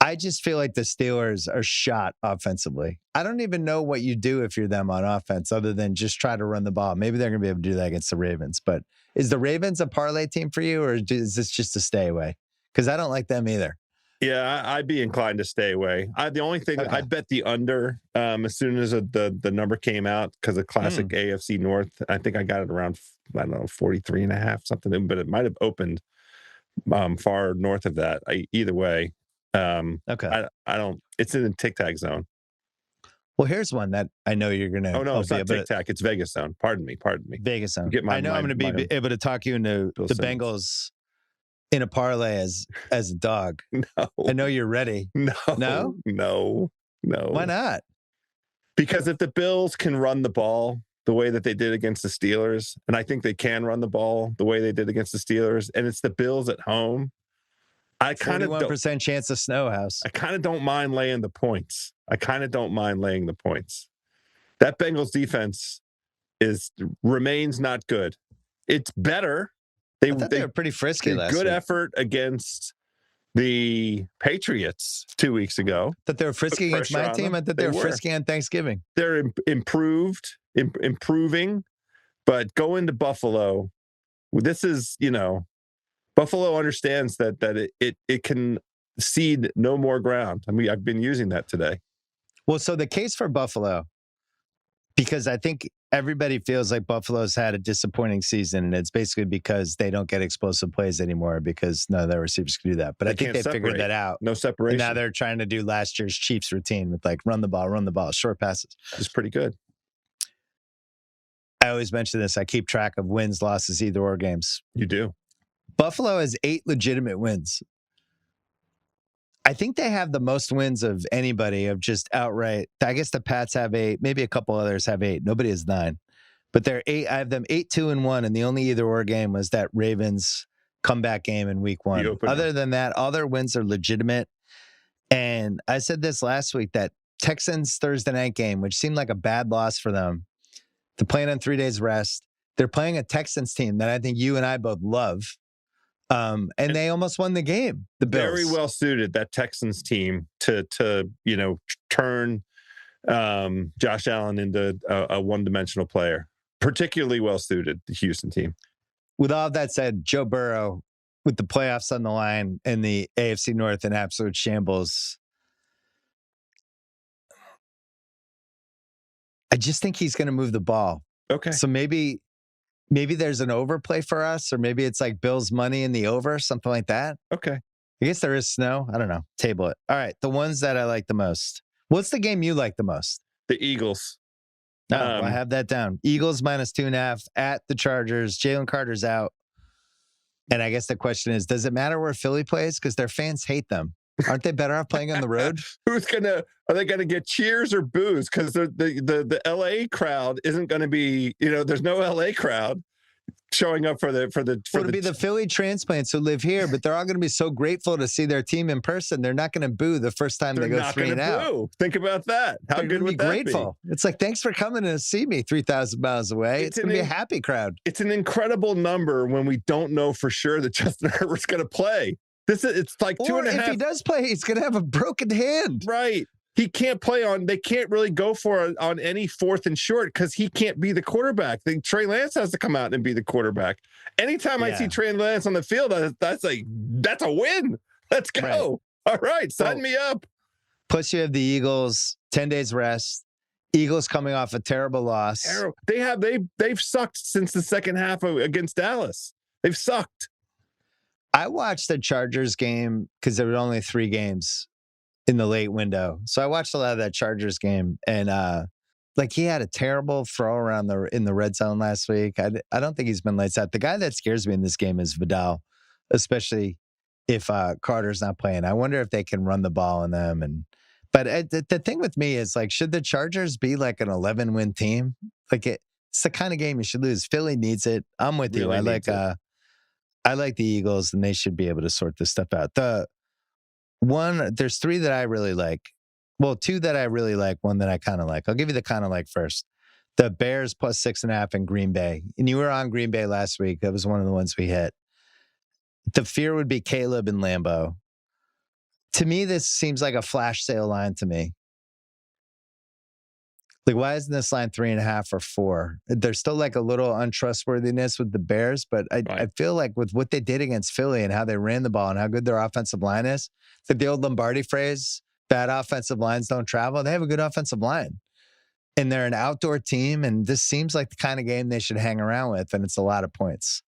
I just feel like the Steelers are shot offensively. I don't even know what you do if you're them on offense other than just try to run the ball. Maybe they're going to be able to do that against the Ravens. But is the Ravens a parlay team for you, or is this just a stay away? Because I don't like them either. Yeah, I'd be inclined to stay away. The only thing, I bet the under as soon as the number came out, because of classic AFC North. I think I got it around, 43.5, something, but it might have opened far north of that. Either way. I don't. It's in the tic tac zone. Well, here's one that I know you're gonna. Oh no, it's not tic tac. It's Vegas zone. Pardon me. Vegas zone. I know I'm gonna be able to talk you into the Bengals in a parlay as a dog. No, I know you're ready. No. Why not? Because if the Bills can run the ball the way that they did against the Steelers, and I think they can run the ball the way they did against the Steelers, and it's the Bills at home. I kind of 41% chance of snow house. I kind of don't mind laying the points. That Bengals defense remains not good. It's better. They were pretty frisky last week. Good effort against the Patriots 2 weeks ago. That they were frisky against my team. I thought they were frisky on Thanksgiving. They're improving, but going to Buffalo, this is, Buffalo understands that it can cede no more ground. I mean, I've been using that today. Well, so the case for Buffalo, because I think everybody feels like Buffalo's had a disappointing season, and it's basically because they don't get explosive plays anymore because none of their receivers can do that. But I think they figured that out. No separation. And now they're trying to do last year's Chiefs routine with run the ball, short passes. It's pretty good. I always mention this. I keep track of wins, losses, either or games. You do. Buffalo has 8 legitimate wins. I think they have the most wins of anybody of just outright. I guess the Pats have 8. Maybe a couple others have 8. Nobody has 9. But they're 8. I have them 8-2-1. And the only either or game was that Ravens comeback game in week 1. Other than that, all their wins are legitimate. And I said this last week, that Texans Thursday night game, which seemed like a bad loss for them. They're playing on 3 days rest. They're playing a Texans team that I think you and I both love. And they almost won the game. The Bills. Very well suited, that Texans team, to turn Josh Allen into a one-dimensional player. Particularly well suited, the Houston team. With all of that said, Joe Burrow, with the playoffs on the line and the AFC North in absolute shambles, I just think he's going to move the ball. Okay. So maybe there's an overplay for us, or maybe it's like Bill's money in the over, something like that. Okay. I guess there is snow. I don't know. Table it. All right. The ones that I like the most. What's the game you like the most? The Eagles. No, I have that down. Eagles -2.5 at the Chargers. Jalen Carter's out. And I guess the question is, does it matter where Philly plays? Because their fans hate them. Aren't they better off playing on the road? Are they gonna get cheers or boos? Because the LA crowd isn't gonna be, there's no LA crowd showing up for It'll be the Philly transplants who live here, but they're all gonna be so grateful to see their team in person. They're not gonna boo the first time they go 3-0. Think about that. How good would that be? Grateful. It's like, thanks for coming to see me 3,000 miles away. It's gonna be a happy crowd. It's an incredible number when we don't know for sure that Justin Herbert's gonna play. It's like 2.5. If he does play, he's going to have a broken hand. Right. He can't play they can't really go for it on any 4th and short because he can't be the quarterback. Trey Lance has to come out and be the quarterback. Anytime I see Trey Lance on the field, that's a win. Let's go. Right. All right. Sign me up. Plus you have the Eagles, 10 days rest. Eagles coming off a terrible loss. They've sucked since the second half against Dallas. They've sucked. I watched the Chargers game because there were only 3 games in the late window. So I watched a lot of that Chargers game, and he had a terrible throw around in the red zone last week. I don't think he's been lights out. The guy that scares me in this game is Vidal, especially if Carter's not playing. I wonder if they can run the ball on them. But the thing with me is, should the Chargers be like an 11-win team? It's the kind of game you should lose. Philly needs it. I'm with you. I like the Eagles, and they should be able to sort this stuff out. There's 3 that I really like. Well, 2 that I really like, 1 that I kind of like. I'll give you the kind of like first. The Bears +6.5 in Green Bay. And you were on Green Bay last week. That was one of the ones we hit. The fear would be Caleb and Lambeau. To me, this seems like a flash sale line to me. Like, why isn't this line 3.5 or 4? There's still like a little untrustworthiness with the Bears, but I feel like with what they did against Philly and how they ran the ball and how good their offensive line is, like the old Lombardi phrase, bad offensive lines don't travel. They have a good offensive line. And they're an outdoor team, and this seems like the kind of game they should hang around with, and it's a lot of points.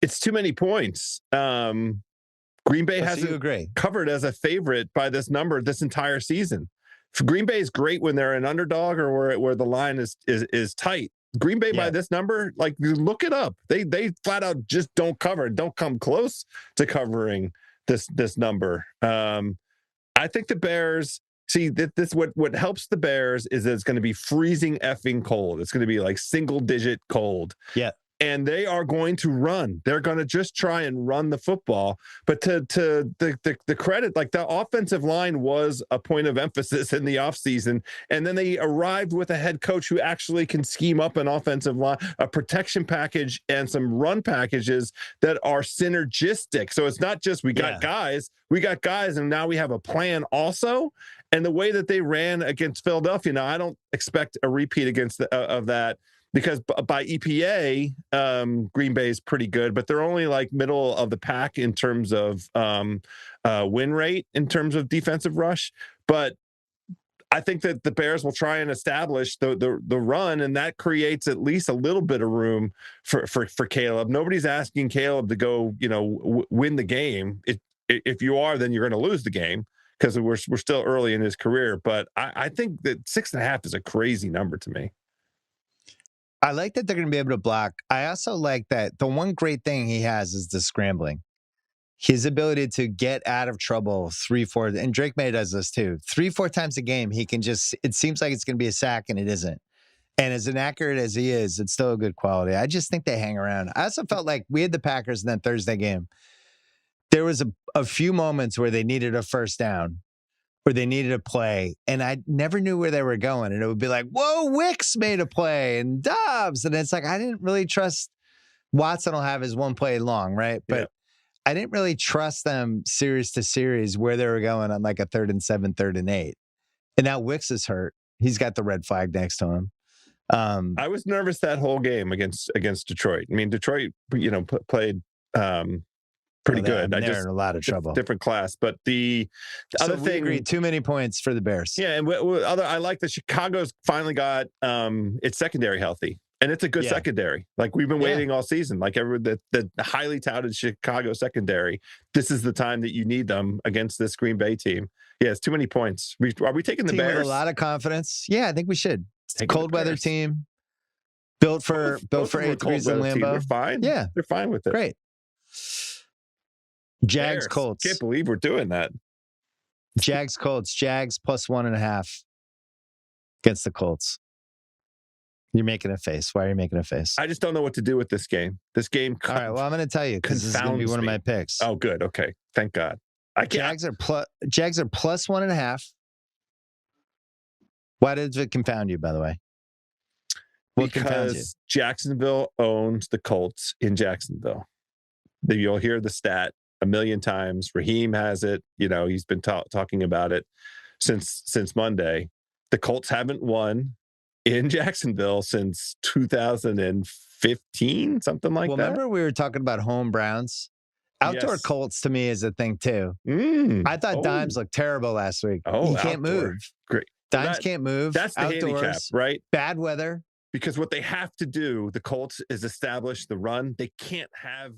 It's too many points. Green Bay hasn't covered as a favorite by this number this entire season. Green Bay is great when they're an underdog or where the line is tight. Green Bay by this number, like, look it up. They flat out just don't cover, don't come close to covering this number. I think the Bears. See, this what helps the Bears is that it's going to be freezing effing cold. It's going to be like single digit cold. Yeah. And they are going to run. They're going to just try and run the football. But to the credit, like, the offensive line was a point of emphasis in the offseason. And then they arrived with a head coach who actually can scheme up an offensive line, a protection package, and some run packages that are synergistic. So it's not just we got guys, and now we have a plan also. And the way that they ran against Philadelphia, now I don't expect a repeat of that. Because by EPA, Green Bay is pretty good, but they're only like middle of the pack in terms of win rate, in terms of defensive rush. But I think that the Bears will try and establish the run, and that creates at least a little bit of room for Caleb. Nobody's asking Caleb to go, win the game. If you are, then you're going to lose the game because we're still early in his career. But I think that 6.5 is a crazy number to me. I like that they're going to be able to block. I also like that the one great thing he has is the scrambling. His ability to get out of trouble 3-4, and Drake May does this too. 3-4 times a game, he can just, it seems like it's going to be a sack and it isn't. And as inaccurate as he is, it's still a good quality. I just think they hang around. I also felt like we had the Packers in that Thursday game. There was a few moments where they needed a first down, where they needed a play, and I never knew where they were going. And it would be like, whoa, Wicks made a play, and Dobbs. And it's like, I didn't really trust Watson will have his one play long, right? But I didn't really trust them series to series where they were going on like a 3rd and 7, 3rd and 8. And now Wicks is hurt. He's got the red flag next to him. I was nervous that whole game against Detroit. I mean, Detroit, played pretty good. They're in a lot of trouble. Different class, but the other thing, agreed, too many points for the Bears. Yeah, and I like that Chicago's finally got its secondary healthy, and it's a good secondary. Like, we've been waiting all season. Like, the highly touted Chicago secondary. This is the time that you need them against this Green Bay team. Yeah, it's too many points. Are we taking the Bears? With a lot of confidence. Yeah, I think we should. It's a cold weather team, built for 8 degrees in Lambeau. They're fine. Yeah, they're fine with it. Great. Jags, Colts. Can't believe we're doing that. Jags, Colts. Jags plus 1.5 against the Colts. You're making a face. Why are you making a face? I just don't know what to do with this game. All right, well, I'm going to tell you because this is going to be one of my picks. Oh, good. Okay. Thank God. Jags are plus 1.5. Why does it confound you, by the way? What confounds you? Because Jacksonville owns the Colts in Jacksonville. You'll hear the stat a million times. Raheem has it. He's been talking about it since Monday. The Colts haven't won in Jacksonville since 2015, something like that. Remember we were talking about home Browns? Outdoor Colts to me is a thing too. I thought Dimes looked terrible last week. He can't move. Great. Dimes can't move. That's the handicap, right? Bad weather. Because what they have to do, the Colts, is establish the run. They can't have...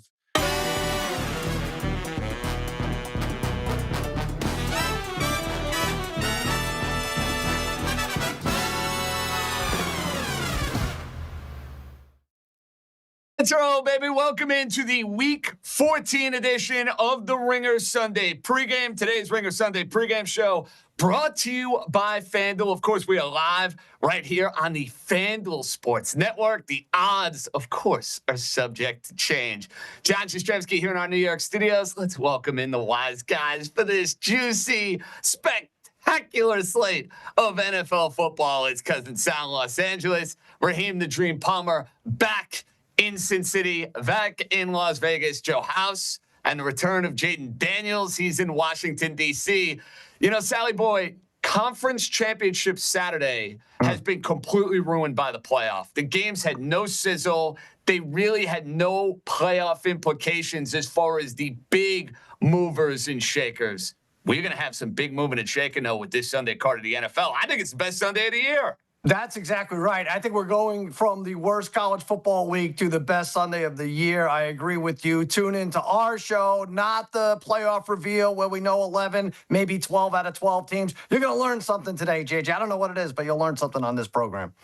Let's roll, baby. Welcome into the Week 14 edition of the Ringer Sunday Pregame. Today's Ringer Sunday Pregame show brought to you by FanDuel. Of course, we are live right here on the FanDuel Sports Network. The odds, of course, are subject to change. John Jastremski here in our New York studios. Let's welcome in the wise guys for this juicy, spectacular slate of NFL football. It's Cousin Sal in Los Angeles. Raheem the Dream Palmer back in Sin City, back in Las Vegas. Joe House, and the return of Jaden Daniels. He's in Washington, D.C. You know, Sally Boy, Conference Championship Saturday has been completely ruined by the playoff. The games had no sizzle. They really had no playoff implications as far as the big movers and shakers. We're going to have some big moving and shaking, though, with this Sunday card of the NFL. I think it's the best Sunday of the year. That's exactly right. I think we're going from the worst college football week to the best Sunday of the year. I agree with you. Tune into our show, not the playoff reveal where we know 11, maybe 12 out of 12 teams. You're going to learn something today, JJ. I don't know what it is, but you'll learn something on this program.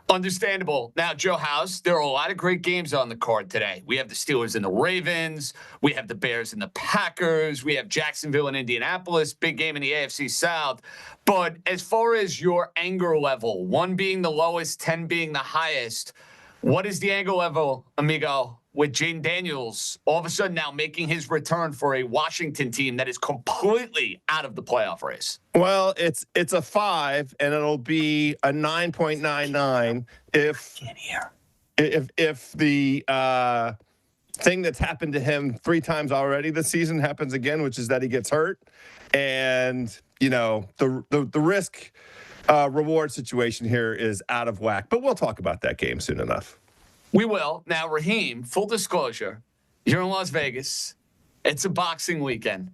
Understandable. Now, Joe House, there are a lot of great games on the card today. We have the Steelers and the Ravens. We have the Bears and the Packers. We have Jacksonville and Indianapolis. Big game in the AFC South. But as far as your anger level, 1 being the lowest, 10 being the highest, what is the anger level, amigo, with Jaden Daniels all of a sudden now making his return for a Washington team that is completely out of the playoff race? Well, it's a 5, and it'll be a 9.99 if the thing that's happened to him 3 times already this season happens again, which is that he gets hurt, and you know the risk reward situation here is out of whack. But we'll talk about that game soon enough. We will. Now, Raheem, full disclosure, you're in Las Vegas. It's a boxing weekend.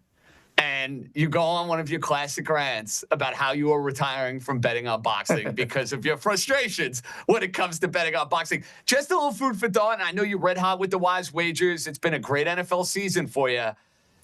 And you go on one of your classic rants about how you are retiring from betting on boxing because of your frustrations when it comes to betting on boxing. Just a little food for thought, and I know you're red hot with the wise wagers. It's been a great NFL season for you.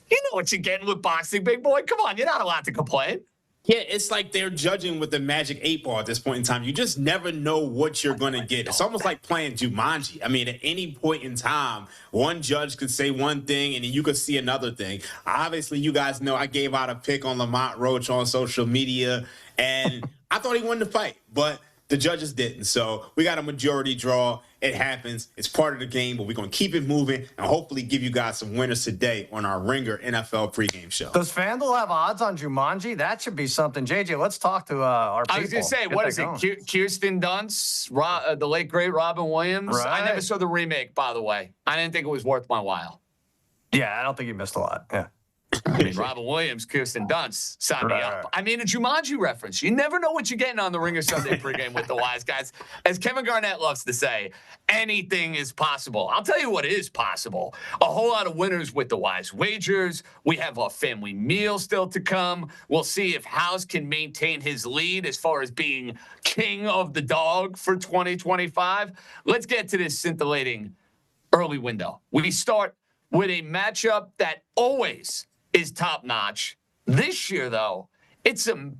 You know what you're getting with boxing, big boy. Come on, you're not allowed to complain. Yeah, it's like they're judging with the magic 8-ball at this point in time. You just never know what you're going to get. It's almost like playing Jumanji. I mean, at any point in time, one judge could say one thing and then you could see another thing. Obviously, you guys know I gave out a pick on Lamont Roach on social media, and I thought he won the fight, but the judges didn't. So we got a majority draw. It happens. It's part of the game, but we're going to keep it moving and hopefully give you guys some winners today on our Ringer NFL pregame show. Does FanDuel have odds on Jumanji? That should be something. JJ, let's talk to our people. I was going to say, what is it? Kirsten Dunst, the late, great Robin Williams? Right. I never saw the remake, by the way. I didn't think it was worth my while. Yeah, I don't think you missed a lot. Yeah. I mean, Robin Williams, Kirsten Dunst, sign me up. I mean, a Jumanji reference. You never know what you're getting on the Ringer Sunday pregame with the wise guys. As Kevin Garnett loves to say, anything is possible. I'll tell you what is possible. A whole lot of winners with the wise wagers. We have our family meal still to come. We'll see if House can maintain his lead as far as being king of the dog for 2025. Let's get to this scintillating early window. We start with a matchup that always is top-notch. This year, though, it's a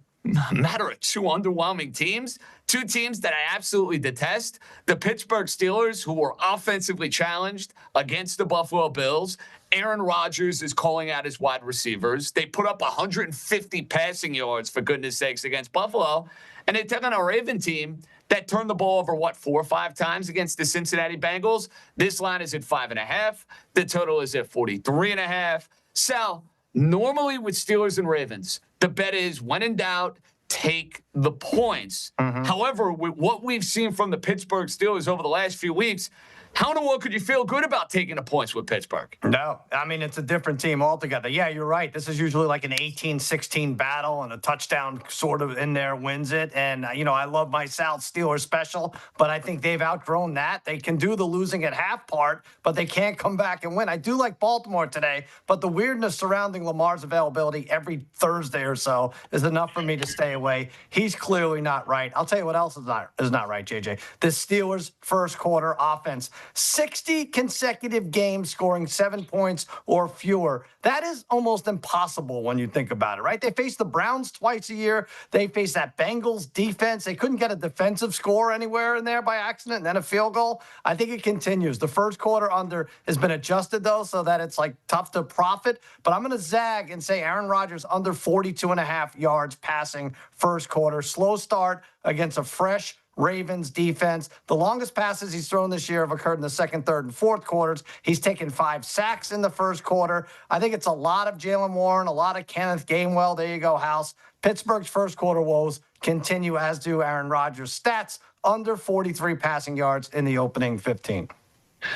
matter of 2 underwhelming teams, 2 teams that I absolutely detest. The Pittsburgh Steelers, who were offensively challenged against the Buffalo Bills. Aaron Rodgers is calling out his wide receivers. They put up 150 passing yards, for goodness sakes, against Buffalo. And they took on a Raven team that turned the ball over, 4 or 5 times against the Cincinnati Bengals. This line is at 5.5. The total is at 43.5. Sal, normally with Steelers and Ravens, the bet is when in doubt, take the points. However, with what we've seen from the Pittsburgh Steelers over the last few weeks, how in the world could you feel good about taking the points with Pittsburgh? No, I mean, it's a different team altogether. Yeah, you're right. This is usually like an 18-16 battle, and a touchdown sort of in there wins it. And, you know, I love my South Steelers special, but I think they've outgrown that. They can do the losing at half part, but they can't come back and win. I do like Baltimore today, but the weirdness surrounding Lamar's availability every Thursday or so is enough for me to stay away. He's clearly not right. I'll tell you what else is not right, JJ. The Steelers' first quarter offense. 60 consecutive games scoring 7 points or fewer. That is almost impossible when you think about it, right? They face the Browns twice a year. They face that Bengals defense. They couldn't get a defensive score anywhere in there by accident and then a field goal. I think it continues. The first quarter under has been adjusted, though, so that it's like tough to profit. But I'm going to zag and say Aaron Rodgers under 42.5 yards passing first quarter. Slow start against a fresh Ravens defense. The longest passes he's thrown this year have occurred in the second, third, and fourth quarters. He's taken 5 sacks in the first quarter. I think it's a lot of Jalen Warren, a lot of Kenneth Gainwell. There you go, House. Pittsburgh's first quarter woes continue, as do Aaron Rodgers' stats, under 43 passing yards in the opening 15.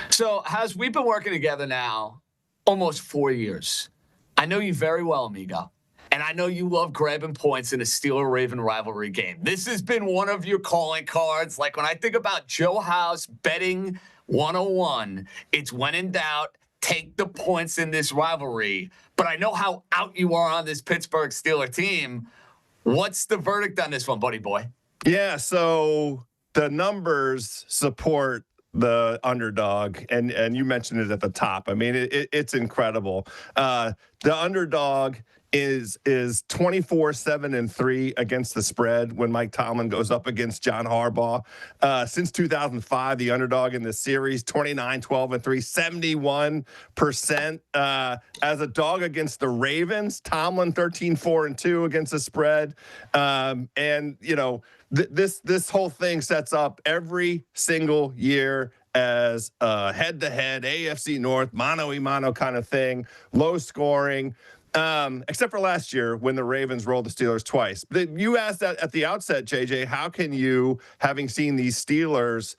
So, House, we've been working together now almost 4 years. I know you very well, amigo. And I know you love grabbing points in a Steeler-Raven rivalry game. This has been one of your calling cards. Like when I think about Joe House betting 101, it's when in doubt, take the points in this rivalry. But I know how out you are on this Pittsburgh Steeler team. What's the verdict on this one, buddy boy? Yeah, so the numbers support the underdog, and you mentioned it at the top. I mean, it's incredible. The underdog is 24-7-3 against the spread when Mike Tomlin goes up against John Harbaugh. Since 2005, the underdog in this series, 29-12-3, 71%. As a dog against the Ravens, Tomlin 13-4-2 against the spread. And you know, this whole thing sets up every single year as a head-to-head AFC North mano-a-mano kind of thing, low scoring. Except for last year when the Ravens rolled the Steelers twice. You asked that at the outset, JJ, how can you, having seen these Steelers,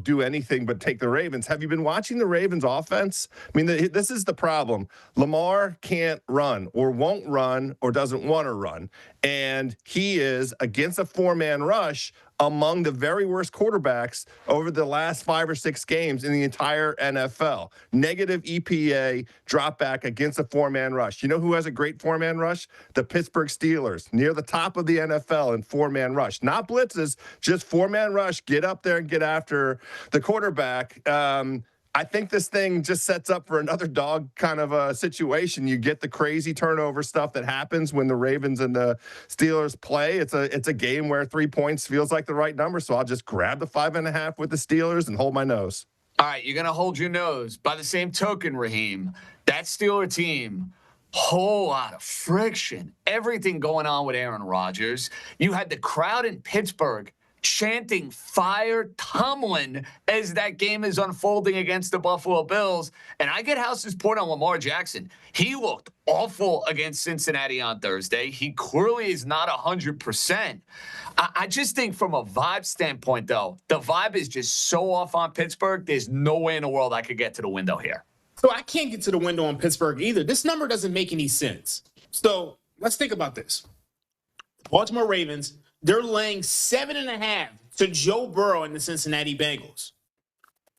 do anything but take the Ravens? Have you been watching the Ravens offense? I mean, this is the problem. Lamar can't run or won't run or doesn't want to run. And he is, against a four-man rush, among the very worst quarterbacks over the last 5 or 6 games in the entire NFL. Negative EPA drop back against a four-man rush. You know who has a great four-man rush? The Pittsburgh Steelers, near the top of the NFL in four-man rush. Not blitzes, just four-man rush. Get up there and get after the quarterback. I think this thing just sets up for another dog kind of a situation. You get the crazy turnover stuff that happens when the Ravens and the Steelers play. It's a game where 3 points feels like the right number. So I'll just grab the 5.5 with the Steelers and hold my nose. All right, you're going to hold your nose. By the same token, Raheem, that Steeler team, whole lot of friction, everything going on with Aaron Rodgers. You had the crowd in Pittsburgh chanting "Fire Tomlin" as that game is unfolding against the Buffalo Bills. And I get House's point on Lamar Jackson. He looked awful against Cincinnati on Thursday. He clearly is not 100%. I just think from a vibe standpoint, though, the vibe is just so off on Pittsburgh. There's no way in the world I could get to the window here. So I can't get to the window on Pittsburgh either. This number doesn't make any sense. So let's think about this. Baltimore Ravens, they're laying 7.5 to Joe Burrow and the Cincinnati Bengals.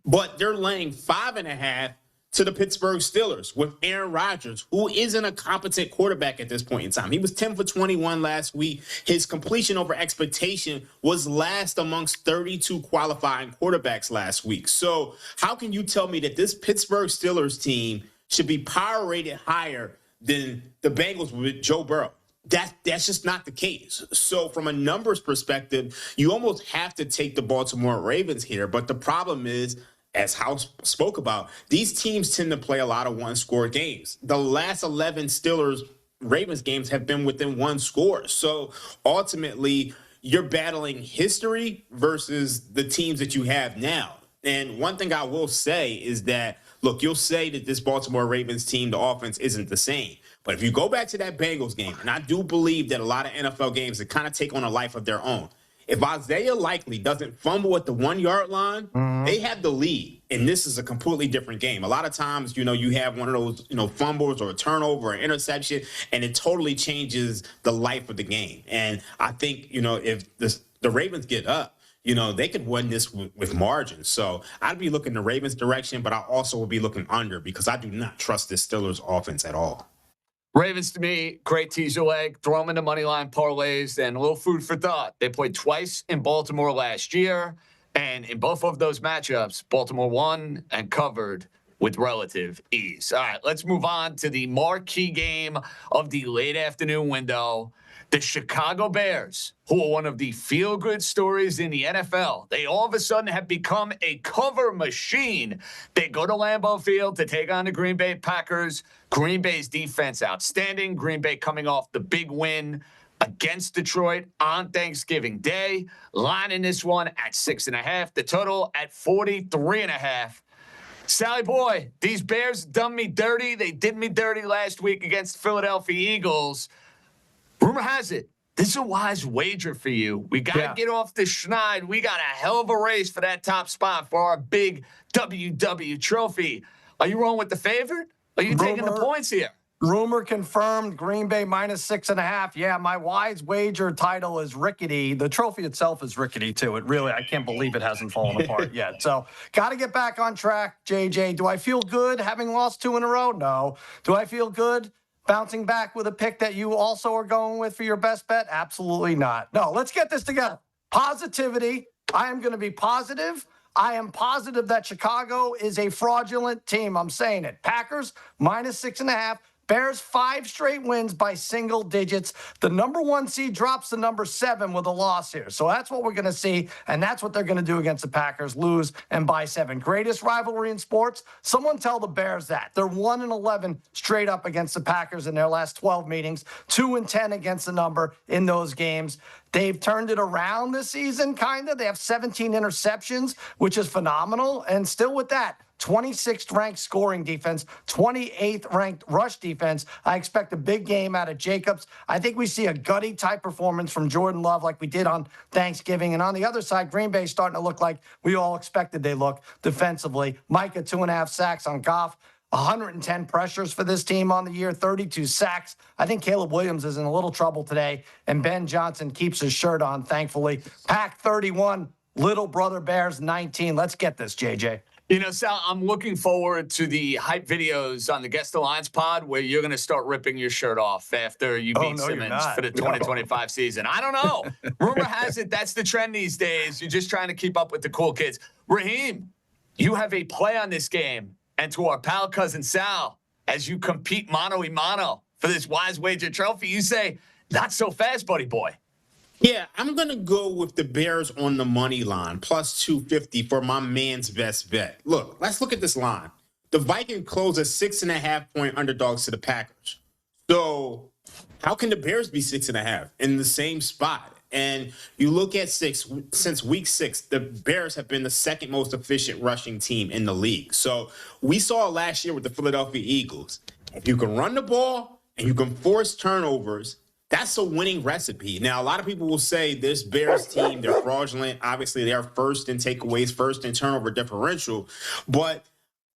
But they're laying 5.5 to the Pittsburgh Steelers with Aaron Rodgers, who isn't a competent quarterback at this point in time. He was 10 for 21 last week. His completion over expectation was last amongst 32 qualifying quarterbacks last week. So how can you tell me that this Pittsburgh Steelers team should be power rated higher than the Bengals with Joe Burrow? That's just not the case. So from a numbers perspective, you almost have to take the Baltimore Ravens here. But the problem is, as House spoke about, these teams tend to play a lot of one-score games. The last 11 Steelers-Ravens games have been within one score. So ultimately, you're battling history versus the teams that you have now. And one thing I will say is that, look, you'll say that this Baltimore Ravens team, the offense isn't the same. But if you go back to that Bengals game, and I do believe that a lot of NFL games that kind of take on a life of their own, if Isaiah Likely doesn't fumble at the 1 yard line, they have the lead. And this is a completely different game. A lot of times, you have one of those, fumbles or a turnover or an interception, and it totally changes the life of the game. And I think, if the Ravens get up, they could win this with margin. So I'd be looking the Ravens' direction, but I also will be looking under because I do not trust this Steelers offense at all. Ravens, to me, great teaser leg. Throw them into moneyline parlays and a little food for thought. They played twice in Baltimore last year, and in both of those matchups, Baltimore won and covered with relative ease. All right, let's move on to the marquee game of the late afternoon window. The Chicago Bears, who are one of the feel-good stories in the NFL, they all of a sudden have become a cover machine. They go to Lambeau Field to take on the Green Bay Packers. Green Bay's defense outstanding. Green Bay coming off the big win against Detroit on Thanksgiving Day. Lining this one at 6.5. The total at 43.5. Sally boy, these Bears done me dirty. They did me dirty last week against Philadelphia Eagles. Rumor has it, this is a wise wager for you. We got to get off the schneid. We got a hell of a race for that top spot for our big WW trophy. Are you rolling with the favorite? Are you taking the points here? Rumor confirmed, Green Bay -6.5. Yeah, my wise wager title is rickety. The trophy itself is rickety, too. I can't believe it hasn't fallen apart yet. So, got to get back on track, JJ. Do I feel good having lost 2 in a row? No. Do I feel good bouncing back with a pick that you also are going with for your best bet? Absolutely not. No, let's get this together. Positivity. I am going to be positive. I am positive that Chicago is a fraudulent team. I'm saying it. Packers -6.5. Bears 5 straight wins by single digits. The number 1 seed drops to number 7 with a loss here. So that's what we're going to see, and that's what they're going to do against the Packers, lose and by 7. Greatest rivalry in sports? Someone tell the Bears that. They're 1-11 straight up against the Packers in their last 12 meetings, 2-10 against the number in those games. They've turned it around this season, kind of. They have 17 interceptions, which is phenomenal. And still with that, 26th ranked scoring defense, 28th ranked rush defense. I expect a big game out of Jacobs. I think we see a gutty type performance from Jordan Love like we did on Thanksgiving. And on the other side, Green Bay starting to look like we all expected they look defensively. Micah, 2.5 sacks on Goff. 110 pressures for this team on the year, 32 sacks. I think Caleb Williams is in a little trouble today, and Ben Johnson keeps his shirt on, thankfully. Pack 31, little brother Bears 19. Let's get this, JJ. You know, Sal, I'm looking forward to the hype videos on the Guest Alliance pod where you're going to start ripping your shirt off after you beat Simmons for the 2025 season. I don't know. Rumor has it that's the trend these days. You're just trying to keep up with the cool kids. Raheem, you have a play on this game. And to our pal cousin Sal, as you compete mano-a-mano for this Wise Wager trophy, you say, not so fast, buddy boy. Yeah, I'm going to go with the Bears on the money line, plus 250 for my man's best bet. Look, let's look at this line. The Vikings close as 6.5-point underdogs to the Packers. So how can the Bears be 6.5 in the same spot? And you look at since week 6, the Bears have been the second most efficient rushing team in the league. So we saw last year with the Philadelphia Eagles. If you can run the ball and you can force turnovers, that's a winning recipe. Now, a lot of people will say this Bears team, they're fraudulent. Obviously, they're first in takeaways, first in turnover differential. But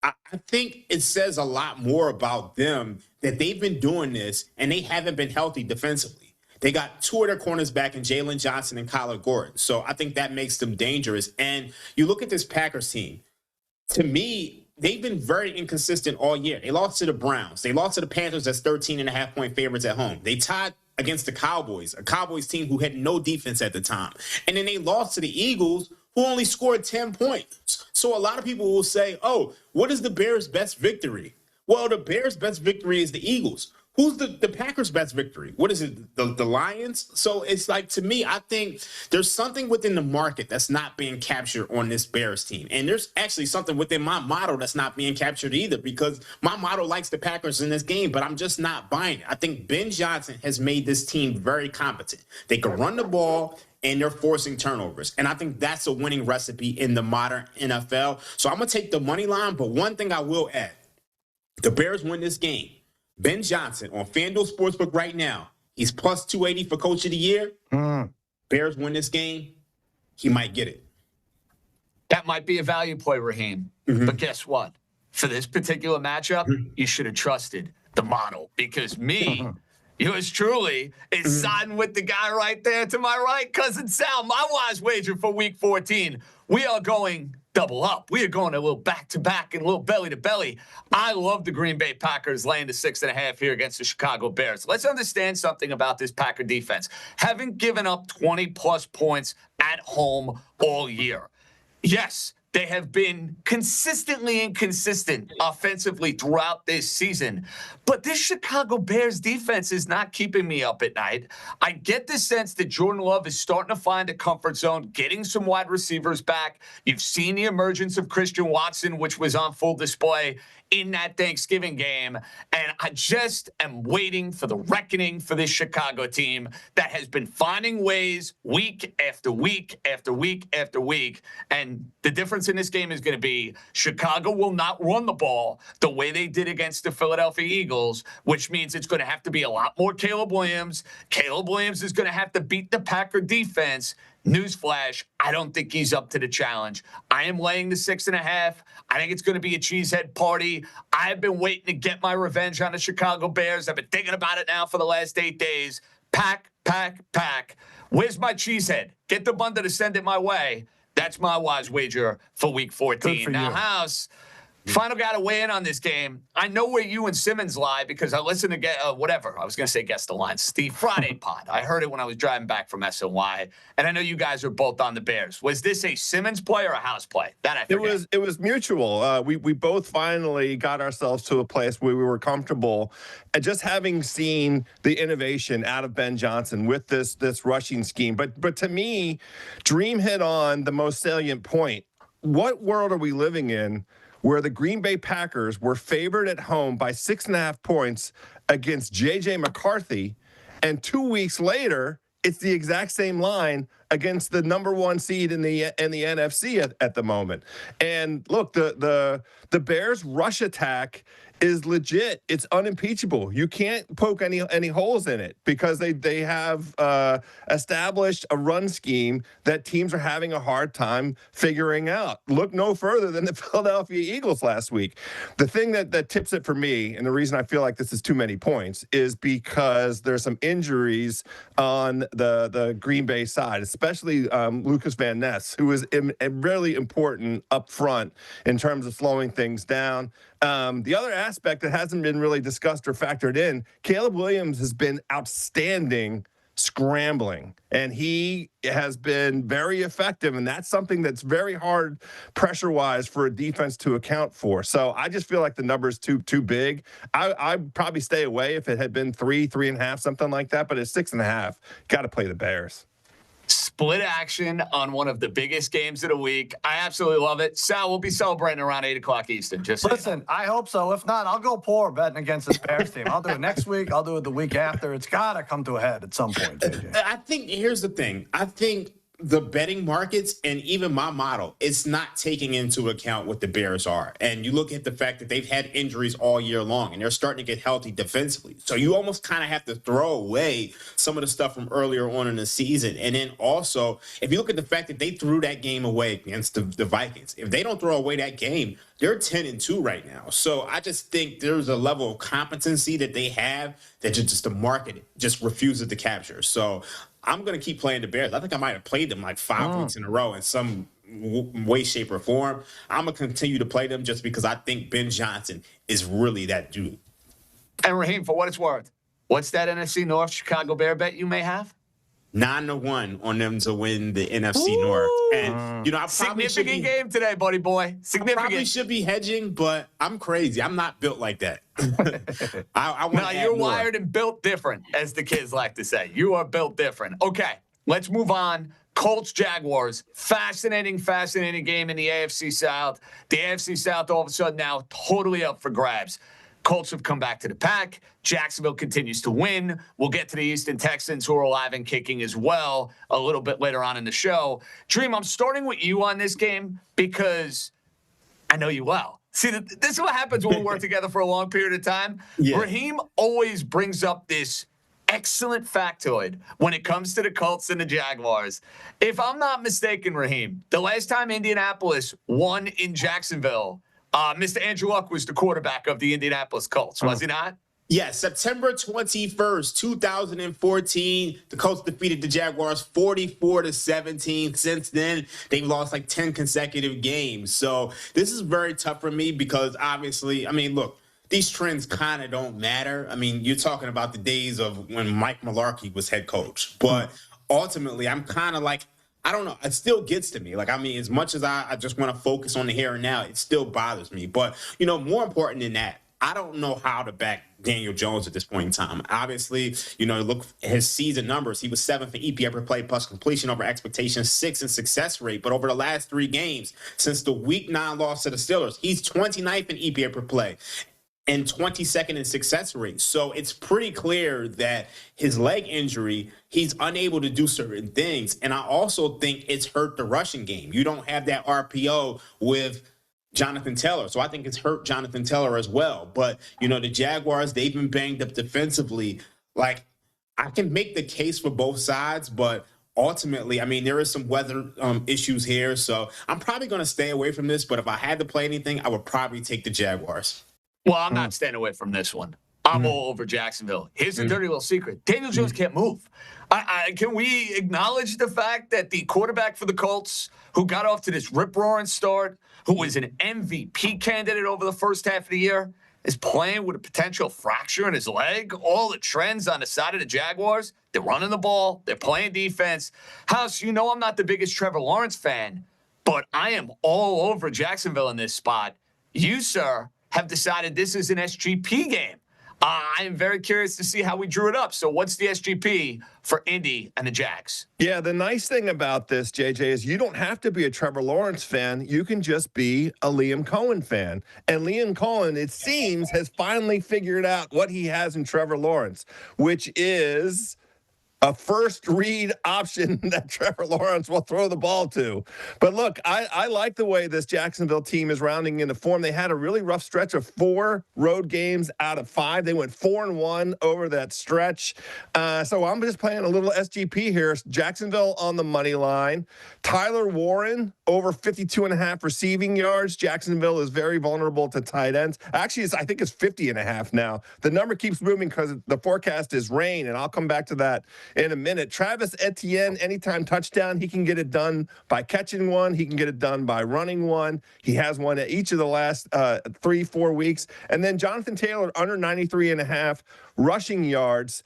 I think it says a lot more about them that they've been doing this and they haven't been healthy defensively. They got 2 of their corners back in Jalen Johnson and Kyler Gordon. So I think that makes them dangerous. And you look at this Packers team, to me, they've been very inconsistent all year. They lost to the Browns. They lost to the Panthers as 13.5-point favorites at home. They tied against the Cowboys, a Cowboys team who had no defense at the time. And then they lost to the Eagles, who only scored 10 points. So a lot of people will say, oh, what is the Bears' best victory? Well, the Bears' best victory is the Eagles. Who's the Packers' best victory? What is it, the Lions? So it's like, to me, I think there's something within the market that's not being captured on this Bears team. And there's actually something within my model that's not being captured either, because my model likes the Packers in this game, but I'm just not buying it. I think Ben Johnson has made this team very competent. They can run the ball, and they're forcing turnovers. And I think that's a winning recipe in the modern NFL. So I'm going to take the money line, but one thing I will add, the Bears win this game. Ben Johnson on FanDuel Sportsbook right now, he's plus 280 for Coach of the Year. Bears win this game, he might get it. That might be a value play, Raheem. But guess what? For this particular matchup, you should have trusted the model, because yours truly is siding with the guy right there to my right, cousin Sal. My wise wager for week 14. We are going double up. We are going a little back-to-back and a little belly-to-belly. I love the Green Bay Packers laying the 6.5 here against the Chicago Bears. Let's understand something about this Packer defense. Haven't given up 20-plus points at home all year. Yes, they have been consistently inconsistent offensively throughout this season. But this Chicago Bears defense is not keeping me up at night. I get the sense that Jordan Love is starting to find a comfort zone, getting some wide receivers back. You've seen the emergence of Christian Watson, which was on full display in that Thanksgiving game. And I just am waiting for the reckoning for this Chicago team that has been finding ways week after week after week after week. And the difference in this game is going to be Chicago will not run the ball the way they did against the Philadelphia Eagles, which means it's going to have to be a lot more Caleb Williams. Caleb Williams is going to have to beat the Packer defense. Newsflash, I don't think he's up to the challenge. I am laying the 6.5. I think it's going to be a cheesehead party. I've been waiting to get my revenge on the Chicago Bears. I've been thinking about it now for the last 8 days. Pack. Where's my cheesehead? Get the bundle to send it my way. That's my wise wager for week 14. Now, House, final guy to weigh in on this game. I know where you and Simmons lie because I listened to whatever. I was going to say guess the lines. The Friday pod. I heard it when I was driving back from SNY, and I know you guys are both on the Bears. Was this a Simmons play or a House play? That I forget. It was mutual. We both finally got ourselves to a place where we were comfortable, and just having seen the innovation out of Ben Johnson with this rushing scheme. But to me, Dream hit on the most salient point. What world are we living in where the Green Bay Packers were favored at home by 6.5 points against J.J. McCarthy, and 2 weeks later, it's the exact same line against the number 1 seed in the NFC at the moment. And look, the Bears' rush attack is legit. It's unimpeachable. You can't poke any holes in it because they have established a run scheme that teams are having a hard time figuring out. Look no further than the Philadelphia Eagles last week. The thing that tips it for me, and the reason I feel like this is too many points, is because there's some injuries on the Green Bay side, especially Lucas Van Ness, who is really important up front in terms of slowing things down. The other aspect that hasn't been really discussed or factored in, Caleb Williams has been outstanding scrambling, and he has been very effective, and that's something that's very hard pressure-wise for a defense to account for. So I just feel like the number's too big. I'd probably stay away if it had been 3.5, something like that, but at 6.5, got to play the Bears. Split action on one of the biggest games of the week. I absolutely love it. Sal, we'll be celebrating around 8 o'clock Eastern. Just listen, I hope so. If not, I'll go poor betting against this Bears team. I'll do it next week. I'll do it the week after. It's got to come to a head at some point, JJ. I think here's the thing. I think the betting markets and even my model, it's not taking into account what the Bears are. And you look at the fact that they've had injuries all year long and they're starting to get healthy defensively. So you almost kind of have to throw away some of the stuff from earlier on in the season. And then also, if you look at the fact that they threw that game away against the Vikings, if they don't throw away that game, they're 10-2 right now. So I just think there's a level of competency that they have that just the market just refuses to capture. So I'm going to keep playing the Bears. I think I might have played them like 5 weeks in a row in some way, shape, or form. I'm going to continue to play them just because I think Ben Johnson is really that dude. And Raheem, for what it's worth, what's that NFC North Chicago Bear bet you may have? 9-1 on them to win the NFC North. And, I probably significant game today, buddy boy. Significant. I probably should be hedging, but I'm crazy. I'm not built like that. I want to you're wired and built different, as the kids like to say. You are built different. Okay, let's move on. Colts, Jaguars. Fascinating game in the AFC South. The AFC South all of a sudden now totally up for grabs. Colts have come back to the pack. Jacksonville continues to win. We'll get to the Houston Texans, who are alive and kicking as well, a little bit later on in the show. Dream, I'm starting with you on this game because I know you well. See, this is what happens when we work together for a long period of time. Yeah. Raheem always brings up this excellent factoid when it comes to the Colts and the Jaguars. If I'm not mistaken, Raheem, the last time Indianapolis won in Jacksonville, Mr. Andrew Luck was the quarterback of the Indianapolis Colts, was he not? Yeah, September 21st, 2014, the Colts defeated the Jaguars 44-17. Since then, they've lost like 10 consecutive games. So this is very tough for me because obviously, look, these trends kind of don't matter. You're talking about the days of when Mike Mularkey was head coach. But ultimately, I'm kind of like, I don't know. It still gets to me. As much as I just want to focus on the here and now, it still bothers me. But, more important than that, I don't know how to back Daniel Jones at this point in time. Obviously, look at his season numbers. He was 7th in EPA per play plus completion over expectations, 6th in success rate. But over the last 3 games, since the Week 9 loss to the Steelers, he's 29th in EPA per play and 22nd in success rate. So it's pretty clear that his leg injury, he's unable to do certain things. And I also think it's hurt the rushing game. You don't have that RPO with Jonathan Taylor. So I think it's hurt Jonathan Taylor as well. But, the Jaguars, they've been banged up defensively. I can make the case for both sides, but ultimately, I mean, there is some weather issues here, so I'm probably going to stay away from this. But if I had to play anything, I would probably take the Jaguars. Well, I'm not staying away from this one. I'm all over Jacksonville. Here's a dirty little secret. Daniel Jones can't move. Can we acknowledge the fact that the quarterback for the Colts, who got off to this rip-roaring start, who was an MVP candidate over the first half of the year, is playing with a potential fracture in his leg? All the trends on the side of the Jaguars, they're running the ball, they're playing defense. House, you know I'm not the biggest Trevor Lawrence fan, but I am all over Jacksonville in this spot. You, sir, have decided this is an SGP game. I am very curious to see how we drew it up. So what's the SGP for Indy and the Jags? Yeah, the nice thing about this, JJ, is you don't have to be a Trevor Lawrence fan. You can just be a Liam Cohen fan. And Liam Cohen, it seems, has finally figured out what he has in Trevor Lawrence, which is a first read option that Trevor Lawrence will throw the ball to. But look, I like the way this Jacksonville team is rounding into form. They had a really rough stretch of 4 road games out of 5. They went 4-1 over that stretch. So I'm just playing a little SGP here. Jacksonville on the money line. Tyler Warren over 52.5 receiving yards. Jacksonville is very vulnerable to tight ends. Actually, I think it's 50.5 now. The number keeps moving because the forecast is rain, and I'll come back to that in a minute. Travis Etienne, anytime touchdown, he can get it done by catching one. He can get it done by running one. He has one at each of the last 3-4 weeks. And then Jonathan Taylor under 93.5 rushing yards.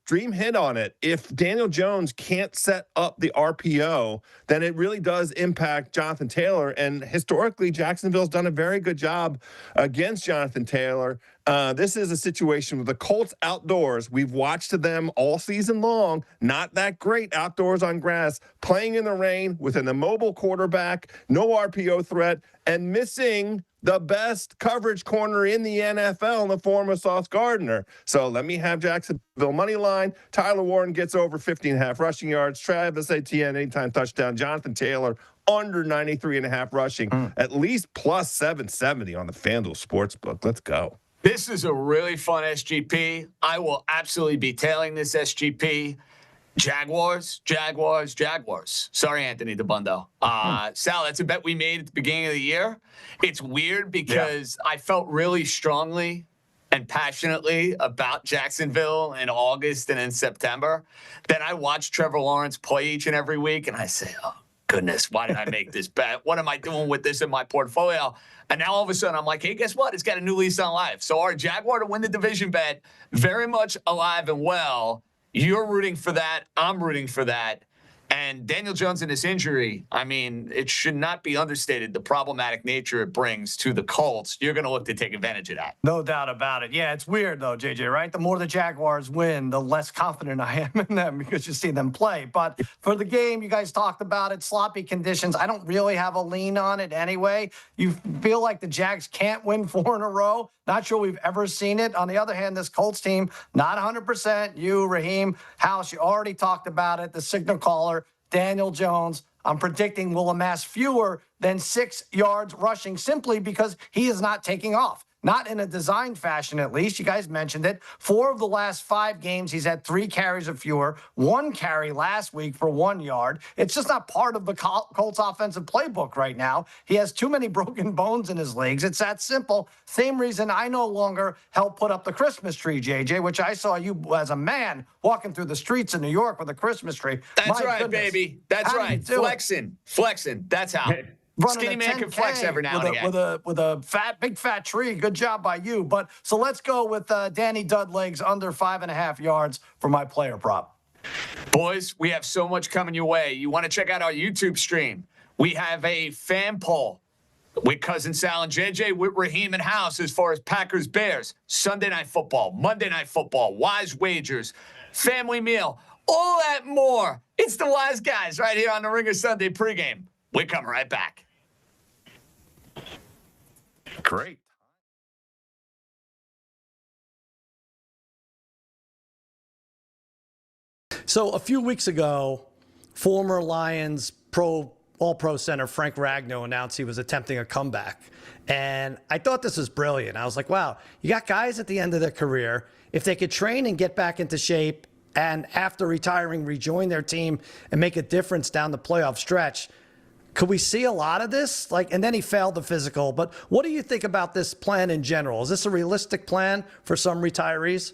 Dream hit on it. If Daniel Jones can't set up the RPO, then it really does impact Jonathan Taylor. And historically, Jacksonville's done a very good job against Jonathan Taylor. This is a situation with the Colts outdoors. We've watched them all season long. Not that great outdoors on grass, playing in the rain with an immobile quarterback, no RPO threat, and missing the best coverage corner in the NFL in the form of Sauce Gardner. So let me have Jacksonville money line. Tyler Warren gets over 50.5 rushing yards. Travis Etienne anytime touchdown. Jonathan Taylor under 93.5 rushing. At least plus 770 on the FanDuel Sportsbook. Let's go. This is a really fun SGP. I will absolutely be tailing this SGP. Jaguars. Sorry, Anthony Dabbundo. Sal, that's a bet we made at the beginning of the year. It's weird because I felt really strongly and passionately about Jacksonville in August and in September. Then I watched Trevor Lawrence play each and every week, and I say, oh, goodness, why did I make this bet? What am I doing with this in my portfolio? And now all of a sudden I'm like, hey, guess what? It's got a new lease on life. So our Jaguar to win the division bet, very much alive and well. You're rooting for that. I'm rooting for that. And Daniel Jones and his injury, I mean, it should not be understated the problematic nature it brings to the Colts. You're going to look to take advantage of that. No doubt about it. Yeah, it's weird, though, JJ, right? The more the Jaguars win, the less confident I am in them because you see them play. But for the game, you guys talked about it, sloppy conditions. I don't really have a lean on it anyway. You feel like the Jags can't win 4 in a row. Not sure we've ever seen it. On the other hand, this Colts team, not 100%. You, Raheem, House, you already talked about it. The signal caller, Daniel Jones, I'm predicting will amass fewer than 6 yards rushing simply because he is not taking off. Not in a design fashion, at least. You guys mentioned it. 4 of the last 5 games, he's had 3 carries or fewer. 1 carry last week for 1 yard. It's just not part of the Colts offensive playbook right now. He has too many broken bones in his legs. It's that simple. Same reason I no longer help put up the Christmas tree, JJ, which I saw you as a man walking through the streets of New York with a Christmas tree. That's right, baby. That's right. Flexing. That's how. Skinny man can flex every now and again. With a big fat tree. Good job by you. But so let's go with Danny Dudlegs under 5.5 yards for my player prop. Boys, we have so much coming your way. You want to check out our YouTube stream. We have a fan poll with Cousin Sal and JJ, with Raheem and House as far as Packers Bears, Sunday Night Football, Monday Night Football, Wise Wagers, Family Meal, all that more. It's the Wise Guys right here on the Ringer Sunday Pregame. We're coming right back. Great. So a few weeks ago, former Lions All-Pro center Frank Ragnow announced he was attempting a comeback. And I thought this was brilliant. I was like, wow, you got guys at the end of their career. If they could train and get back into shape and after retiring, rejoin their team and make a difference down the playoff stretch. Could we see a lot of this? And then he failed the physical. But what do you think about this plan in general? Is this a realistic plan for some retirees?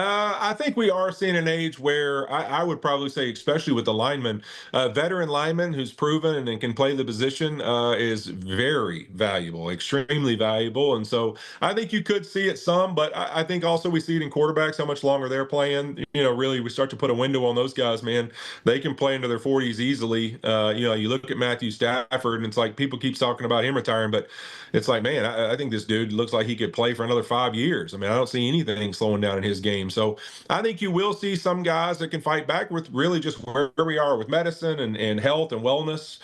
I think we are seeing an age where I would probably say, especially with the lineman, veteran lineman who's proven and can play the position is very valuable, extremely valuable. And so I think you could see it some, but I think also we see it in quarterbacks, how much longer they're playing. Really, we start to put a window on those guys, man. They can play into their 40s easily. You look at Matthew Stafford, and it's like people keep talking about him retiring, but it's like, man, I think this dude looks like he could play for another 5 years. I mean, I don't see anything slowing down in his game. So I think you will see some guys that can fight back with really just where we are with medicine and health and wellness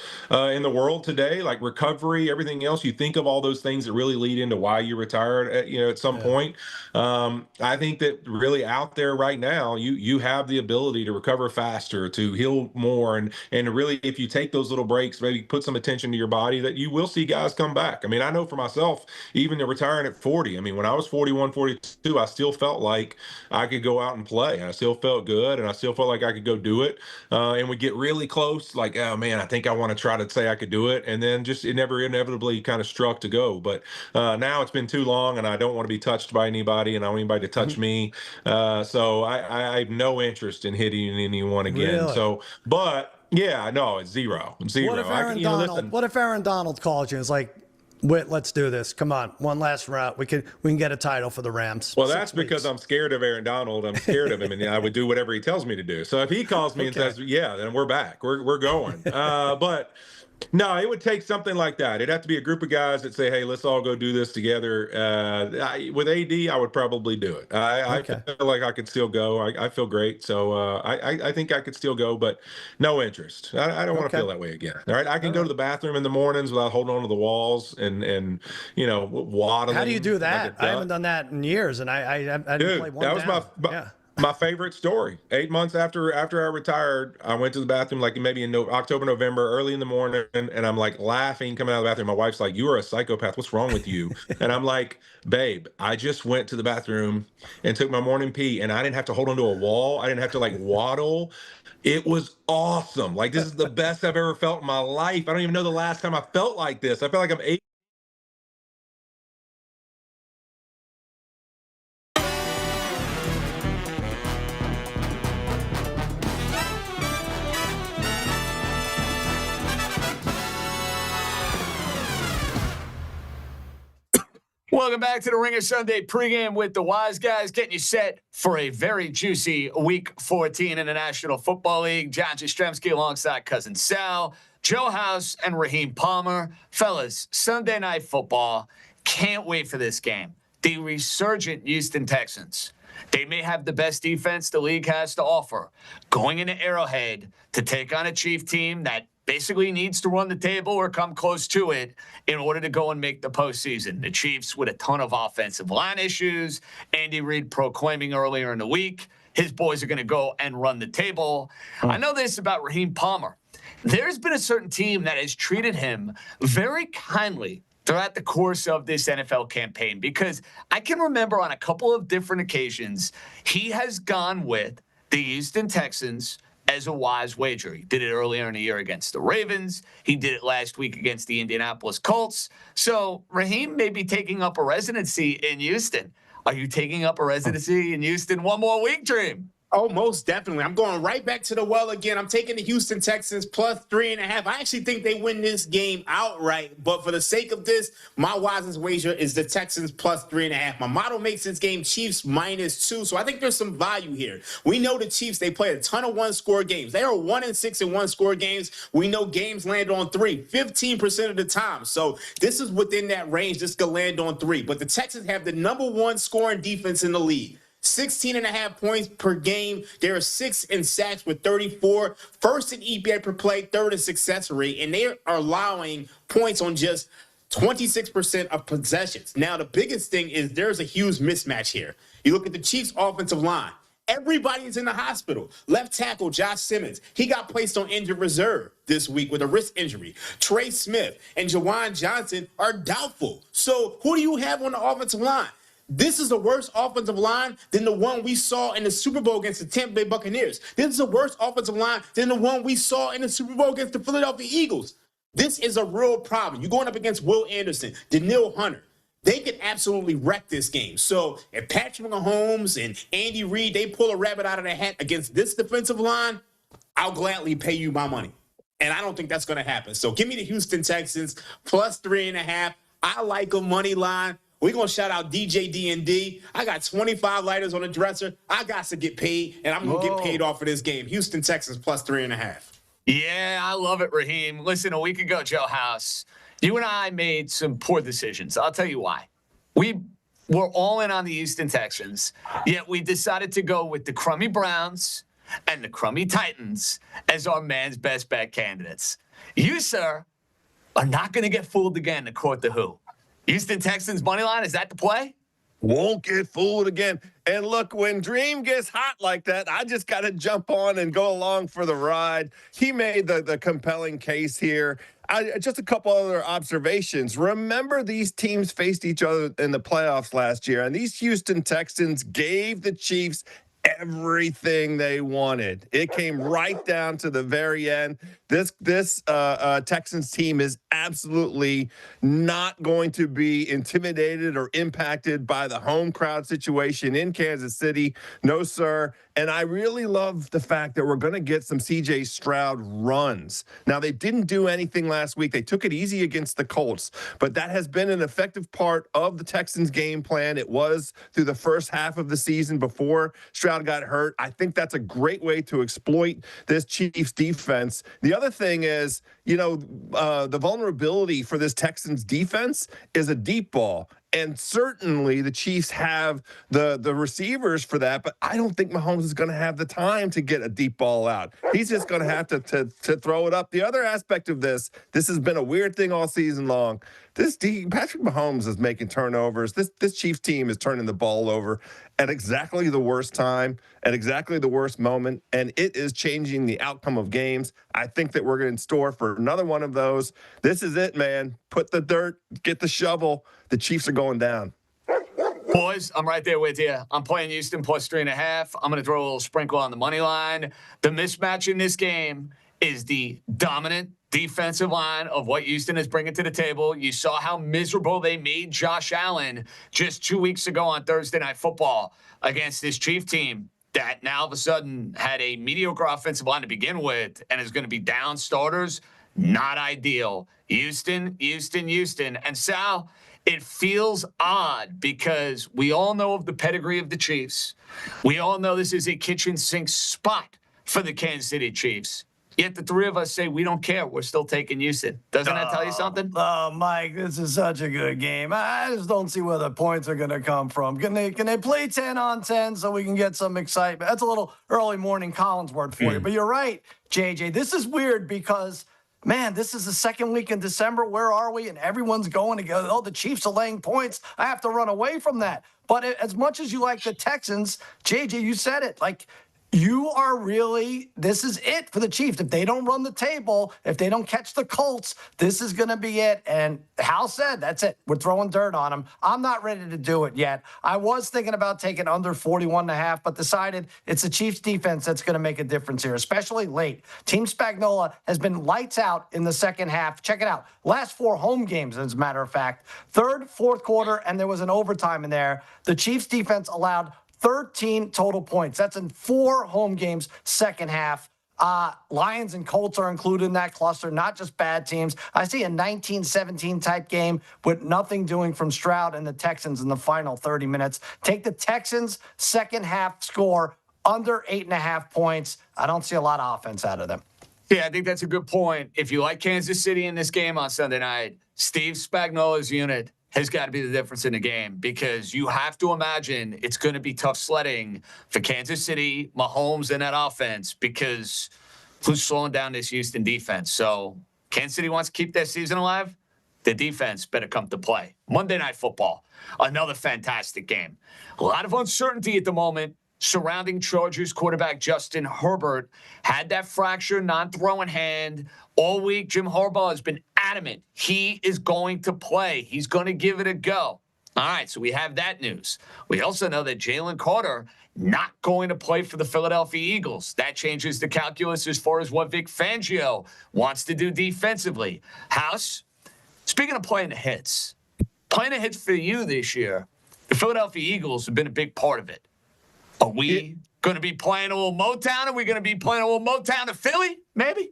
in the world today, like recovery, everything else. You think of all those things that really lead into why you retired at some point. I think that really out there right now, you have the ability to recover faster, to heal more, and really, if you take those little breaks, maybe put some attention to your body, that you will see guys come back. I mean, I know for myself, even to retiring at 40, I mean, when I was 41, 42, I still felt like I could go out and play, and I still felt good, and I still felt like I could go do it. And we get really close, like, oh man, I think I want to try to say I could do it, and then just it never inevitably kind of struck to go. But now it's been too long, and I don't want to be touched by anybody, and I don't want anybody to touch me. So I have no interest in hitting anyone again. Really? So, but yeah, no, it's zero. What if Aaron Donald calls you and is like, Whit, let's do this. Come on, one last round. We can get a title for the Rams. Well, that's because I'm scared of Aaron Donald. I'm scared of him, and I would do whatever he tells me to do. So if he calls me and says, "Yeah," then we're back. We're going. But no, it would take something like that. It'd have to be a group of guys that say, "Hey, let's all go do this together." With AD, I would probably do it. I feel like I could still go. I feel great, so I think I could still go, but no interest. I don't want to feel that way again. All right, I can go to the bathroom in the mornings without holding on to the walls and waddling. How do you do that? I haven't done that in years, and I didn't play one. That was my favorite story. 8 months after I retired, I went to the bathroom like maybe in October, November, early in the morning, and I'm like laughing coming out of the bathroom. My wife's like, "You are a psychopath. What's wrong with you?" And I'm like, "Babe, I just went to the bathroom and took my morning pee, and I didn't have to hold onto a wall. I didn't have to like waddle. It was awesome. Like, this is the best I've ever felt in my life. I don't even know the last time I felt like this. I felt like I'm 8." Welcome back to the Ringer Sunday pregame with the Wise Guys, getting you set for a very juicy Week 14 in the National Football League. John Jastremski alongside Cousin Sal, Joe House, and Raheem Palmer. Fellas, Sunday Night Football. Can't wait for this game. The resurgent Houston Texans. They may have the best defense the league has to offer. Going into Arrowhead to take on a Chief team that basically needs to run the table or come close to it in order to go and make the postseason. The Chiefs with a ton of offensive line issues. Andy Reid proclaiming earlier in the week, his boys are going to go and run the table. I know this about Raheem Palmer. There's been a certain team that has treated him very kindly throughout the course of this NFL campaign, because I can remember on a couple of different occasions, he has gone with the Houston Texans as a wise wager. He did it earlier in the year against the Ravens. He did it last week against the Indianapolis Colts. So Raheem may be taking up a residency in Houston. Are you taking up a residency in Houston one more week, Dream? Oh, most definitely. I'm going right back to the well again. I'm taking the Houston Texans plus 3.5. I actually think they win this game outright. But for the sake of this, my wisest wager is the Texans plus 3.5. My model makes this game Chiefs -2. So I think there's some value here. We know the Chiefs, they play a ton of one-score games. They are 1-6 in one-score games. We know games land on 3, 15% of the time. So this is within that range. This could land on 3. But the Texans have the #1 scoring defense in the league. 16.5 points per game. They're 6th in sacks with 34, 1st in EPA per play, 3rd in success rate, and they are allowing points on just 26% of possessions. Now, the biggest thing is there's a huge mismatch here. You look at the Chiefs' offensive line. Everybody's in the hospital. Left tackle Josh Simmons, he got placed on injured reserve this week with a wrist injury. Trey Smith and Jawan Johnson are doubtful. So who do you have on the offensive line? This is a worse offensive line than the one we saw in the Super Bowl against the Tampa Bay Buccaneers. This is a worse offensive line than the one we saw in the Super Bowl against the Philadelphia Eagles. This is a real problem. You're going up against Will Anderson, Danielle Hunter. They could absolutely wreck this game. So if Patrick Mahomes and Andy Reid, they pull a rabbit out of their hat against this defensive line, I'll gladly pay you my money. And I don't think that's going to happen. So give me the Houston Texans plus 3.5. I like a money line. We're going to shout out DJ D&D. I got 25 lighters on the dresser. I got to get paid, and I'm going to get paid off for this game. Houston Texans plus 3.5. Yeah, I love it, Raheem. Listen, a week ago, Joe House, you and I made some poor decisions. I'll tell you why. We were all in on the Houston Texans, yet we decided to go with the crummy Browns and the crummy Titans as our man's best bet candidates. You, sir, are not going to get fooled again, to quote the Who. Houston Texans money line, is that the play? Won't get fooled again. And look, when Dream gets hot like that, I just got to jump on and go along for the ride. He made the compelling case here. Just a couple other observations. Remember, these teams faced each other in the playoffs last year, and these Houston Texans gave the Chiefs everything they wanted. It came right down to the very end. This Texans team is absolutely not going to be intimidated or impacted by the home crowd situation in Kansas City. No, sir. And I really love the fact that we're going to get some C.J. Stroud runs. Now, they didn't do anything last week. They took it easy against the Colts, but that has been an effective part of the Texans' game plan. It was through the first half of the season before Stroud got hurt. I think that's a great way to exploit this Chiefs defense. The other thing is, the vulnerability for this Texans defense is a deep ball. And certainly the Chiefs have the receivers for that, but I don't think Mahomes is going to have the time to get a deep ball out. He's just going to have to throw it up. The other aspect of this has been a weird thing all season long. Patrick Mahomes is making turnovers. This Chiefs team is turning the ball over at exactly the worst time, at exactly the worst moment, and it is changing the outcome of games. I think that we're in store for another one of those. This is it, man. Put the dirt, get the shovel. The Chiefs are going down. Boys, I'm right there with you. I'm playing Houston plus 3.5. I'm going to throw a little sprinkle on the money line. The mismatch in this game is the dominant defensive line of what Houston is bringing to the table. You saw how miserable they made Josh Allen just 2 weeks ago on Thursday Night Football against this Chief team that now all of a sudden had a mediocre offensive line to begin with and is going to be down starters. Not ideal. Houston. And Sal, it feels odd because we all know of the pedigree of the Chiefs. We all know this is a kitchen sink spot for the Kansas City Chiefs. Yet the three of us say we don't care. We're still taking Houston. Doesn't that tell you something? Oh, Mike, this is such a good game. I just don't see where the points are going to come from. Can they play 10 on 10 so we can get some excitement? That's a little early morning Collinsworth for you. But you're right, JJ. This is weird because, man, this is the second week in December. Where are we? And everyone's going to go, oh, the Chiefs are laying points. I have to run away from that. But as much as you like the Texans, JJ, you said it, like, you are really, this is it for the Chiefs. If they don't run the table, if they don't catch the Colts, this is going to be it. And Hal said, that's it. We're throwing dirt on them. I'm not ready to do it yet. I was thinking about taking under 41.5, but decided it's the Chiefs defense that's going to make a difference here, especially late. Team Spagnuolo has been lights out in the second half. Check it out. Last 4 home games, as a matter of fact. Third, fourth quarter, and there was an overtime in there. The Chiefs defense allowed 13 total points. That's in 4 home games, second half. Lions and Colts are included in that cluster, not just bad teams. I see a 19-17 type game with nothing doing from Stroud and the Texans in the final 30 minutes. Take the Texans' second half score under 8.5 points. I don't see a lot of offense out of them. Yeah, I think that's a good point. If you like Kansas City in this game on Sunday night, Steve Spagnuolo's unit has got to be the difference in the game because you have to imagine it's going to be tough sledding for Kansas City, Mahomes, and that offense because who's slowing down this Houston defense? So Kansas City wants to keep their season alive. The defense better come to play. Monday Night Football, another fantastic game. A lot of uncertainty at the moment surrounding Chargers quarterback Justin Herbert. Had that fracture, non-throwing hand. All week, Jim Harbaugh has been adamant he is going to play. He's going to give it a go. All right, so we have that news. We also know that Jalen Carter not going to play for the Philadelphia Eagles. That changes the calculus as far as what Vic Fangio wants to do defensively. House, speaking of playing the hits for you this year, the Philadelphia Eagles have been a big part of it. Are we going to be playing a little Motown? Are we going to be playing a little Motown to Philly? Maybe?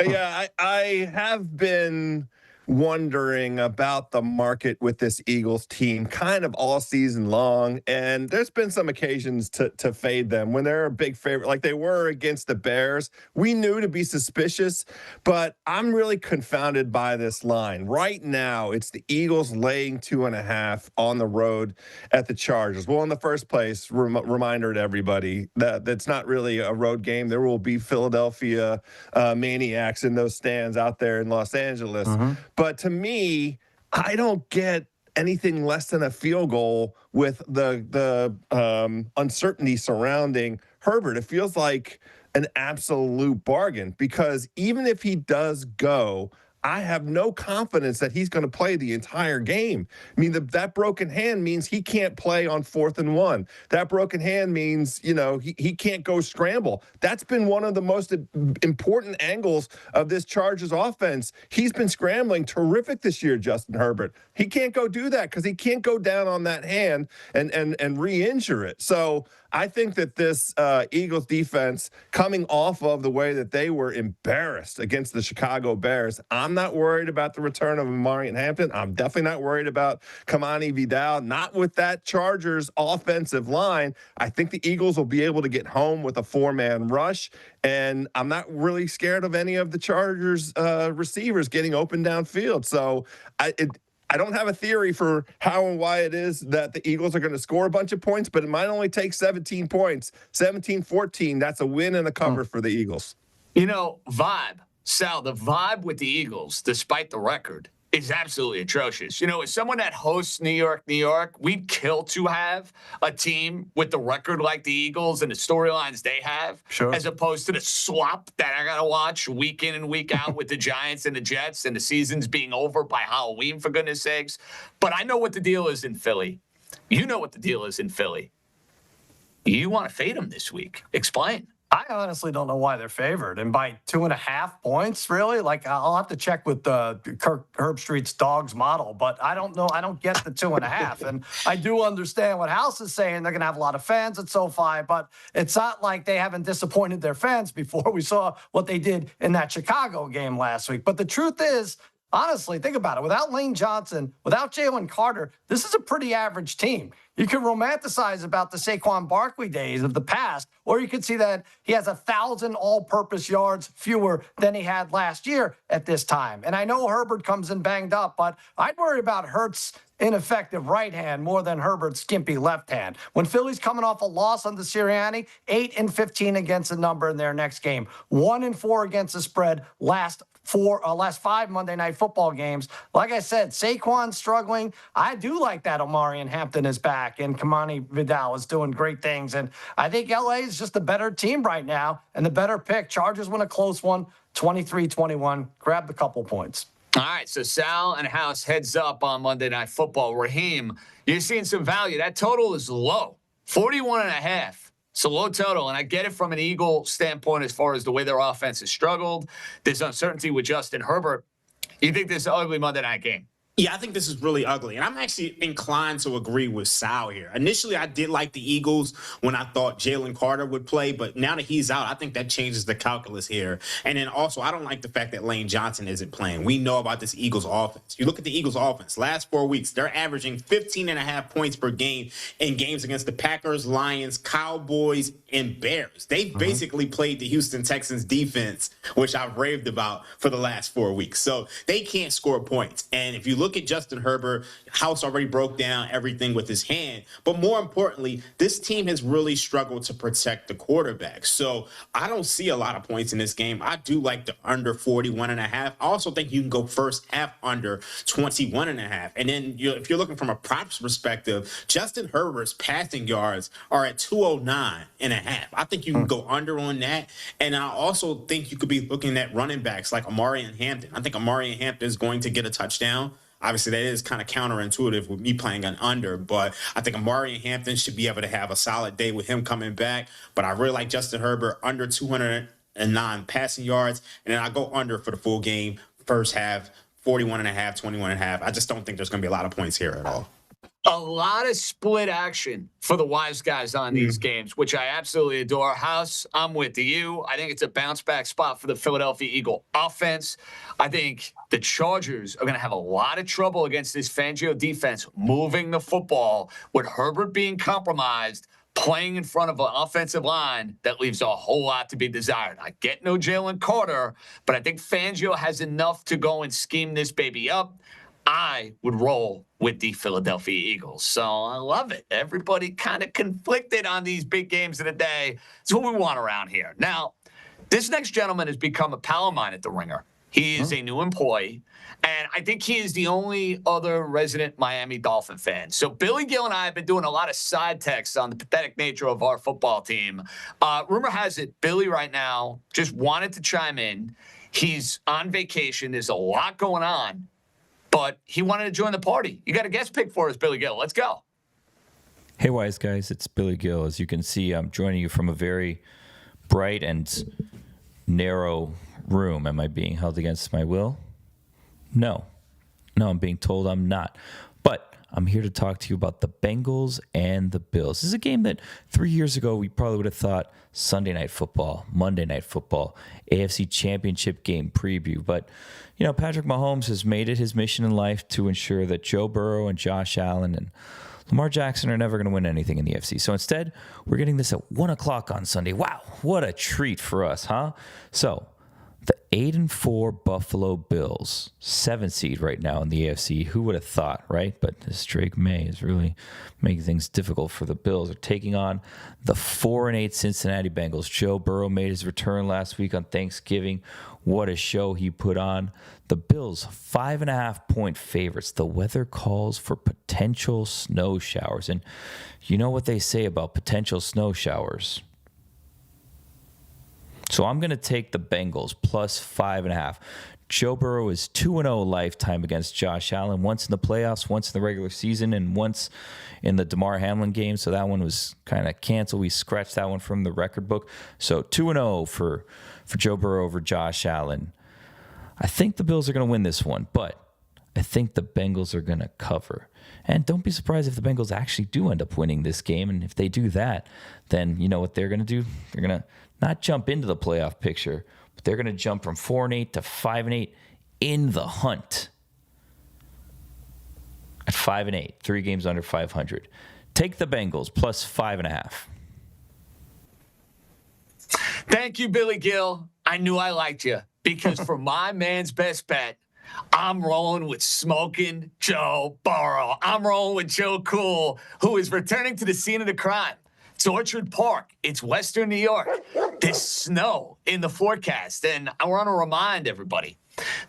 Yeah, I have been wondering about the market with this Eagles team kind of all season long, and there's been some occasions to fade them when they're a big favorite, like they were against the Bears. We knew to be suspicious, but I'm really confounded by this line. Right now, it's the Eagles laying 2.5 on the road at the Chargers. Well, in the first place, reminder to everybody that that's not really a road game. There will be Philadelphia maniacs in those stands out there in Los Angeles. But to me, I don't get anything less than a field goal with the uncertainty surrounding Herbert. It feels like an absolute bargain because even if he does go, I have no confidence that he's going to play the entire game. I mean, that broken hand means he can't play on 4th and 1. That broken hand means, he can't go scramble. That's been one of the most important angles of this Chargers offense. He's been scrambling terrific this year, Justin Herbert. He can't go do that because he can't go down on that hand and re-injure it. So I think that this Eagles defense, coming off of the way that they were embarrassed against the Chicago Bears, I'm not worried about the return of Amari Hampton. I'm definitely not worried about Kamani Vidal. Not with that Chargers offensive line. I think the Eagles will be able to get home with a 4-man rush, and I'm not really scared of any of the Chargers receivers getting open downfield. So I don't have a theory for how and why it is that the Eagles are going to score a bunch of points, but it might only take 17 points, 17-14. That's a win and a cover for the Eagles. Sal, the vibe with the Eagles, despite the record, is absolutely atrocious. As someone that hosts New York, we'd kill to have a team with the record like the Eagles and the storylines they have, as opposed to the slop that I got to watch week in and week out with the Giants and the Jets and the season's being over by Halloween, for goodness sakes. But I know what the deal is in Philly. You know what the deal is in Philly. You want to fade them this week. Explain. I honestly don't know why they're favored. And by 2.5 points, really? Like, I'll have to check with Kirk Herbstreit's dogs model, but I don't know. I don't get the 2.5. And I do understand what House is saying. They're going to have a lot of fans at SoFi, but it's not like they haven't disappointed their fans before. We saw what they did in that Chicago game last week. But the truth is, honestly, think about it. Without Lane Johnson, without Jalen Carter, this is a pretty average team. You can romanticize about the Saquon Barkley days of the past, or you could see that he has 1,000 all-purpose yards fewer than he had last year at this time. And I know Herbert comes in banged up, but I'd worry about Hurts' ineffective right hand more than Herbert's skimpy left hand. When Philly's coming off a loss on the Sirianni, 8-15 against the number in their next game, 1-4 against the spread last 5 Monday Night Football games. Like I said, Saquon's struggling. I do like that Amari and Hampton is back, and Kamani Vidal is doing great things. And I think LA is just a better team right now and the better pick. Chargers win a close one, 23-21. Grab the couple points. All right, so Sal and House heads up on Monday Night Football. Raheem, you're seeing some value. That total is low, 41.5. It's a low total, and I get it from an Eagle standpoint as far as the way their offense has struggled. There's uncertainty with Justin Herbert. You think this is an ugly Monday night game? Yeah, I think this is really ugly. And I'm actually inclined to agree with Sal here. Initially, I did like the Eagles when I thought Jalen Carter would play. But now that he's out, I think that changes the calculus here. And then also, I don't like the fact that Lane Johnson isn't playing. We know about this Eagles offense. You look at the Eagles offense, last 4 weeks, they're averaging 15.5 points per game in games against the Packers, Lions, Cowboys, and Bears. They've basically played the Houston Texans defense, which I've raved about for the last 4 weeks. So they can't score points. And if you look at Justin Herbert, House already broke down everything with his hand. But more importantly, this team has really struggled to protect the quarterback. So I don't see a lot of points in this game. I do like the under 41.5. I also think you can go first half under 21.5. And then if you're looking from a props perspective, Justin Herbert's passing yards are at 209.5. I think you can go under on that. And I also think you could be looking at running backs like Amari and Hampton. I think Amari and Hampton is going to get a touchdown. Obviously, that is kind of counterintuitive with me playing an under, but I think Amari Hampton should be able to have a solid day with him coming back. But I really like Justin Herbert under 209 passing yards, and then I go under for the full game, first half, 41.5, 21.5. I just don't think there's going to be a lot of points here at all. A lot of split action for the wise guys on these games, which I absolutely adore. House, I'm with you. I think it's a bounce back spot for the Philadelphia Eagle offense. I think the Chargers are going to have a lot of trouble against this Fangio defense moving the football with Herbert being compromised, playing in front of an offensive line that leaves a whole lot to be desired. I get no Jalen Carter, but I think Fangio has enough to go and scheme this baby up. I would roll with the Philadelphia Eagles. So I love it. Everybody kind of conflicted on these big games of the day. It's what we want around here. Now, this next gentleman has become a pal of mine at the Ringer. He is a new employee, and I think he is the only other resident Miami Dolphin fan. So Billy Gill and I have been doing a lot of side texts on the pathetic nature of our football team. Rumor has it, Billy right now just wanted to chime in. He's on vacation. There's a lot going on, but he wanted to join the party. You got a guest pick for us, Billy Gill. Let's go. Hey, wise guys. It's Billy Gill. As you can see, I'm joining you from a very bright and narrow room. Am I being held against my will? No, I'm being told I'm not. But I'm here to talk to you about the Bengals and the Bills. This is a game that 3 years ago we probably would have thought Sunday Night Football, Monday Night Football, AFC Championship game preview. But, Patrick Mahomes has made it his mission in life to ensure that Joe Burrow and Josh Allen and Lamar Jackson are never going to win anything in the AFC. So instead, we're getting this at 1 o'clock on Sunday. Wow, what a treat for us, huh? So the 8-4 Buffalo Bills, 7 seed right now in the AFC. Who would have thought, right? But this Drake May is really making things difficult for the Bills. They're taking on the 4-8 Cincinnati Bengals. Joe Burrow made his return last week on Thanksgiving. What a show he put on. The Bills, 5.5-point favorites. The weather calls for potential snow showers. And you know what they say about potential snow showers? So I'm going to take the Bengals plus 5.5. Joe Burrow is 2-0 lifetime against Josh Allen, once in the playoffs, once in the regular season, and once in the DeMar Hamlin game. So that one was kind of canceled. We scratched that one from the record book. So 2-0 for Joe Burrow over Josh Allen. I think the Bills are going to win this one, but I think the Bengals are going to cover. And don't be surprised if the Bengals actually do end up winning this game. And if they do that, then you know what they're going to do? They're going to not jump into the playoff picture, but they're going to jump from 4-8 to 5-8 in the hunt. At 5-8, 3 games under 500. Take the Bengals plus 5.5. Thank you, Billy Gill. I knew I liked you because for my man's best bet, I'm rolling with smoking Joe Burrow. I'm rolling with Joe Cool, who is returning to the scene of the crime. It's Orchard Park. It's Western New York. There's snow in the forecast. And I want to remind everybody,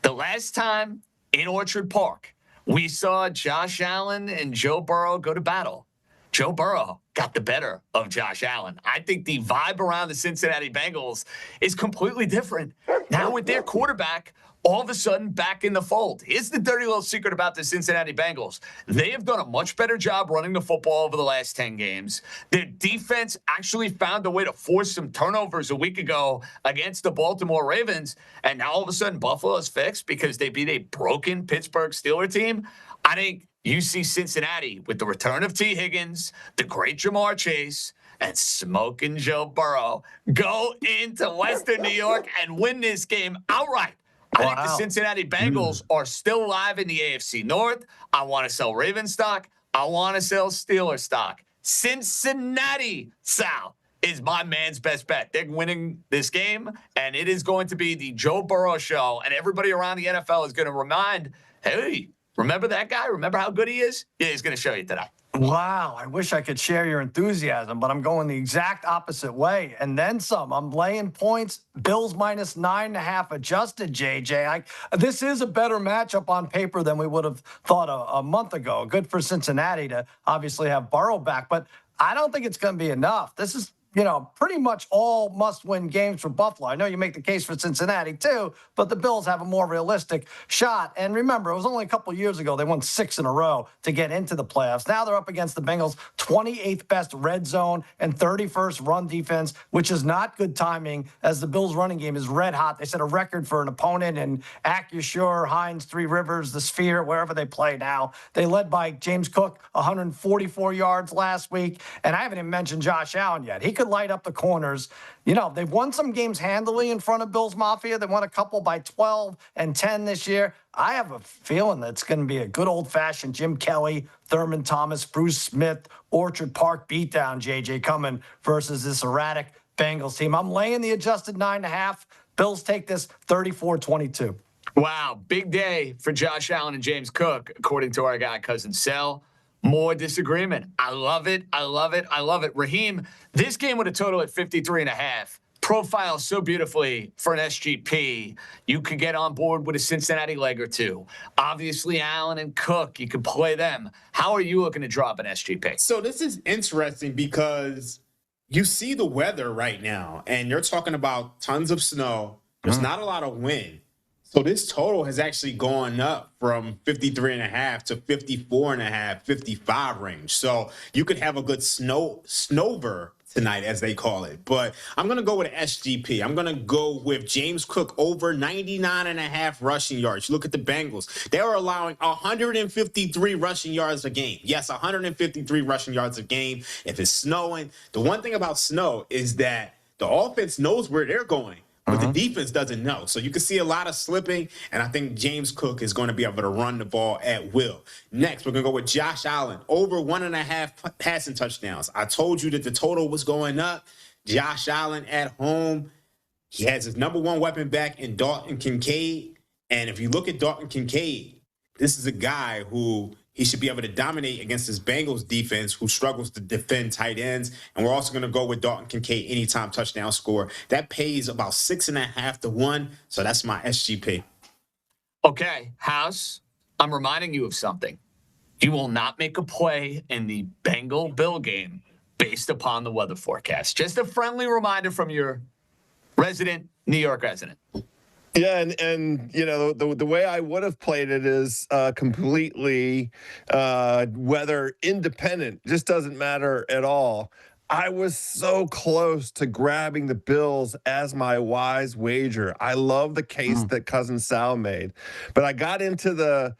the last time in Orchard Park, we saw Josh Allen and Joe Burrow go to battle. Joe Burrow got the better of Josh Allen. I think the vibe around the Cincinnati Bengals is completely different. Now with their quarterback all of a sudden back in the fold. Here's the dirty little secret about the Cincinnati Bengals. They have done a much better job running the football over the last 10 games. Their defense actually found a way to force some turnovers a week ago against the Baltimore Ravens. And now all of a sudden Buffalo's fixed because they beat a broken Pittsburgh Steelers team. I think you see Cincinnati with the return of T. Higgins, the great Jamar Chase, and smoking Joe Burrow go into Western New York and win this game outright. I think the Cincinnati Bengals are still alive in the AFC North. I want to sell Ravens stock. I want to sell Steelers stock. Cincinnati, Sal, is my man's best bet. They're winning this game, and it is going to be the Joe Burrow show, and everybody around the NFL is going to remind, hey, remember that guy? Remember how good he is? Yeah, he's going to show you today. Wow, I wish I could share your enthusiasm, but I'm going the exact opposite way. And then some. I'm laying points. Bills minus 9.5 adjusted, JJ. This is a better matchup on paper than we would have thought a month ago. Good for Cincinnati to obviously have Burrow back, but I don't think it's going to be enough. This is, pretty much all must-win games for Buffalo. I know you make the case for Cincinnati too, but the Bills have a more realistic shot. And remember, it was only a couple years ago they won 6 in a row to get into the playoffs. Now they're up against the Bengals, 28th best red zone and 31st run defense, which is not good timing as the Bills running game is red hot. They set a record for an opponent in Acusure, Hines, Three Rivers, the Sphere, wherever they play now. They led by James Cook, 144 yards last week. And I haven't even mentioned Josh Allen yet. He could light up the corners. They've won some games handily in front of Bills Mafia. They won a couple by 12 and 10 this year. I have a feeling that it's going to be a good old-fashioned Jim Kelly, Thurman Thomas, Bruce Smith, Orchard Park beatdown, JJ, coming versus this erratic Bengals team. I'm laying the adjusted 9.5. Bills take this 34-22. Wow, big day for Josh Allen and James Cook, according to our guy, Cousin Sel. More disagreement. I love it. I love it. I love it. Raheem, this game with a total at 53.5 profiles so beautifully for an SGP. You could get on board with a Cincinnati leg or two. Obviously, Allen and Cook, you could play them. How are you looking to drop an SGP? So this is interesting because you see the weather right now, and you're talking about tons of snow. There's not a lot of wind. So this total has actually gone up from 53.5 to 54.5, 55 range. So you could have a good snowber tonight, as they call it. But I'm going to go with SGP. I'm going to go with James Cook over 99.5 rushing yards. Look at the Bengals. They are allowing 153 rushing yards a game. Yes, 153 rushing yards a game. If it's snowing, the one thing about snow is that the offense knows where they're going, but the defense doesn't know. So you can see a lot of slipping, and I think James Cook is going to be able to run the ball at will. Next, we're going to go with Josh Allen, over 1.5 passing touchdowns. I told you that the total was going up. Josh Allen at home, he has his number one weapon back in Dalton Kincaid. And if you look at Dalton Kincaid, this is a guy who he should be able to dominate against this Bengals defense who struggles to defend tight ends. And we're also going to go with Dalton Kincaid anytime touchdown score. That pays about 6.5 to 1. So that's my SGP. Okay, House, I'm reminding you of something. You will not make a play in the Bengal-Bill game based upon the weather forecast. Just a friendly reminder from your resident New York resident. Yeah, and the way I would have played it is completely weather independent. Just doesn't matter at all. I was so close to grabbing the Bills as my wise wager. I love the case that Cousin Sal made, but I got into the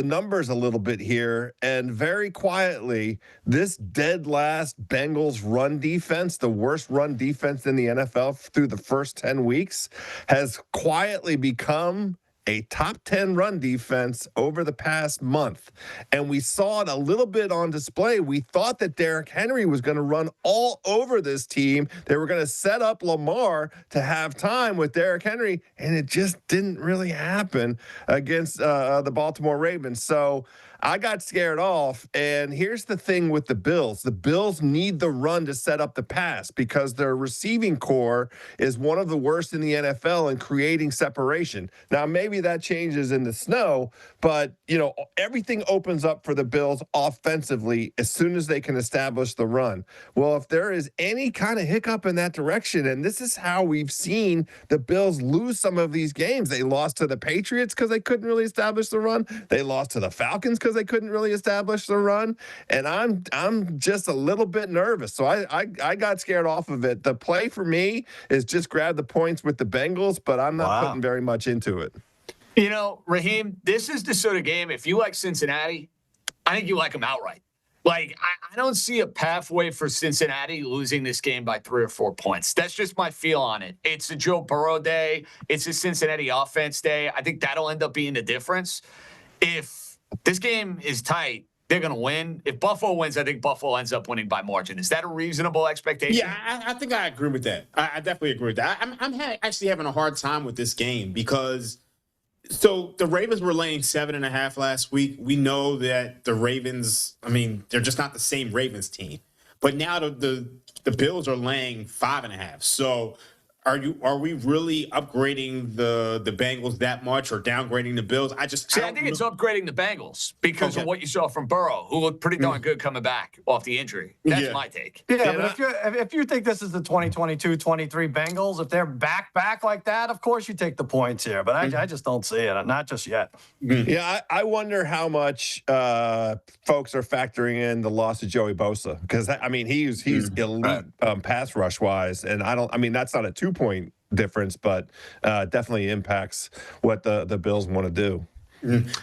numbers a little bit here, and very quietly, this dead last Bengals run defense, the worst run defense in the NFL through the first 10 weeks, has quietly become a top 10 run defense over the past month. And we saw it a little bit on display. We thought that Derrick Henry was going to run all over this team. They were going to set up Lamar to have time with Derrick Henry, and it just didn't really happen against the Baltimore Ravens. So I got scared off. And here's the thing with the Bills. The Bills need the run to set up the pass because their receiving core is one of the worst in the NFL in creating separation. Now, maybe that changes in the snow, but, everything opens up for the Bills offensively as soon as they can establish the run. Well, if there is any kind of hiccup in that direction, and this is how we've seen the Bills lose some of these games. They lost to the Patriots because they couldn't really establish the run. They lost to the Falcons because they couldn't really establish the run. And I'm just a little bit nervous. So I got scared off of it. The play for me is just grab the points with the Bengals, but I'm not putting very much into it. Raheem, this is the sort of game, if you like Cincinnati, I think you like them outright. Like, I don't see a pathway for Cincinnati losing this game by 3 or 4 points. That's just my feel on it. It's a Joe Burrow day. It's a Cincinnati offense day. I think that'll end up being the difference. If this game is tight, they're going to win. If Buffalo wins, I think Buffalo ends up winning by margin. Is that a reasonable expectation? Yeah, I think I agree with that. I definitely agree with that. I'm actually having a hard time with this game because so the Ravens were laying 7.5 last week. We know that the Ravens, they're just not the same Ravens team. But now the Bills are laying 5.5. So are we really upgrading the Bengals that much or downgrading the Bills? I think it's upgrading the Bengals because of what you saw from Burrow, who looked pretty darn good coming back off the injury. That's my take. Yeah, but if you think this is the 2022-23 Bengals, if they're back like that, of course you take the points here. But I just don't see it, not just yet. Yeah, I wonder how much folks are factoring in the loss of Joey Bosa, because I mean he's elite pass rush wise, and that's not a 2-point difference, but definitely impacts what the Bills want to do.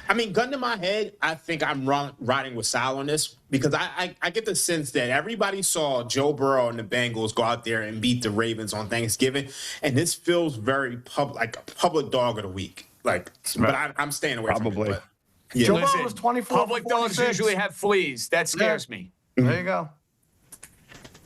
I mean, gun to my head, I think I'm riding with Sal on this because I get the sense that everybody saw Joe Burrow and the Bengals go out there and beat the Ravens on Thanksgiving, and this feels very like a public dog of the week. But I'm staying away from it. Yeah. Joe Burrow was 24. Public dogs usually have fleas. That scares me. There you go.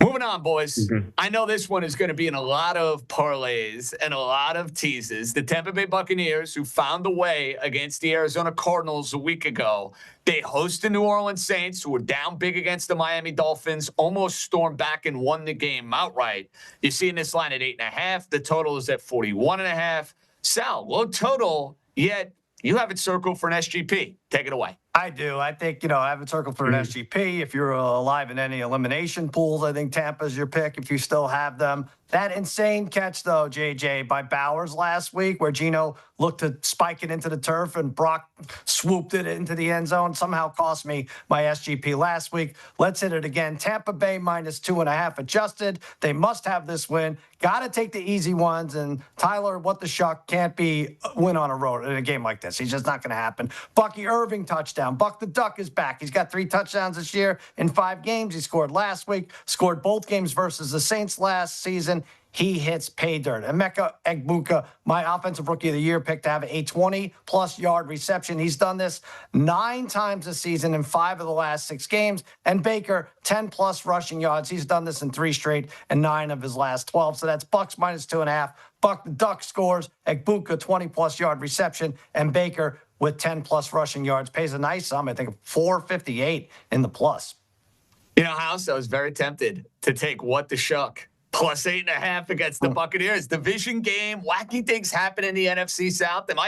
Moving on, boys. I know this one is going to be in a lot of parlays and a lot of teases. The Tampa Bay Buccaneers, who found a way against the Arizona Cardinals a week ago, they host the New Orleans Saints, who were down big against the Miami Dolphins, almost stormed back and won the game outright. You're seeing this line at 8.5. The total is at 41.5. Sal, low total, yet you have it circled for an SGP. Take it away. I do. I think, I have it circled for an SGP. If you're alive in any elimination pools, I think Tampa's your pick if you still have them. That insane catch, though, JJ, by Bowers last week, where Geno looked to spike it into the turf and Brock swooped it into the end zone, somehow cost me my SGP last week. Let's hit it again. Tampa Bay -2.5 adjusted. They must have this win. Got to take the easy ones. And Tyler, what the shuck, can't be win on a road in a game like this. He's just not going to happen. Bucky Irving touchdown. Buck the Duck is back. He's got 3 touchdowns this year in 5 games. He scored last week, scored both games versus the Saints last season. He hits pay dirt. Emeka Egbuka, my offensive rookie of the year pick, to have a 20-plus yard reception. He's done this 9 times this season in 5 of the last 6 games. And Baker, 10-plus rushing yards. He's done this in 3 straight and 9 of his last 12. So that's Bucks -2.5. Buck the Duck scores. Egbuka, 20-plus yard reception. And Baker with 10-plus rushing yards pays a nice sum. I think $4.58 in the plus. House, I was very tempted to take what the shuck. +8.5 against the Buccaneers. Division game. Wacky things happen in the NFC South. Am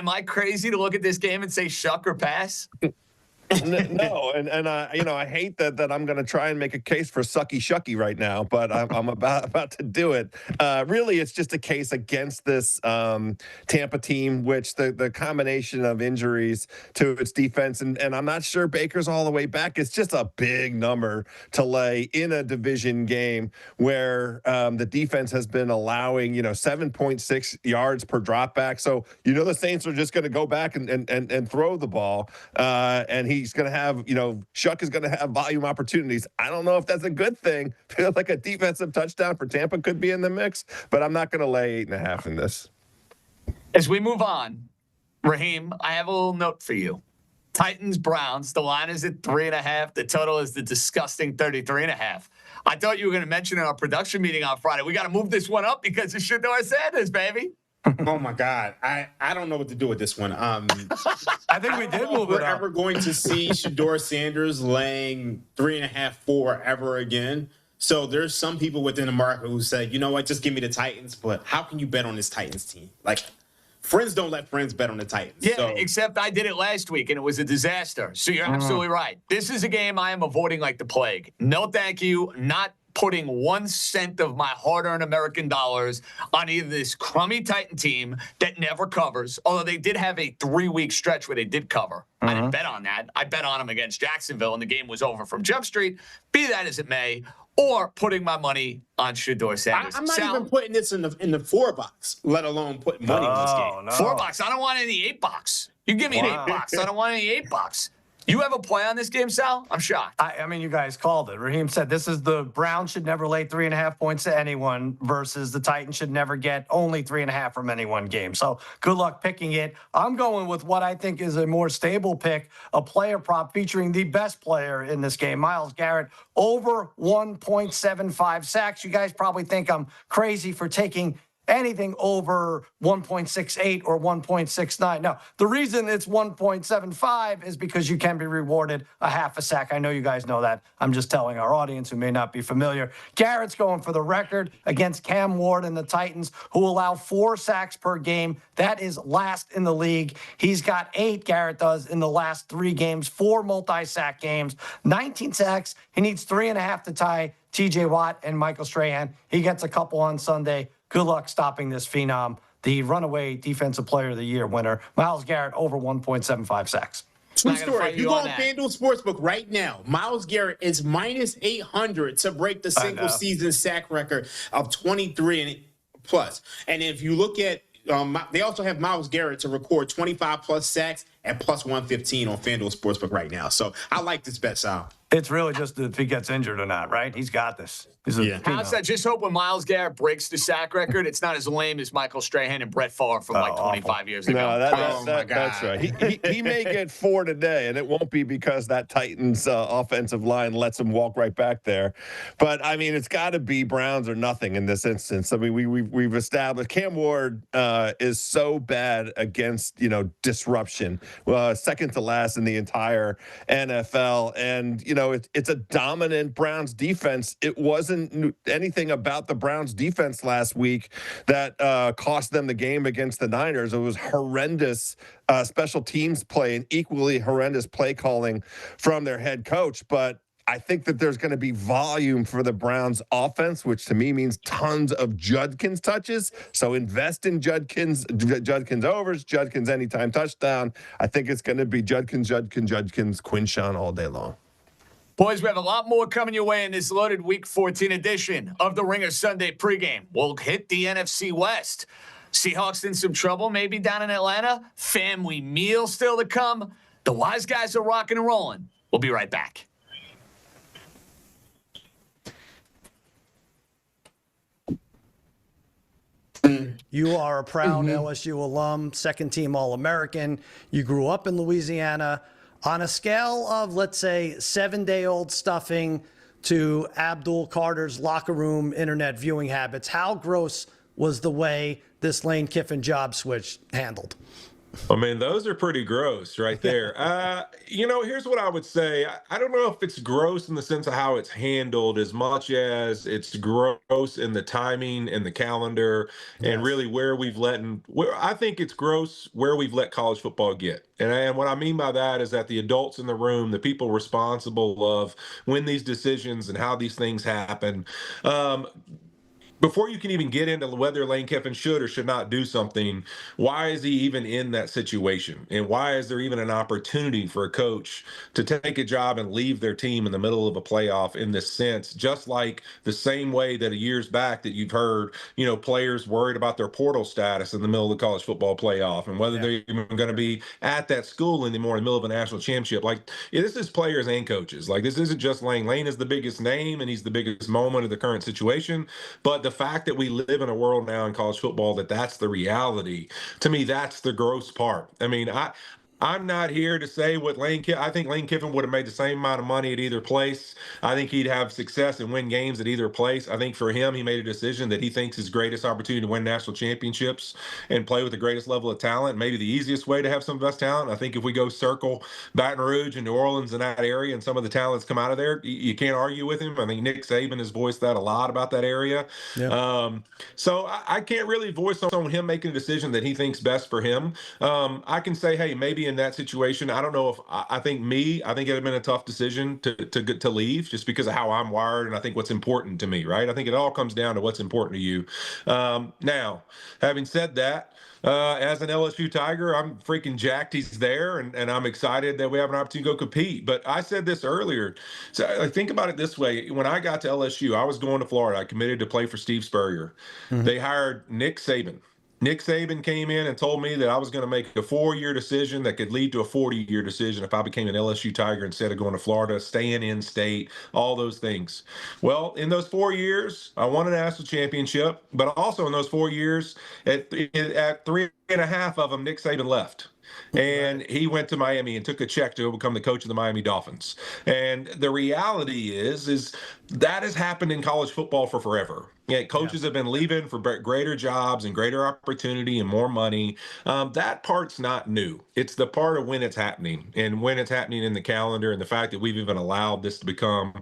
I crazy to look at this game and say shuck or pass? No, and I hate that I'm going to try and make a case for sucky shucky right now, but I'm about to do it. Really, it's just a case against this Tampa team, which the combination of injuries to its defense, and I'm not sure Baker's all the way back. It's just a big number to lay in a division game where the defense has been allowing 7.6 yards per drop back. So the Saints are just going to go back and throw the ball, and he's going to have, Shuck is going to have volume opportunities. I don't know if that's a good thing. Feels like a defensive touchdown for Tampa could be in the mix, but I'm not going to lay 8.5 in this. As we move on, Raheem, I have a little note for you. Titans-Browns, the line is at 3.5. The total is the disgusting 33.5. I thought you were going to mention in our production meeting on Friday, we got to move this one up because of Shedeur Sanders, baby. Oh my God, I don't know what to do with this one. I think we did move it up. We're ever going to see Shedeur Sanders laying 3.5, 4 ever again? So there's some people within the market who say, you know what, just give me the Titans. But how can you bet on this Titans team? Like, friends don't let friends bet on the Titans. Yeah, except I did it last week, and it was a disaster. So you're absolutely right. This is a game I am avoiding like the plague. No thank you, not putting 1 cent of my hard-earned American dollars on either this crummy Titan team that never covers, although they did have a 3-week stretch where they did cover. I didn't bet on that. I bet on them against Jacksonville, and the game was over from Jump Street. Be that as it may, or putting my money on Shedeur Sanders. I'm not even putting this in the 4 box, let alone putting money in this game. No. 4 box. I don't want any 8 box. You give me an 8 box. I don't want any 8 box. You have a play on this game, Sal? I'm shocked. I mean, you guys called it. Raheem said this is the Browns should never lay 3.5 points to anyone versus the Titans should never get only 3.5 from any one game. So good luck picking it. I'm going with what I think is a more stable pick, a player prop featuring the best player in this game, Myles Garrett, over 1.75 sacks. You guys probably think I'm crazy for taking anything over 1.68 or 1.69. Now, the reason it's 1.75 is because you can be rewarded a half a sack. I know you guys know that. I'm just telling our audience who may not be familiar. Garrett's going for the record against Cam Ward and the Titans, who allow 4 sacks per game. That is last in the league. He's got 8, Garrett does, in the last 3 games, 4 multi-sack games, 19 sacks. He needs 3.5 to tie TJ Watt and Michael Strahan. He gets a couple on Sunday. Good luck stopping this phenom, the runaway Defensive Player of the Year winner, Myles Garrett, over 1.75 sacks. True story. If you go on FanDuel Sportsbook right now, Myles Garrett is minus 800 to break the single season sack record of 23 and plus. And if you look at, they also have Myles Garrett to record 25 plus sacks at plus 115 on FanDuel Sportsbook right now. So I like this bet, Sal. It's really just if he gets injured or not, right? He's got this. How's that? Just hope when Myles Garrett breaks the sack record, it's not as lame as Michael Strahan and Brett Favre from 25 years ago. No, that's right. He may get 4 today, and it won't be because that Titans offensive line lets him walk right back there. But, I mean, it's got to be Browns or nothing in this instance. I mean, we've established Cam Ward is so bad against, disruption. Second to last in the entire NFL. And, it's a dominant Browns defense. It wasn't anything about the Browns defense last week that cost them the game against the Niners. It was horrendous special teams play and equally horrendous play calling from their head coach. But I think that there's going to be volume for the Browns offense, which to me means tons of Judkins touches. So invest in Judkins overs, Judkins anytime touchdown. I think it's going to be Judkins, Quinshawn all day long. Boys, we have a lot more coming your way in this loaded Week 14 edition of the Ringer Sunday Pregame. We'll hit the NFC West. Seahawks in some trouble, maybe down in Atlanta. Family meal still to come. The wise guys are rocking and rolling. We'll be right back. You are a proud LSU alum, second-team All-American. You grew up in Louisiana. On a scale of, let's say, 7-day-old stuffing to Abdul Carter's locker room internet viewing habits, how gross was the way this Lane Kiffin job switch handled? I mean, those are pretty gross right there. Here's what I would say. I don't know if it's gross in the sense of how it's handled as much as it's gross in the timing and the calendar and really where we've I think it's gross where we've let college football get. And what I mean by that is that the adults in the room, the people responsible of when these decisions and how these things happen, before you can even get into whether Lane Kiffin should or should not do something, why is he even in that situation? And why is there even an opportunity for a coach to take a job and leave their team in the middle of a playoff in this sense? Just like the same way that years back that you've heard, players worried about their portal status in the middle of the college football playoff and whether they're even going to be at that school anymore in the middle of a national championship. This is players and coaches. This isn't just Lane. Lane is the biggest name and he's the biggest moment of the current situation. But the fact that we live in a world now in college football that's the reality, to me, that's the gross part. I mean, I'm not here to say what I think Lane Kiffin would have made the same amount of money at either place. I think he'd have success and win games at either place. I think for him, he made a decision that he thinks his greatest opportunity to win national championships and play with the greatest level of talent, maybe the easiest way to have some best talent. I think if we go circle Baton Rouge and New Orleans in that area and some of the talents come out of there, you can't argue with him. I think Nick Saban has voiced that a lot about that area. Yeah. So I can't really voice on him making a decision that he thinks best for him. I can say, hey, maybe in that situation, I don't know if I think it'd have been a tough decision to leave just because of how I'm wired and I think what's important to me, right? I think it all comes down to what's important to you. Now, having said that, as an LSU Tiger, I'm freaking jacked he's there, and I'm excited that we have an opportunity to go compete. But I said this earlier. So think about it this way. When I got to LSU, I was going to Florida. I committed to play for Steve Spurrier. They hired Nick Saban. Nick Saban came in and told me that I was going to make a 4-year decision that could lead to a 40-year decision if I became an LSU Tiger instead of going to Florida, staying in state, all those things. Well, in those 4 years, I won a national championship, but also in those 4 years, at 3.5 of them, Nick Saban left. And he went to Miami and took a check to become the coach of the Miami Dolphins. And the reality is that has happened in college football for forever. Yeah, coaches have been leaving for greater jobs and greater opportunity and more money. That part's not new. It's the part of when it's happening and when it's happening in the calendar, and the fact that we've even allowed this to become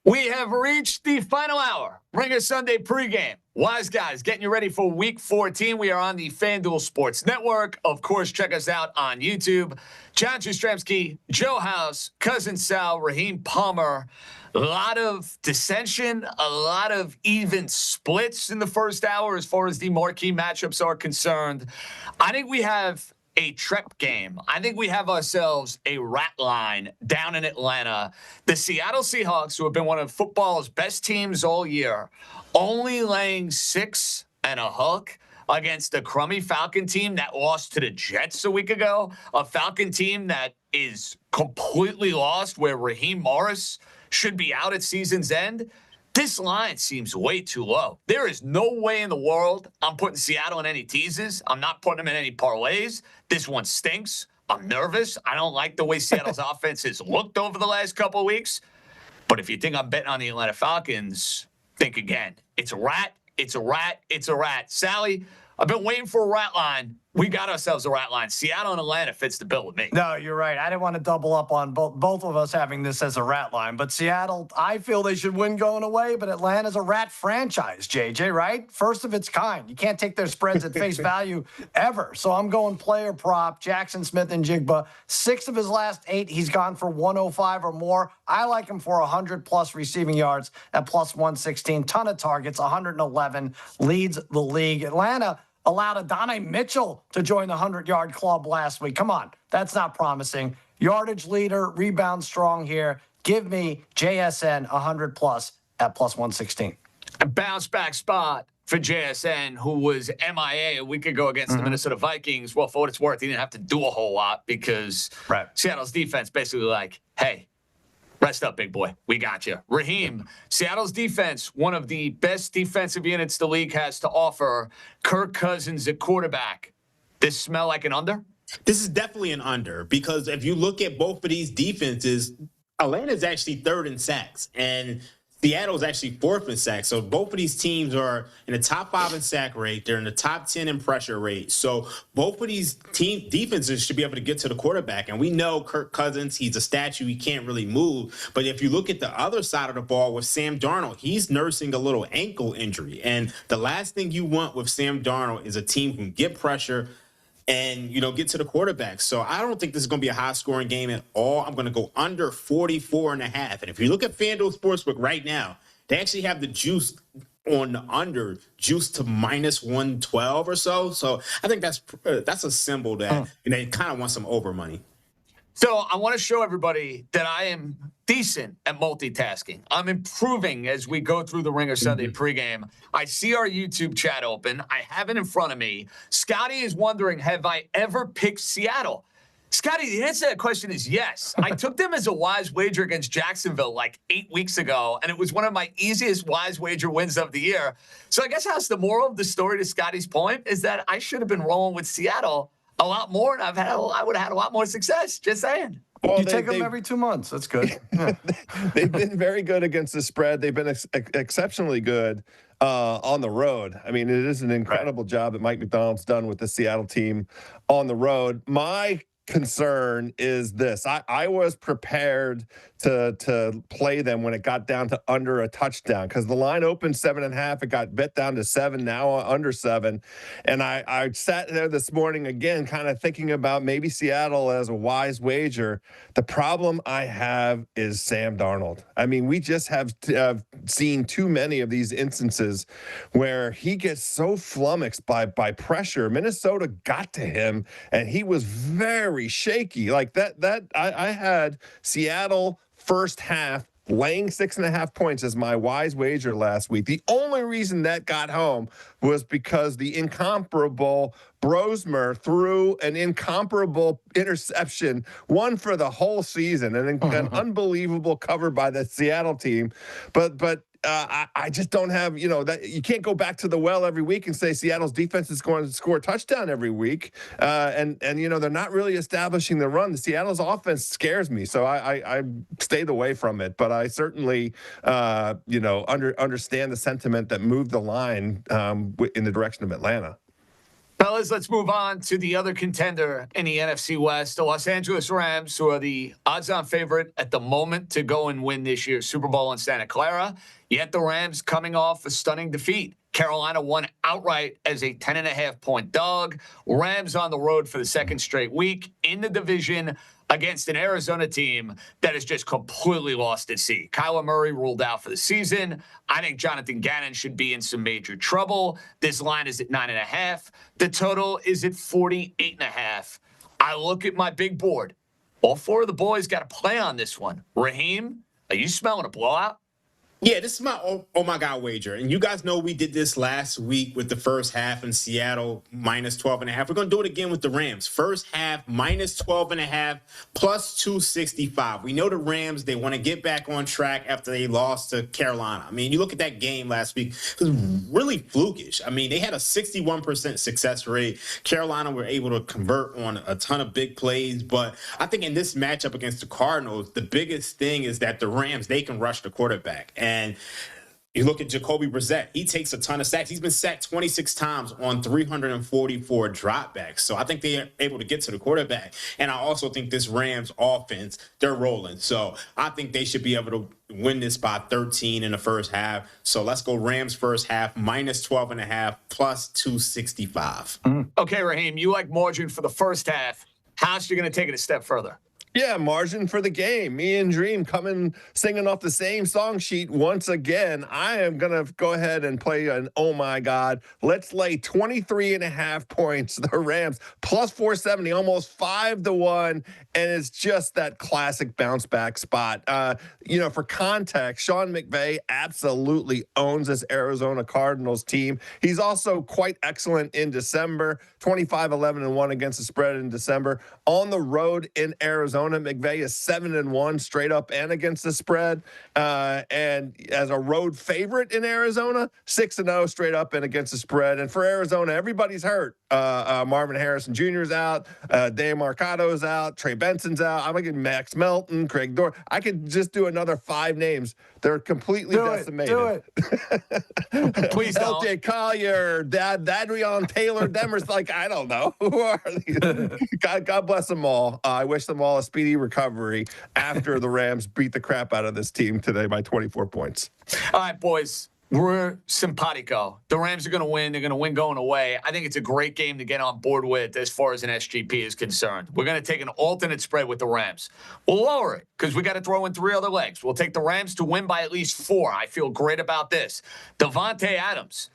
We have reached the final hour. Ringer Sunday pregame. Wise guys, getting you ready for Week 14. We are on the FanDuel Sports Network. Of course, check us out on YouTube. John Jastremski, Joe House, Cousin Sal, Raheem Palmer. A lot of dissension, a lot of even splits in the first hour as far as the marquee matchups are concerned. I think we have a trap game. I think we have ourselves a rat line down in Atlanta. The Seattle Seahawks, who have been one of football's best teams all year, only laying 6 and a hook against a crummy Falcon team that lost to the Jets a week ago, a Falcon team that is completely lost, where Raheem Morris should be out at season's end. This line seems way too low. There is no way in the world I'm putting Seattle in any teases. I'm not putting them in any parlays. This one stinks. I'm nervous. I don't like the way Seattle's offense has looked over the last couple of weeks. But if you think I'm betting on the Atlanta Falcons, think again. It's a rat. It's a rat. It's a rat. Sally, I've been waiting for a rat line. We got ourselves a rat line. Seattle and Atlanta fits the bill with me. No, you're right. I didn't want to double up on both of us having this as a rat line. But Seattle, I feel they should win going away. But Atlanta's a rat franchise, JJ, right? First of its kind. You can't take their spreads at face value ever. So I'm going player prop, Jackson Smith and Jigba. 6 of his last 8, he's gone for 105 or more. I like him for 100-plus receiving yards at plus 116. Ton of targets, 111, leads the league. Atlanta allowed Adonai Mitchell to join the 100-yard club last week. Come on, that's not promising. Yardage leader, rebound strong here. Give me JSN 100-plus at plus 116. A bounce back spot for JSN, who was MIA a week ago against the Minnesota Vikings. Well, for what it's worth, he didn't have to do a whole lot because Seattle's defense basically like, hey, rest up, big boy. We got you. Raheem, Seattle's defense, one of the best defensive units the league has to offer. Kirk Cousins at quarterback. This smell like an under? This is definitely an under, because if you look at both of these defenses, Atlanta's actually 3rd in sacks, and Seattle's actually 4th in sacks. So both of these teams are in the top 5 in sack rate. They're in the top 10 in pressure rate. So both of these team defenses should be able to get to the quarterback. And we know Kirk Cousins, he's a statue. He can't really move. But if you look at the other side of the ball with Sam Darnold, he's nursing a little ankle injury. And the last thing you want with Sam Darnold is a team who can get pressure and, get to the quarterback. So I don't think this is going to be a high-scoring game at all. I'm going to go under 44.5. And if you look at FanDuel Sportsbook right now, they actually have the juice on the under, juice to minus 112 or so. So I think that's a symbol that they kind of want some over money. So I want to show everybody that I am decent at multitasking. I'm improving as we go through the Ringer Sunday pregame. I see our YouTube chat open. I have it in front of me. Scotty is wondering, have I ever picked Seattle? Scotty, the answer to that question is yes. I took them as a wise wager against Jacksonville like 8 weeks ago, and it was one of my easiest wise wager wins of the year. So I guess that's the moral of the story to Scotty's point, is that I should have been rolling with Seattle a lot more, and I would have had a lot more success. Just saying. Well, you take them every 2 months. That's good. They've been very good against the spread. They've been exceptionally good on the road. I mean, it is an incredible job that Mike McDonald's done with the Seattle team on the road. My concern is this. I was prepared to play them when it got down to under a touchdown, because the line opened 7.5. It got bet down to 7, now under 7. And I sat there this morning again, kind of thinking about maybe Seattle as a wise wager. The problem I have is Sam Darnold. I mean, we just have seen too many of these instances where he gets so flummoxed by pressure. Minnesota got to him, and he was very shaky. Like that I had Seattle first half laying 6.5 points as my wise wager last week. The only reason that got home was because the incomparable Brosmer threw an incomparable interception, one for the whole season, and an unbelievable cover by the Seattle team. But I just don't have, that you can't go back to the well every week and say Seattle's defense is going to score a touchdown every week. And they're not really establishing the run. The Seattle's offense scares me. So I stayed away from it, but I certainly, understand the sentiment that moved the line in the direction of Atlanta. Fellas, let's move on to the other contender in the NFC West, the Los Angeles Rams, who are the odds-on favorite at the moment to go and win this year's Super Bowl in Santa Clara. Yet the Rams coming off a stunning defeat. Carolina won outright as a 10.5-point dog. Rams on the road for the second straight week in the division against an Arizona team that has just completely lost its seat. Kyler Murray ruled out for the season. I think Jonathan Gannon should be in some major trouble. This line is at 9.5. The total is at 48.5. I look at my big board. All four of the boys got to play on this one. Raheem, are you smelling a blowout? Yeah, this is my oh my God wager. And you guys know we did this last week with the first half in Seattle, minus 12.5. We're going to do it again with the Rams. First half, minus 12.5, plus 265. We know the Rams, they want to get back on track after they lost to Carolina. I mean, you look at that game last week, it was really flukish. I mean, they had a 61% success rate. Carolina were able to convert on a ton of big plays. But I think in this matchup against the Cardinals, the biggest thing is that the Rams, they can rush the quarterback. And you look at Jacoby Brissett, he takes a ton of sacks. He's been sacked 26 times on 344 dropbacks. So I think they're able to get to the quarterback. And I also think this Rams offense, they're rolling. So I think they should be able to win this by 13 in the first half. So let's go Rams first half, minus 12.5, plus 265. Okay, Raheem, you like margin for the first half. How's you going to take it a step further? Yeah, margin for the game. Me and Dream coming singing off the same song sheet once again. I am going to go ahead and play an oh my God. Let's lay 23.5 points. The Rams plus 470, almost 5-1. And it's just that classic bounce back spot. For context, Sean McVay absolutely owns this Arizona Cardinals team. He's also quite excellent in December, 25-11-1 against the spread in December. On the road in Arizona, McVay is 7-1 straight up and against the spread. And as a road favorite in Arizona, 6-0 straight up and against the spread. And for Arizona, everybody's hurt. Marvin Harrison Jr. is out. Dave Mercado's out. Trey Benson's out. I'm going to get Max Melton, Craig Dorr. I could just do another 5 names. They're completely decimated. Do it. Please don't. LJ Collier, Dadrion Taylor, Demers. Like, I don't know. Who are these? God bless them all. I wish them all a speedy recovery after the Rams beat the crap out of this team today by 24 points. All right, boys. We're simpatico. The Rams are going to win. They're going to win going away. I think it's a great game to get on board with as far as an SGP is concerned. We're going to take an alternate spread with the Rams. We'll lower it because we got to throw in 3 other legs. We'll take the Rams to win by at least 4. I feel great about this. Davante Adams.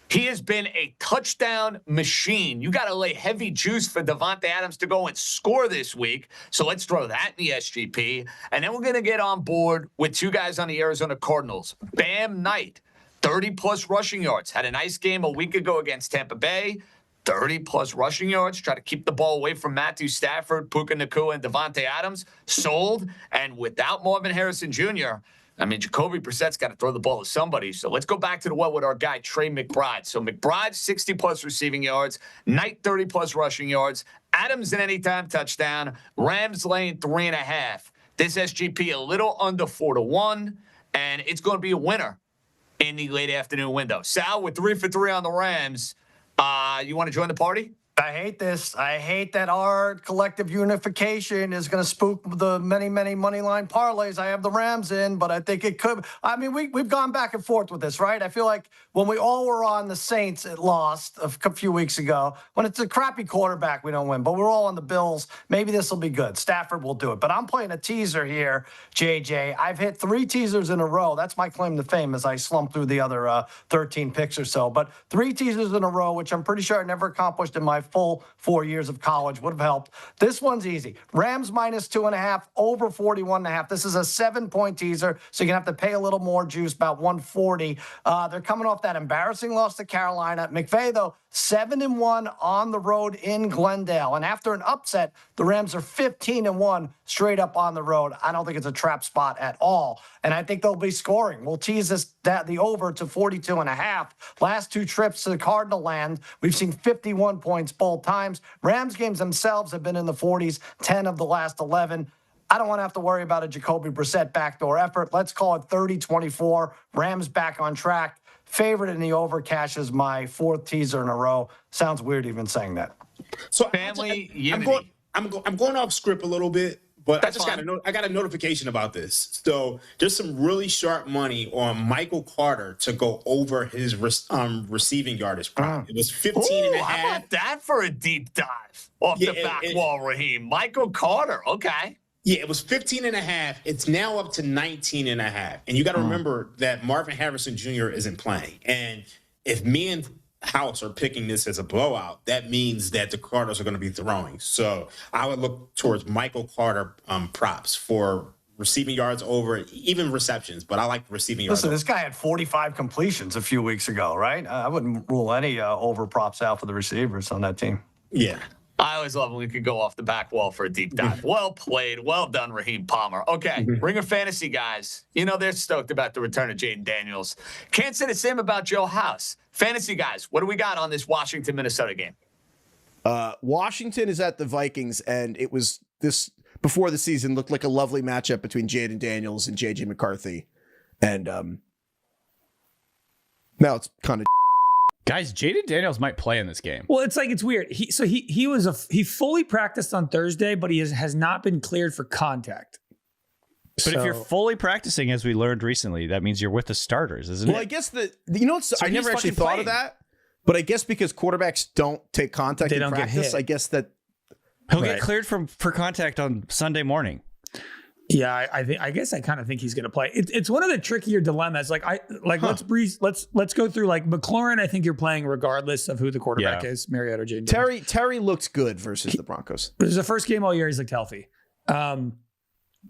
He has been a touchdown machine. You got to lay heavy juice for Davante Adams to go and score this week. So let's throw that in the SGP. And then we're going to get on board with 2 guys on the Arizona Cardinals. Bam Knight. 30-plus rushing yards. Had a nice game a week ago against Tampa Bay. 30-plus rushing yards. Try to keep the ball away from Matthew Stafford, Puka Nacua, and Davante Adams. Sold. And without Marvin Harrison Jr., I mean, Jacoby Brissett's got to throw the ball to somebody. So let's go back to the well with our guy, Trey McBride. So McBride, 60-plus receiving yards. Knight, 30-plus rushing yards. Adams, an anytime touchdown. Rams laying 3.5. This SGP a little under 4-1. And it's going to be a winner in the late afternoon window. Sal, with 3 for 3 on the Rams, you want to join the party? I hate this. I hate that our collective unification is going to spook the many, many money line parlays. I have the Rams in, but I think it could. I mean, we've gone back and forth with this, right? I feel like when we all were on the Saints, it lost a few weeks ago. When it's a crappy quarterback, we don't win. But we're all on the Bills. Maybe this will be good. Stafford will do it. But I'm playing a teaser here, JJ. I've hit 3 teasers in a row. That's my claim to fame as I slump through the other 13 picks or so. But 3 teasers in a row, which I'm pretty sure I never accomplished in my full 4 years of college would have helped. This one's easy. Rams -2.5, over 41.5. This is a 7-point teaser, so you're going to have to pay a little more juice, about 140. They're coming off that embarrassing loss to Carolina. McVay, though, 7-1 on the road in Glendale. And after an upset, the Rams are 15-1 straight up on the road. I don't think it's a trap spot at all. And I think they'll be scoring. We'll tease the over to 42.5. Last 2 trips to the Cardinal land, we've seen 51 points both times. Rams games themselves have been in the 40s, 10 of the last 11. I don't want to have to worry about a Jacoby Brissett backdoor effort. Let's call it 30-24. Rams back on track. Favorite in the over cashes my 4th teaser in a row. Sounds weird even saying that. So Family unity. I'm going off script a little bit, but That's I got a notification about this. So there's some really sharp money on Michael Carter to go over his receiving yardage prop. It was 15.5. How about that for a deep dive off the back wall, Raheem? Michael Carter. Okay. Yeah, it was 15.5. It's now up to 19.5. And you got to remember that Marvin Harrison Jr. isn't playing. And if me and House are picking this as a blowout, that means that the Cardinals are going to be throwing. So I would look towards Michael Carter props for receiving yards over, even receptions. But I like receiving yards. Listen, this guy had 45 completions a few weeks ago, right? I wouldn't rule any over props out for the receivers on that team. Yeah. I always love when we could go off the back wall for a deep dive. Well played. Well done, Raheem Palmer. Okay, Ringer Fantasy guys. You know they're stoked about the return of Jaden Daniels. Can't say the same about Joe House. Fantasy guys, what do we got on this Washington-Minnesota game? Washington is at the Vikings, and it was this before the season looked like a lovely matchup between Jaden Daniels and J.J. McCarthy. And now it's kind of guys, Jaden Daniels might play in this game. Well, it's weird. He fully practiced on Thursday, but he has not been cleared for contact. But if you're fully practicing, as we learned recently, that means you're with the starters, isn't it? Well, I guess I never actually thought of that, but I guess because quarterbacks don't take contact in practice, I guess that he'll get cleared for contact on Sunday morning. Yeah, I guess I kind of think he's going to play. It's one of the trickier dilemmas. Let's go through like McLaurin. I think you're playing regardless of who the quarterback is, Mariota or Jaden. Terry looks good versus the Broncos. This is the first game all year he's looked healthy.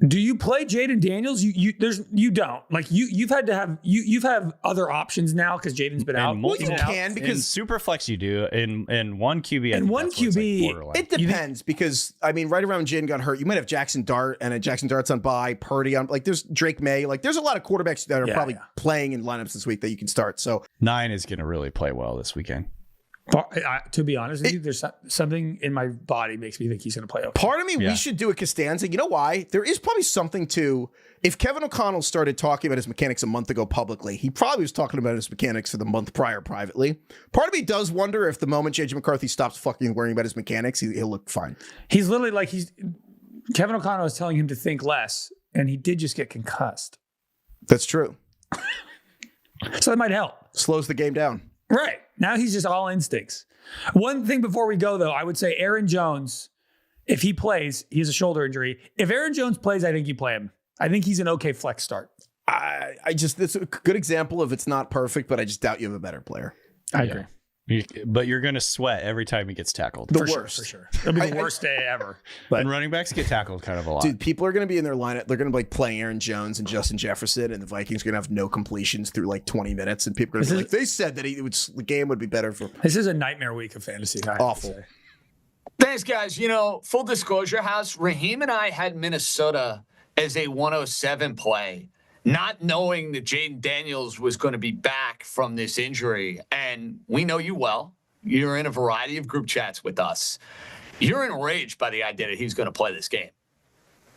Do you play Jaden Daniels? You don't. Like you've had other options now because Jaden's been out. Well, you can because in Superflex you do in one QB. And one QB, like it depends because I mean, right around Jaden got hurt, you might have Jackson Dart and Jackson Dart's on bye, Purdy on. Like there's Drake May. Like there's a lot of quarterbacks that are probably playing in lineups this week that you can start. So 9 is going to really play well this weekend. To be honest with you, there's something in my body makes me think he's going to play okay. Part of me, we should do a Costanza. You know why? There is probably something to, if Kevin O'Connell started talking about his mechanics a month ago publicly, he probably was talking about his mechanics for the month prior privately. Part of me does wonder if the moment J.J. McCarthy stops fucking worrying about his mechanics, he'll look fine. He's literally like Kevin O'Connell is telling him to think less, and he did just get concussed. That's true. So that might help. Slows the game down. Right. Now he's just all instincts. One thing before we go, though, I would say Aaron Jones, if he plays, he has a shoulder injury. If Aaron Jones plays, I think you play him. I think he's an okay flex start. It's a good example of it's not perfect, but I just doubt you have a better player. I agree. But you're going to sweat every time he gets tackled. For sure. It'll be the worst day ever. And running backs get tackled kind of a lot. Dude, people are going to be in their lineup. They're going to be like playing Aaron Jones and Justin Jefferson, and the Vikings are going to have no completions through like 20 minutes. And people are going to be like, they said that the game would be better for. This is a nightmare week of fantasy. Awful. Thanks, guys. Full disclosure, House, Raheem and I had Minnesota as a 107 play, not knowing that Jaden Daniels was going to be back from this injury. And we know you well. You're in a variety of group chats with us. You're enraged by the idea that he's going to play this game.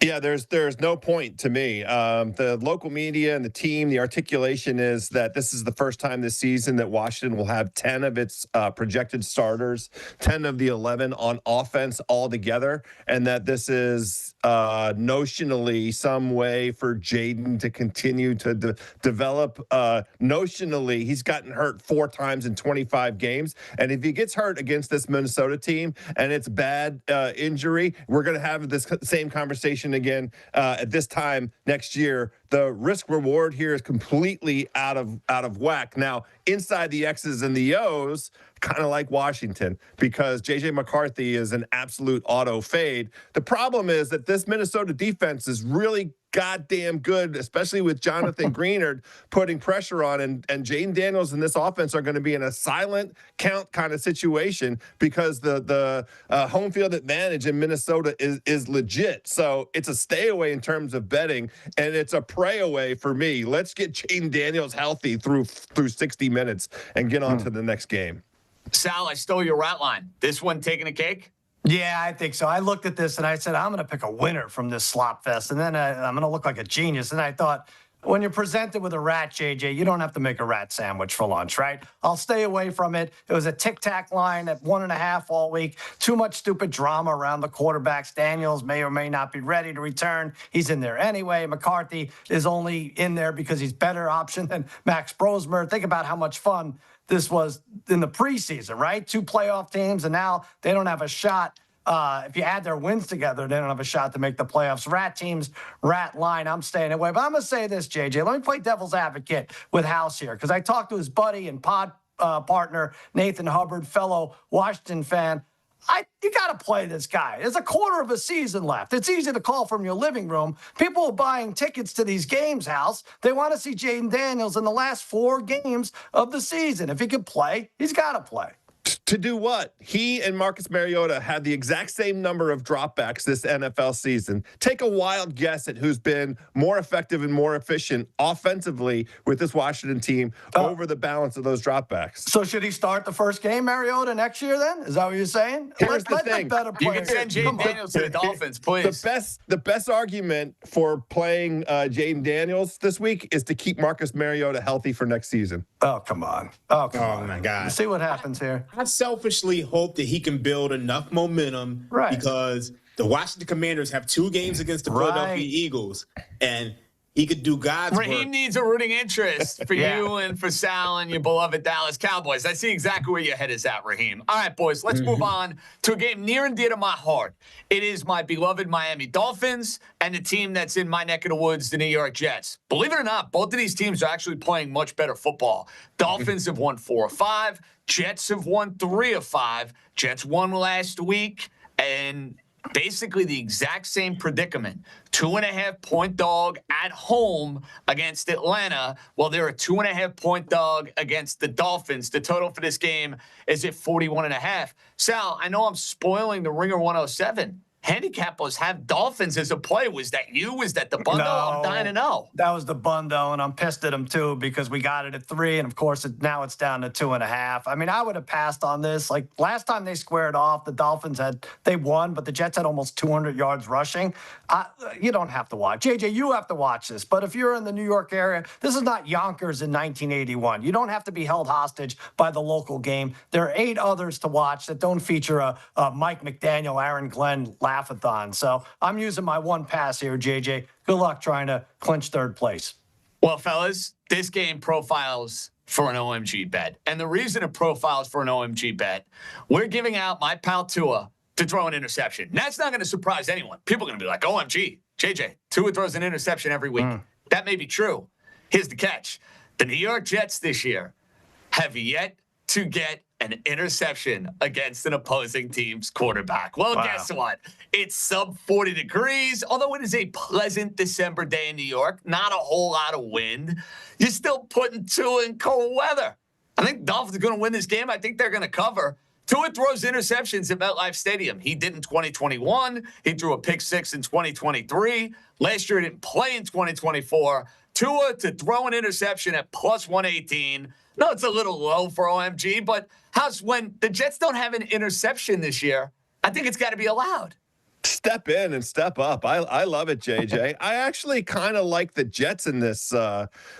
Yeah, there's no point to me. The local media and the team, the articulation is that this is the first time this season that Washington will have 10 of its projected starters, 10 of the 11 on offense all together, and that this is notionally some way for Jaden to continue to develop. Notionally, he's gotten hurt 4 times in 25 games, and if he gets hurt against this Minnesota team and it's bad injury, we're going to have this same conversation situation again at this time next year. The risk reward here is completely out of whack. Now, inside the X's and the O's, kind of like Washington, because J.J. McCarthy is an absolute auto fade. The problem is that this Minnesota defense is really goddamn good, especially with Jonathan Greenard putting pressure on, and Jaden Daniels and this offense are going to be in a silent count kind of situation because the home field advantage in Minnesota is legit. So it's a stay away in terms of betting, and it's a pray away for me. Let's get Jaden Daniels healthy through 60 minutes and get on to the next game. Sal, I stole your rat line. This one taking a cake? Yeah, I think so. I looked at this and I said, I'm going to pick a winner from this slop fest, and then I'm going to look like a genius. And I thought, when you're presented with a rat, JJ, you don't have to make a rat sandwich for lunch, right? I'll stay away from it. It was a tic-tac line at 1.5 all week. Too much stupid drama around the quarterbacks. Daniels may or may not be ready to return. He's in there anyway. McCarthy is only in there because he's better option than Max Brosmer. Think about how much fun this was in the preseason, right? 2 playoff teams, and now they don't have a shot. If you add their wins together, they don't have a shot to make the playoffs. Rat teams, rat line, I'm staying away. But I'm going to say this, JJ. Let me play devil's advocate with House here, because I talked to his buddy and pod partner, Nathan Hubbard, fellow Washington fan. You got to play this guy. There's a quarter of a season left. It's easy to call from your living room. People are buying tickets to these games, House. They want to see Jaden Daniels in the last 4 games of the season. If he can play, he's got to play. To do what? He and Marcus Mariota had the exact same number of dropbacks this NFL season. Take a wild guess at who's been more effective and more efficient offensively with this Washington team over the balance of those dropbacks. So should he start the first game, Mariota, next year then? Is that what you're saying? Here's the thing. You can send Jaden Daniels to the Dolphins, please. The best argument for playing Jaden Daniels this week is to keep Marcus Mariota healthy for next season. Oh, come on. Oh, my God. Let's see what happens here. I selfishly hope that he can build enough momentum because the Washington Commanders have 2 games against the Philadelphia Eagles, and he could do God's work. Raheem needs a rooting interest for you and for Sal and your beloved Dallas Cowboys. I see exactly where your head is at, Raheem. All right, boys, let's move on to a game near and dear to my heart. It is my beloved Miami Dolphins and the team that's in my neck of the woods, the New York Jets. Believe it or not, both of these teams are actually playing much better football. Dolphins have won 4 of 5. Jets have won 3 of 5. Jets won last week, and basically the exact same predicament. 2.5-point dog at home against Atlanta. Well, they're a 2.5-point dog against the Dolphins. The total for this game is at 41.5. Sal, I know I'm spoiling the Ringer 107. Handicappers have Dolphins as a play. Was that you? Was that Dabbundo? No, I'm dying to know. That was Dabbundo, and I'm pissed at him too because we got it at 3, and of course now it's down to 2.5. I mean, I would have passed on this. Like last time they squared off, the Dolphins they won, but the Jets had almost 200 yards rushing. You don't have to watch. JJ, you have to watch this. But if you're in the New York area, this is not Yonkers in 1981. You don't have to be held hostage by the local game. There are 8 others to watch that don't feature a Mike McDaniel, Aaron Glenn laugh-a-thon. So I'm using my one pass here, JJ. Good luck trying to clinch 3rd place. Well, fellas, this game profiles for an OMG bet. And the reason it profiles for an OMG bet, we're giving out my pal Tua to throw an interception. That's not going to surprise anyone. People are going to be like, OMG, JJ, Tua throws an interception every week. That may be true. Here's the catch. The New York Jets this year have yet to get an interception against an opposing team's quarterback. Well, guess what? It's sub 40 degrees, although it is a pleasant December day in New York, not a whole lot of wind. You're still putting Tua in cold weather. I think Dolphins are going to win this game. I think they're going to cover. Tua throws interceptions at MetLife Stadium. He did in 2021. He threw a pick 6 in 2023. Last year, he didn't play in 2024. Tua to throw an interception at plus 118. No, it's a little low for OMG, but when the Jets don't have an interception this year, I think it's got to be allowed. Step in and step up. I love it, JJ. I actually kind of like the Jets in this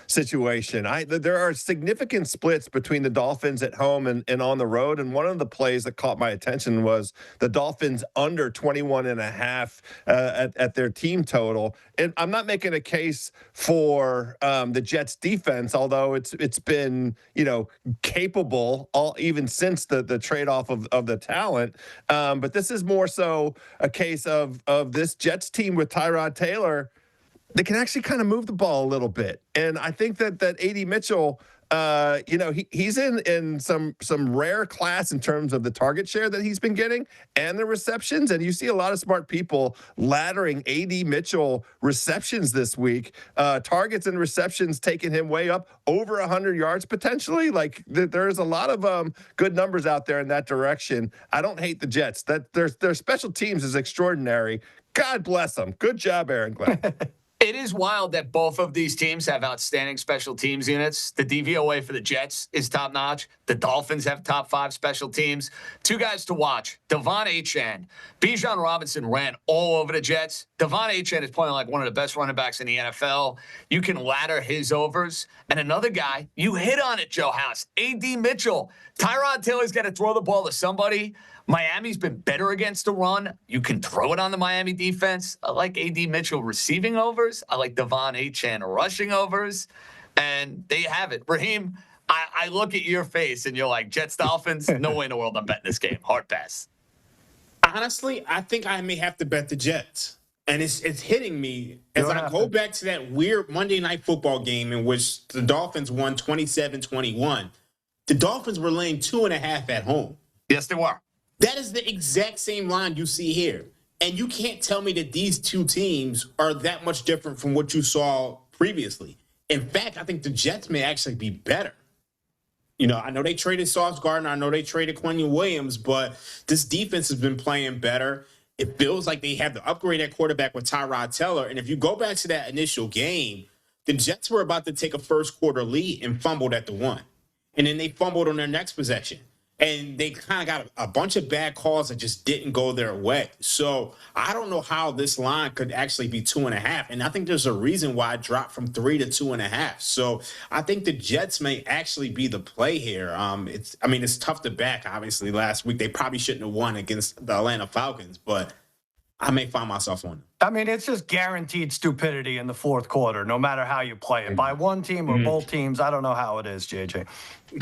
situation. There are significant splits between the Dolphins at home and on the road. And one of the plays that caught my attention was the Dolphins under 21.5 at their team total. And I'm not making a case for the Jets defense, although it's been, capable even since the trade-off of the talent. But this is more so a case case of this Jets team with Tyrod Taylor, they can actually kind of move the ball a little bit. And I think that A.D. Mitchell, he's in some rare class in terms of the target share that he's been getting and the receptions. And you see a lot of smart people laddering A.D. Mitchell receptions this week, targets and receptions taking him way up over 100 yards potentially. Like there's a lot of good numbers out there in that direction. I don't hate the Jets. That their special teams is extraordinary. God bless them. Good job, Aaron Glenn. It is wild that both of these teams have outstanding special teams units. The DVOA for the Jets is top-notch. The Dolphins have top 5 special teams. 2 guys to watch. Devon Achane. Bijan Robinson ran all over the Jets. Devon Achane is playing like one of the best running backs in the NFL. You can ladder his overs. And another guy, you hit on it, Joe House, A.D. Mitchell. Tyrod Taylor's got to throw the ball to somebody. Miami's been better against the run. You can throw it on the Miami defense. I like A.D. Mitchell receiving overs. I like Devon Achane rushing overs. And there you have it. Raheem, I look at your face and you're like, Jets, Dolphins, no way in the world I'm betting this game. Hard pass. Honestly, I think I may have to bet the Jets. And it's hitting me as I go back to that weird Monday Night Football game in which the Dolphins won 27-21. The Dolphins were laying 2.5 at home. Yes, they were. That is the exact same line you see here. And you can't tell me that these two teams are that much different from what you saw previously. In fact, I think the Jets may actually be better. You know, I know they traded Sauce Gardner. I know they traded Quentin Williams, but this defense has been playing better. It feels like they have the upgrade at quarterback with Tyrod Taylor. And if you go back to that initial game, the Jets were about to take a first quarter lead and fumbled at the 1. And then they fumbled on their next possession. And they kind of got a bunch of bad calls that just didn't go their way. So I don't know how this line could actually be 2.5. And I think there's a reason why it dropped from 3 to 2.5. So I think the Jets may actually be the play here. It's tough to back. Obviously, last week they probably shouldn't have won against the Atlanta Falcons, but I may find myself on it. I mean, it's just guaranteed stupidity in the fourth quarter, no matter how you play it. By one team or both teams, I don't know how it is, JJ.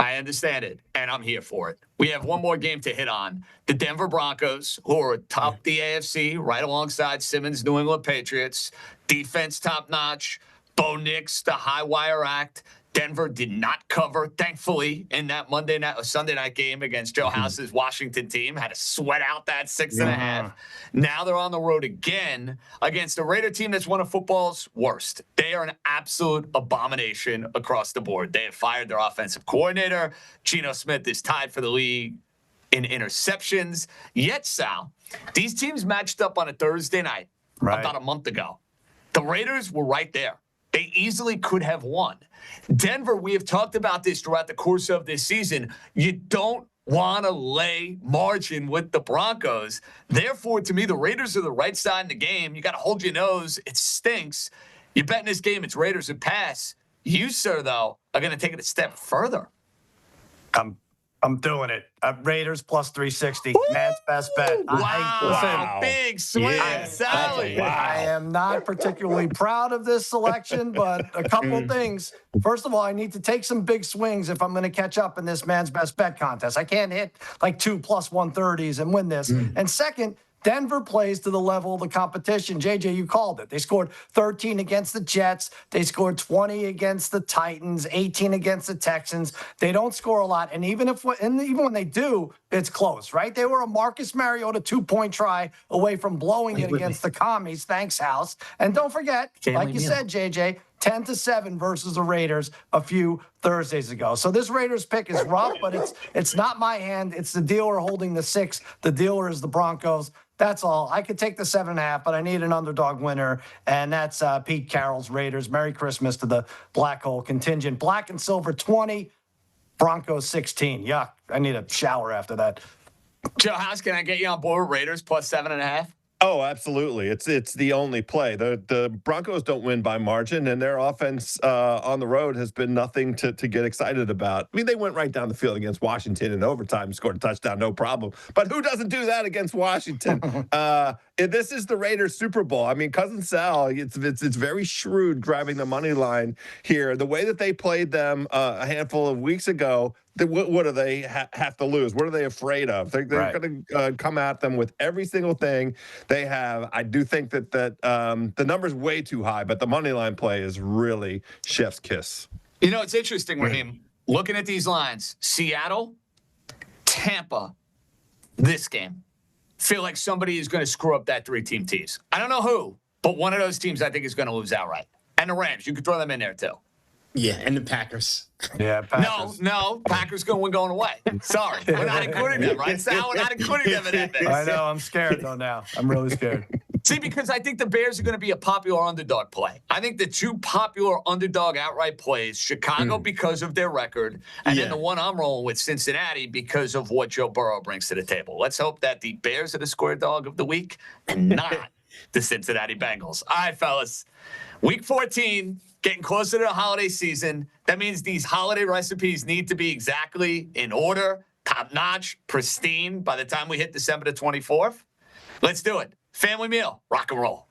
I understand it, and I'm here for it. We have one more game to hit on. The Denver Broncos, who are atop the AFC, right alongside Simmons' New England Patriots. Defense top-notch. Bo Nix, the high wire act. Denver did not cover, thankfully, in that Sunday night game against Joe House's Washington team. Had to sweat out that 6.5. Now they're on the road again against a Raider team that's one of football's worst. They are an absolute abomination across the board. They have fired their offensive coordinator. Geno Smith is tied for the league in interceptions. Yet, Sal, these teams matched up on a Thursday night about a month ago. The Raiders were right there. They easily could have won. Denver, we have talked about this throughout the course of this season. You don't want to lay margin with the Broncos. Therefore, to me, the Raiders are the right side in the game. You got to hold your nose. It stinks. You bet in this game it's Raiders who pass. You, sir, though, are going to take it a step further. I'm doing it. Raiders plus 360. Man's best bet. Wow. Big swing, Sally. I am not particularly proud of this selection, but a couple of things. First of all, I need to take some big swings if I'm going to catch up in this man's best bet contest. I can't hit like 2 plus 130s and win this. And second, Denver plays to the level of the competition. JJ, you called it. They scored 13 against the Jets. They scored 20 against the Titans, 18 against the Texans. They don't score a lot. And even when they do, it's close, right? They were a Marcus Mariota 2-point try away from blowing it against the Commies. Thanks, House. And don't forget, like you said, JJ, 10-7 versus the Raiders a few Thursdays ago. So this Raiders pick is rough, but it's not my hand. It's the dealer holding the 6. The dealer is the Broncos. That's all. I could take the 7.5, but I need an underdog winner, and that's Pete Carroll's Raiders. Merry Christmas to the Black Hole contingent. Black and silver 20, Broncos 16. Yuck. I need a shower after that. Joe House, can I get you on board Raiders plus 7.5? Oh, absolutely. It's the only play. The Broncos don't win by margin, and their offense on the road has been nothing to get excited about. I mean, they went right down the field against Washington in overtime, scored a touchdown, no problem. But who doesn't do that against Washington? This is the Raiders Super Bowl. I mean, Cousin Sal, it's very shrewd driving the money line here. The way that they played them a handful of weeks ago, what do they have to lose? What are they afraid of? They're going to come at them with every single thing they have. I do think that the number's way too high, but the money line play is really chef's kiss. You know, it's interesting, Raheem. Looking at these lines, Seattle, Tampa, this game. Feel like somebody is going to screw up that 3-team tease. I don't know who, but one of those teams I think is going to lose outright. And the Rams, you could throw them in there too. Yeah, and the Packers. Yeah, Packers. No, Packers going away. Sorry, we're not including them, right? Sal, we're not including them in that mix. I know, I'm scared though now. I'm really scared. See, because I think the Bears are going to be a popular underdog play. I think the two popular underdog outright plays, Chicago because of their record, and then the one I'm rolling with, Cincinnati, because of what Joe Burrow brings to the table. Let's hope that the Bears are the square dog of the week and not the Cincinnati Bengals. All right, fellas. Week 14, getting closer to the holiday season. That means these holiday recipes need to be exactly in order, top-notch, pristine by the time we hit December the 24th. Let's do it. Family meal, rock and roll.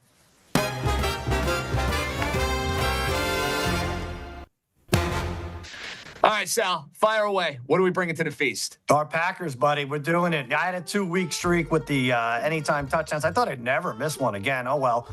All right, Sal, fire away. What are we bringing to the feast? Our Packers, buddy. We're doing it. I had a 2-week streak with the anytime touchdowns. I thought I'd never miss one again. Oh, well.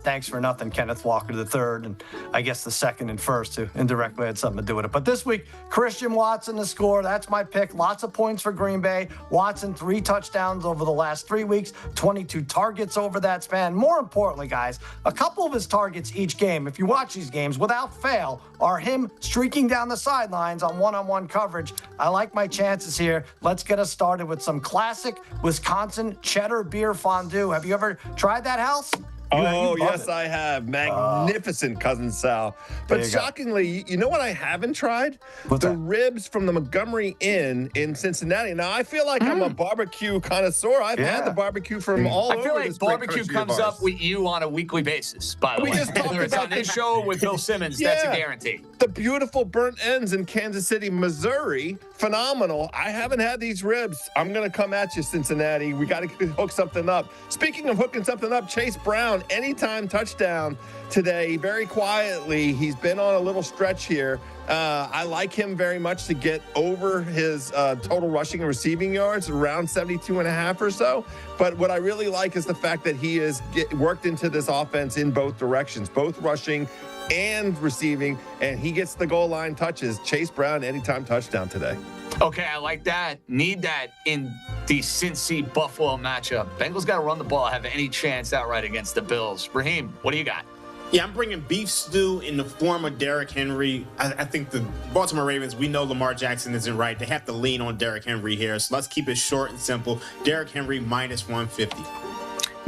Thanks for nothing, Kenneth Walker III, and I guess the second and first who indirectly had something to do with it. But this week, Christian Watson to score. That's my pick. Lots of points for Green Bay. Watson, 3 touchdowns over the last 3 weeks, 22 targets over that span. More importantly, guys, a couple of his targets each game, if you watch these games, without fail, are him streaking down the sidelines on one-on-one coverage. I like my chances here. Let's get us started with some classic Wisconsin cheddar beer fondue. Have you ever tried that, House? Yes, I have. Magnificent, Cousin Sal. But shockingly, you know what I haven't tried? The ribs from the Montgomery Inn in Cincinnati. Now, I feel like I'm a barbecue connoisseur. I've had the barbecue from all over. I feel like barbecue comes up with you on a weekly basis, by the way. Whether it's on this show with Bill Simmons, that's a guarantee. The beautiful burnt ends in Kansas City, Missouri. Phenomenal. I haven't had these ribs. I'm going to come at you, Cincinnati. We got to hook something up. Speaking of hooking something up, Chase Brown, anytime touchdown today, very quietly. He's been on a little stretch here. I like him very much to get over his total rushing and receiving yards, around 72.5 or so. But what I really like is the fact that he has worked into this offense in both directions, both rushing and receiving, and he gets the goal line touches. Chase Brown, anytime touchdown today. Okay, I like that. Need that in the Cincy-Buffalo matchup. Bengals got to run the ball, have any chance outright against the Bills. Raheem, what do you got? Yeah, I'm bringing beef stew in the form of Derrick Henry. I think the Baltimore Ravens, we know Lamar Jackson isn't right. They have to lean on Derrick Henry here. So let's keep it short and simple. Derrick Henry minus 150.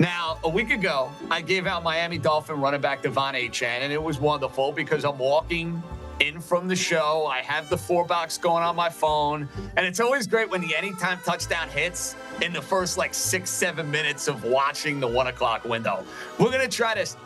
Now, a week ago, I gave out Miami Dolphin running back Devon Achane, and it was wonderful because I'm walking in from the show. I have the 4-box going on my phone, and it's always great when the anytime touchdown hits in the first 6-7 minutes of watching the 1 o'clock window. We're going to try to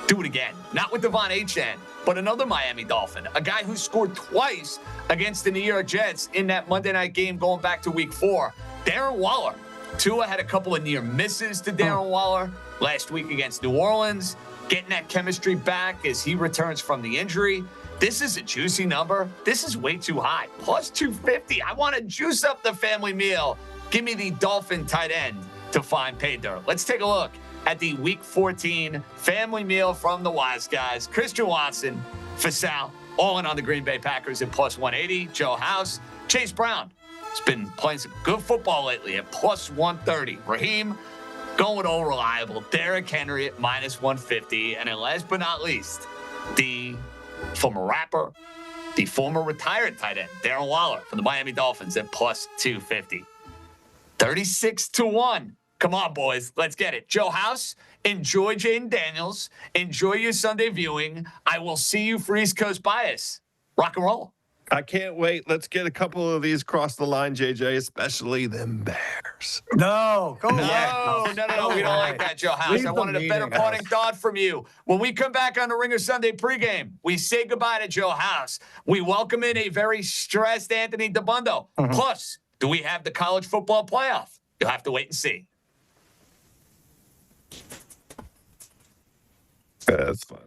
do it again, not with Devon Achane, but another Miami Dolphin, a guy who scored twice against the New York Jets in that Monday night game going back to week 4, Darren Waller. Tua had a couple of near misses to Darren Waller last week against New Orleans, getting that chemistry back as he returns from the injury. This is a juicy number. This is way too high. Plus 250. I want to juice up the family meal. Give me the Dolphin tight end to find pay dirt. Let's take a look at the Week 14 family meal from the Wise Guys. Christian Watson for Sal, all in on the Green Bay Packers at plus 180. Joe House, Chase Brown. He's been playing some good football lately at plus 130. Raheem, going with all reliable. Derrick Henry at minus 150. And then last but not least, the former rapper, the former retired tight end, Darren Waller from the Miami Dolphins at plus 250. 36-1. Come on, boys. Let's get it. Joe House, enjoy Jaden Daniels. Enjoy your Sunday viewing. I will see you for East Coast Bias. Rock and roll. I can't wait. Let's get a couple of these across the line, JJ, especially them Bears. No. No. We don't like that, Joe House. I wanted a better parting thought from you. When we come back on the Ringer Sunday pregame, we say goodbye to Joe House. We welcome in a very stressed Anthony Dabbundo. Plus, do we have the college football playoff? You'll have to wait and see. That's fun.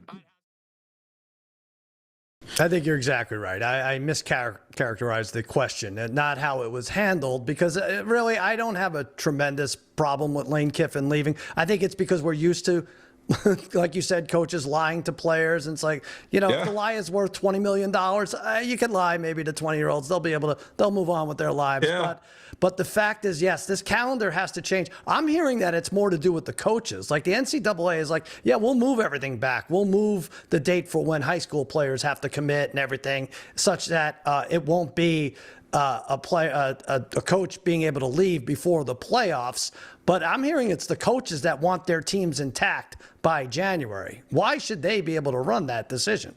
I think you're exactly right. I mischaracterized the question and not how it was handled, because really I don't have a tremendous problem with Lane Kiffin leaving. I think it's because we're used to, like you said, coaches lying to players. And it's like, if the lie is worth $20 million, you can lie maybe to 20-year-olds. They'll move on with their lives. Yeah. But the fact is, yes, this calendar has to change. I'm hearing that it's more to do with the coaches. Like the NCAA is like, yeah, we'll move everything back. We'll move the date for when high school players have to commit and everything, such that it won't be a coach being able to leave before the playoffs. But I'm hearing it's the coaches that want their teams intact by January. Why should they be able to run that decision?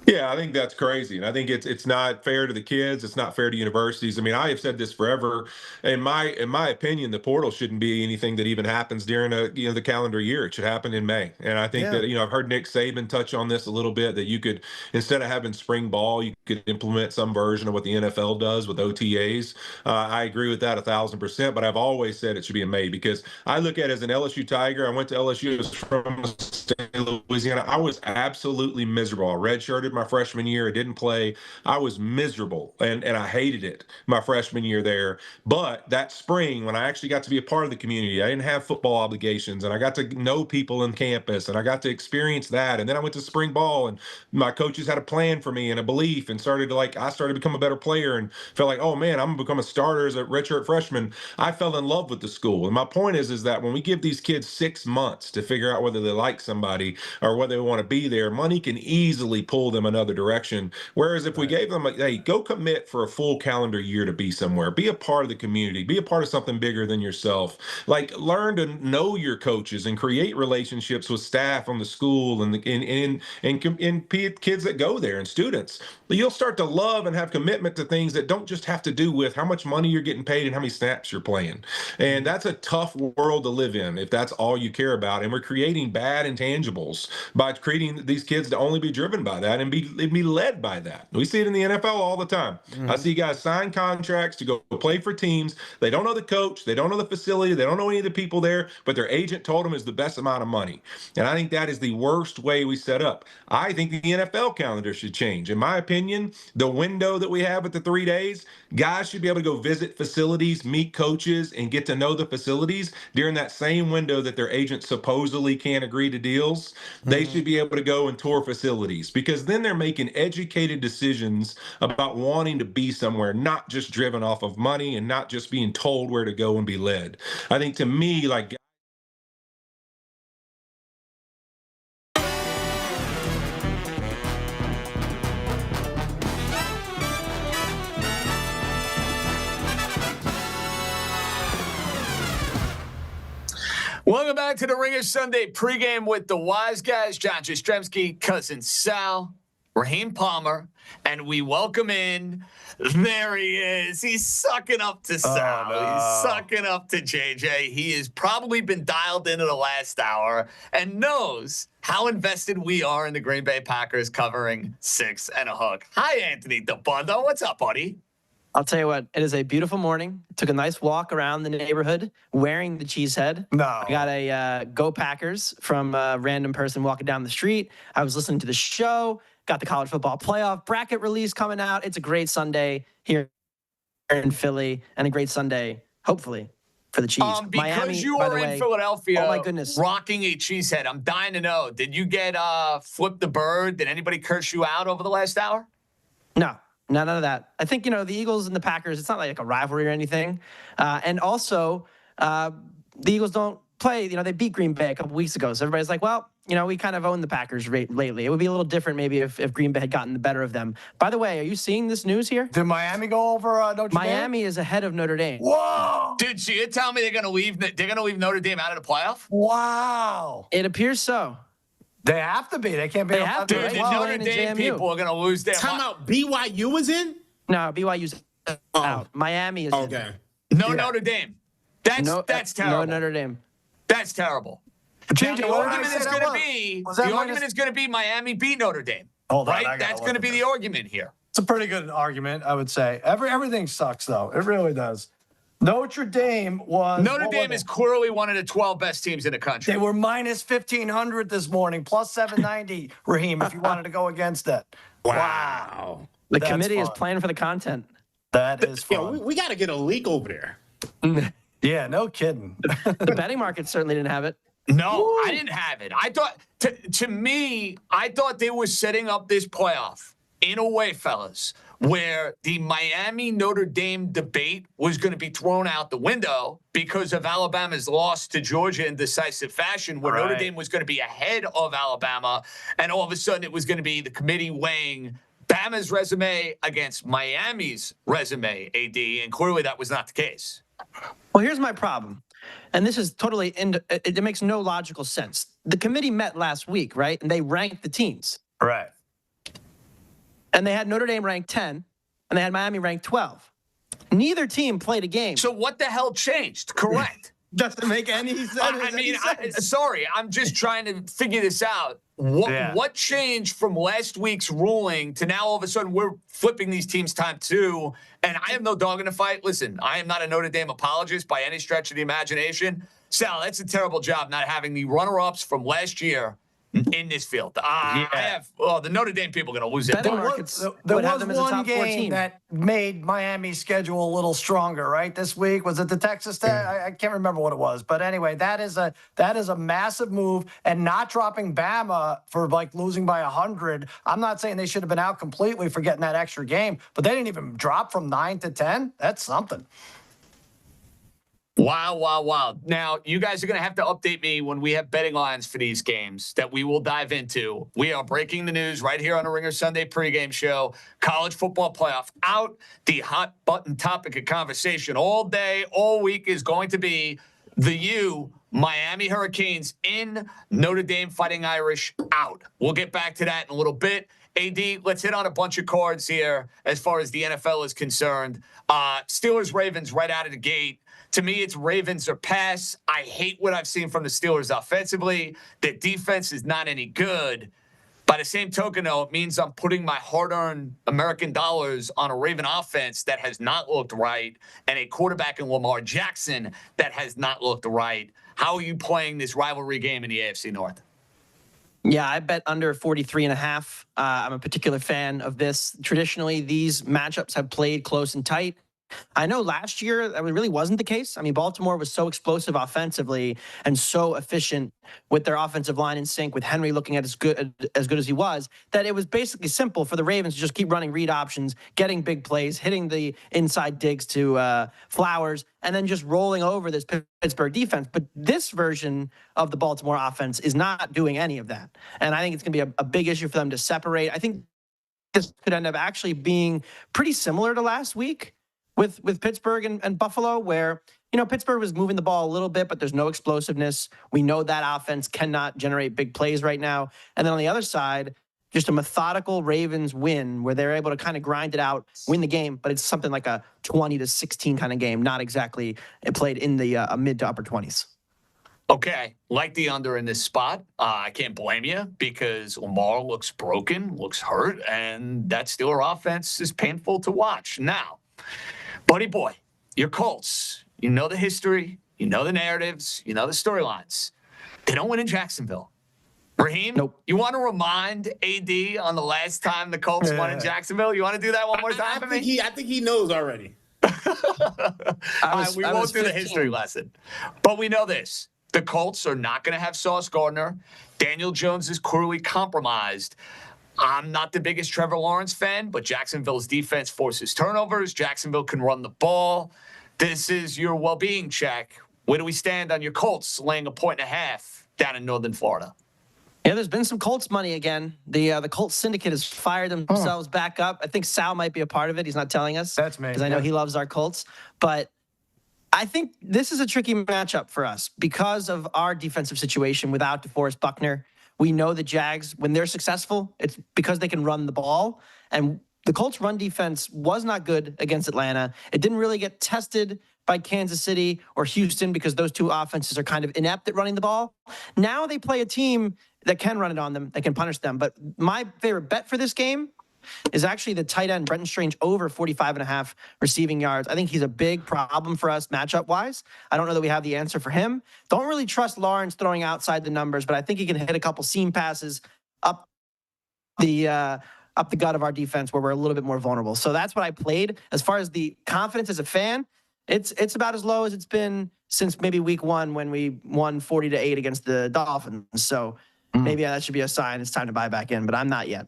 Yeah, I think that's crazy, and I think it's not fair to the kids. It's not fair to universities. I mean, I have said this forever. In my opinion, the portal shouldn't be anything that even happens during the calendar year. It should happen in May. And I think that I've heard Nick Saban touch on this a little bit, that you could, instead of having spring ball, you could implement some version of what the NFL does with OTAs. I agree with that 1,000%. But I've always said it should be in May, because I look at it as an LSU Tiger. I went to LSU. I was from Louisiana. I was absolutely miserable. I redshirted my freshman year. I didn't play. I was miserable, and I hated it my freshman year there. But that spring, when I actually got to be a part of the community, I didn't have football obligations, and I got to know people on campus, and I got to experience that. And then I went to spring ball, and my coaches had a plan for me and a belief, and I started to become a better player, and felt like, oh man, I'm gonna become a starter as a redshirt freshman. I fell in love with the school. And my point is that when we give these kids 6 months to figure out whether they like somebody or whether they want to be there, money can easily pull them another direction. Whereas if we gave them, hey, go commit for a full calendar year to be somewhere, be a part of the community, be a part of something bigger than yourself. Like, learn to know your coaches and create relationships with staff on the school and kids that go there and students. You'll start to love and have commitment to things that don't just have to do with how much money you're getting paid and how many snaps you're playing. And that's a tough world to live in if that's all you care about. And we're creating bad intangibles by creating these kids to only be driven by that and be led by that. We see it in the NFL all the time. I see guys sign contracts to go play for teams. They don't know the coach. They don't know the facility. They don't know any of the people there, but their agent told them is the best amount of money. And I think that is the worst way we set up. I think the NFL calendar should change. In my opinion, the window that we have at the 3 days, guys should be able to go visit facilities, meet coaches, and get to know the facilities during that same window that their agent supposedly can't agree to deals. They should be able to go and tour facilities, because then they're making educated decisions about wanting to be somewhere, not just driven off of money and not just being told where to go and be led. I think, to me, like, Welcome back to the Ringer Sunday pregame with the wise guys, John Jastremski, cousin Sal, Raheem Palmer, and we welcome in, there he is. He's sucking up to Sal. He's sucking up to JJ. He has probably been dialed into the last hour and knows how invested we are in the Green Bay Packers covering 6 and a hook. Hi, Anthony Dabbundo. What's up, buddy? I'll tell you what, it is a beautiful morning. Took a nice walk around the neighborhood wearing the cheese head. No. I got a Go Packers from a random person walking down the street. I was listening to the show, got the college football playoff bracket release coming out. It's a great Sunday here in Philly, and a great Sunday, hopefully, for the Chiefs. Because Miami, you by were the in way, Philadelphia, oh my goodness, rocking a cheesehead. I'm dying to know, did you get Flip the Bird? Did anybody curse you out over the last hour? No. None of that. I think, the Eagles and the Packers, it's not like a rivalry or anything. And also, the Eagles don't play, they beat Green Bay a couple weeks ago. So everybody's like, well, we kind of own the Packers lately. It would be a little different maybe if Green Bay had gotten the better of them. By the way, are you seeing this news here? Did Miami go over Notre Dame? Miami is ahead of Notre Dame. Whoa! Dude, so you're telling me they're gonna leave Notre Dame out of the playoff? Wow. It appears so. They have to be. They can't be. They have to. Dude, the Notre Dame people are going to lose their Time out. BYU was in? No, BYU's out. Miami is okay. in. No Notre Dame. That's terrible. No Notre Dame. That's terrible. Now, the argument is going to be is going to be Miami beat Notre Dame. Hold on, right? That's going to be the argument here. It's a pretty good argument, I would say. Everything sucks though. It really does. Notre Dame is clearly one of the 12 best teams in the country. They were minus 1,500 this morning, plus 790, Raheem, if you wanted to go against it. Wow. The That's committee is fun. planning for the content. That is fun. Yo, we got to get a leak over there. Yeah, no kidding. The betting market certainly didn't have it. No, I didn't have it. I thought, to me, I thought they were setting up this playoff in a way, fellas, where the Miami-Notre Dame debate was going to be thrown out the window because of Alabama's loss to Georgia in decisive fashion, where Notre Dame was going to be ahead of Alabama, and all of a sudden it was going to be the committee weighing Bama's resume against Miami's resume, AD, and clearly that was not the case. Well, here's my problem. And this is totally, it makes no logical sense. The committee met last week, right? And they ranked the teams. Right. And they had Notre Dame ranked 10, and they had Miami ranked 12. Neither team played a game. So what the hell changed? Correct. Doesn't make any sense. Sorry, I'm just trying to figure this out. What changed from last week's ruling to now all of a sudden we're flipping these teams time two? And I have no dog in the fight. Listen, I am not a Notre Dame apologist by any stretch of the imagination. Sal, that's a terrible job not having the runner-ups from last year in this field. The Notre Dame people are going to lose it. Betting markets There would have was them as a one top game 14. that made Miami's schedule a little stronger, right? This week, was it the Texas? I can't remember what it was, but anyway, that is a massive move. And not dropping Bama for like losing by 100. I'm not saying they should have been out completely for getting that extra game, but they didn't even drop from 9 to 10. That's something. Wow. Now, you guys are going to have to update me when we have betting lines for these games that we will dive into. We are breaking the news right here on the Ringer Sunday pregame show. College football playoff out. The hot button topic of conversation all day, all week is going to be the Miami Hurricanes in, Notre Dame Fighting Irish out. We'll get back to that in a little bit. AD, let's hit on a bunch of cards here as far as the NFL is concerned. Steelers-Ravens right out of the gate. To me, it's Ravens or pass. I hate what I've seen from the Steelers offensively. Their defense is not any good. By the same token, though, it means I'm putting my hard-earned American dollars on a Raven offense that has not looked right and a quarterback in Lamar Jackson that has not looked right. How are you playing this rivalry game in the AFC North? Yeah, I bet under 43.5. I'm a particular fan of this. Traditionally, these matchups have played close and tight. I know last year that really wasn't the case. I mean, Baltimore was so explosive offensively and so efficient with their offensive line in sync, with Henry looking at as good as he was, that it was basically simple for the Ravens to just keep running read options, getting big plays, hitting the inside digs to Flowers, and then just rolling over this Pittsburgh defense. But this version of the Baltimore offense is not doing any of that. And I think it's going to be a big issue for them to separate. I think this could end up actually being pretty similar to last week with Pittsburgh and Buffalo, where, Pittsburgh was moving the ball a little bit, but there's no explosiveness. We know that offense cannot generate big plays right now. And then on the other side, just a methodical Ravens win where they're able to kind of grind it out, win the game, but it's something like a 20-16 kind of game, not exactly it played in the mid to upper 20s. Okay, like the under in this spot. I can't blame you because Lamar looks broken, looks hurt, and that Steeler offense is painful to watch. Now, buddy boy, your Colts, you know the history, you know the narratives, you know the storylines. They don't win in Jacksonville. Raheem, nope. You want to remind AD on the last time the Colts won in Jacksonville? You want to do that one more time for me? I think he knows already. We won't do the history lesson. But we know this. The Colts are not going to have Sauce Gardner. Daniel Jones is clearly compromised. I'm not the biggest Trevor Lawrence fan, but Jacksonville's defense forces turnovers. Jacksonville can run the ball. This is your well-being check. Where do we stand on your Colts laying 1.5 down in northern Florida? Yeah, there's been some Colts money again. The Colts syndicate has fired themselves back up. I think Sal might be a part of it. He's not telling us. That's me. Because I know he loves our Colts. But I think this is a tricky matchup for us because of our defensive situation without DeForest Buckner. We know the Jags, when they're successful, it's because they can run the ball. And the Colts' run defense was not good against Atlanta. It didn't really get tested by Kansas City or Houston because those two offenses are kind of inept at running the ball. Now they play a team that can run it on them, that can punish them. But my favorite bet for this game is actually the tight end, Brenton Strange, over 45.5 receiving yards. I think he's a big problem for us matchup-wise. I don't know that we have the answer for him. Don't really trust Lawrence throwing outside the numbers, but I think he can hit a couple seam passes up the up the gut of our defense where we're a little bit more vulnerable. So that's what I played. As far as the confidence as a fan, it's about as low as it's been since maybe week 1 when we won 40-8 against the Dolphins. So maybe that should be a sign it's time to buy back in, but I'm not yet.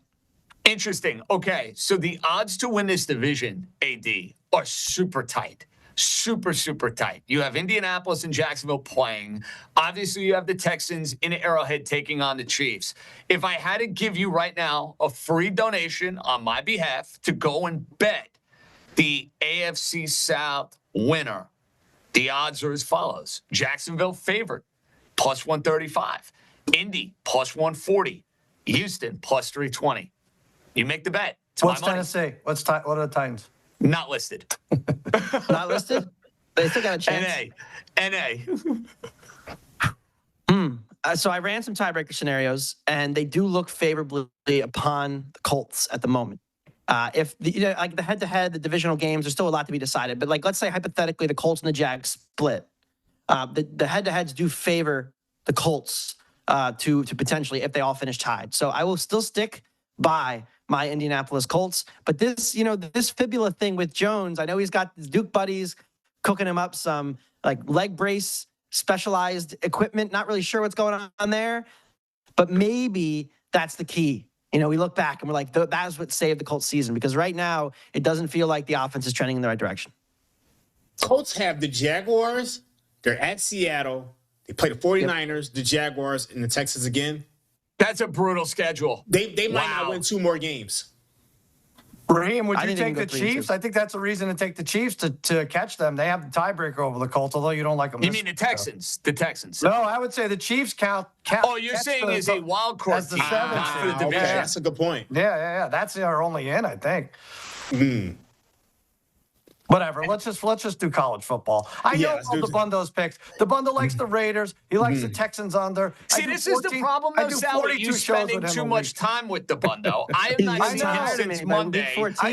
Interesting. Okay, so the odds to win this division, AD, are super tight. Super, super tight. You have Indianapolis and Jacksonville playing. Obviously, you have the Texans in Arrowhead taking on the Chiefs. If I had to give you right now a free donation on my behalf to go and bet the AFC South winner, the odds are as follows. Jacksonville favored, plus 135. Indy, plus 140. Houston, plus 320. You make the bet. What's Tennessee? What are the Titans? Not listed. Not listed? They still got a chance. NA. So I ran some tiebreaker scenarios, and they do look favorably upon the Colts at the moment. If like the head-to-head, the divisional games, there's still a lot to be decided. But like, let's say hypothetically, the Colts and the Jags split. The head-to-heads do favor the Colts to potentially if they all finish tied. So I will still stick by my Indianapolis Colts. But this fibula thing with Jones, I know he's got his Duke buddies cooking him up some like leg brace specialized equipment. Not really sure what's going on there, but maybe that's the key. We look back and we're like, that is what saved the Colts season, because right now it doesn't feel like the offense is trending in the right direction. Colts have the Jaguars. They're at Seattle. They play the 49ers, the Jaguars, and the Texans again. That's a brutal schedule. They might not win 2 more games. Raheem, would you take the Chiefs? I think that's a reason to take the Chiefs to catch them. They have the tiebreaker over the Colts, although you don't like them. You mean the Texans? The Texans. No, I would say the Chiefs count. Oh, you're saying is a wild card team for the division. Okay, that's a good point. Yeah. That's our only in, I think. Whatever. Let's just do college football. I know all Dabbundo's picks. Dabbundo likes the Raiders. He likes the Texans under. See, this is the problem, though, Sally. You spending too much time with Dabbundo. I have not seen him since Monday. I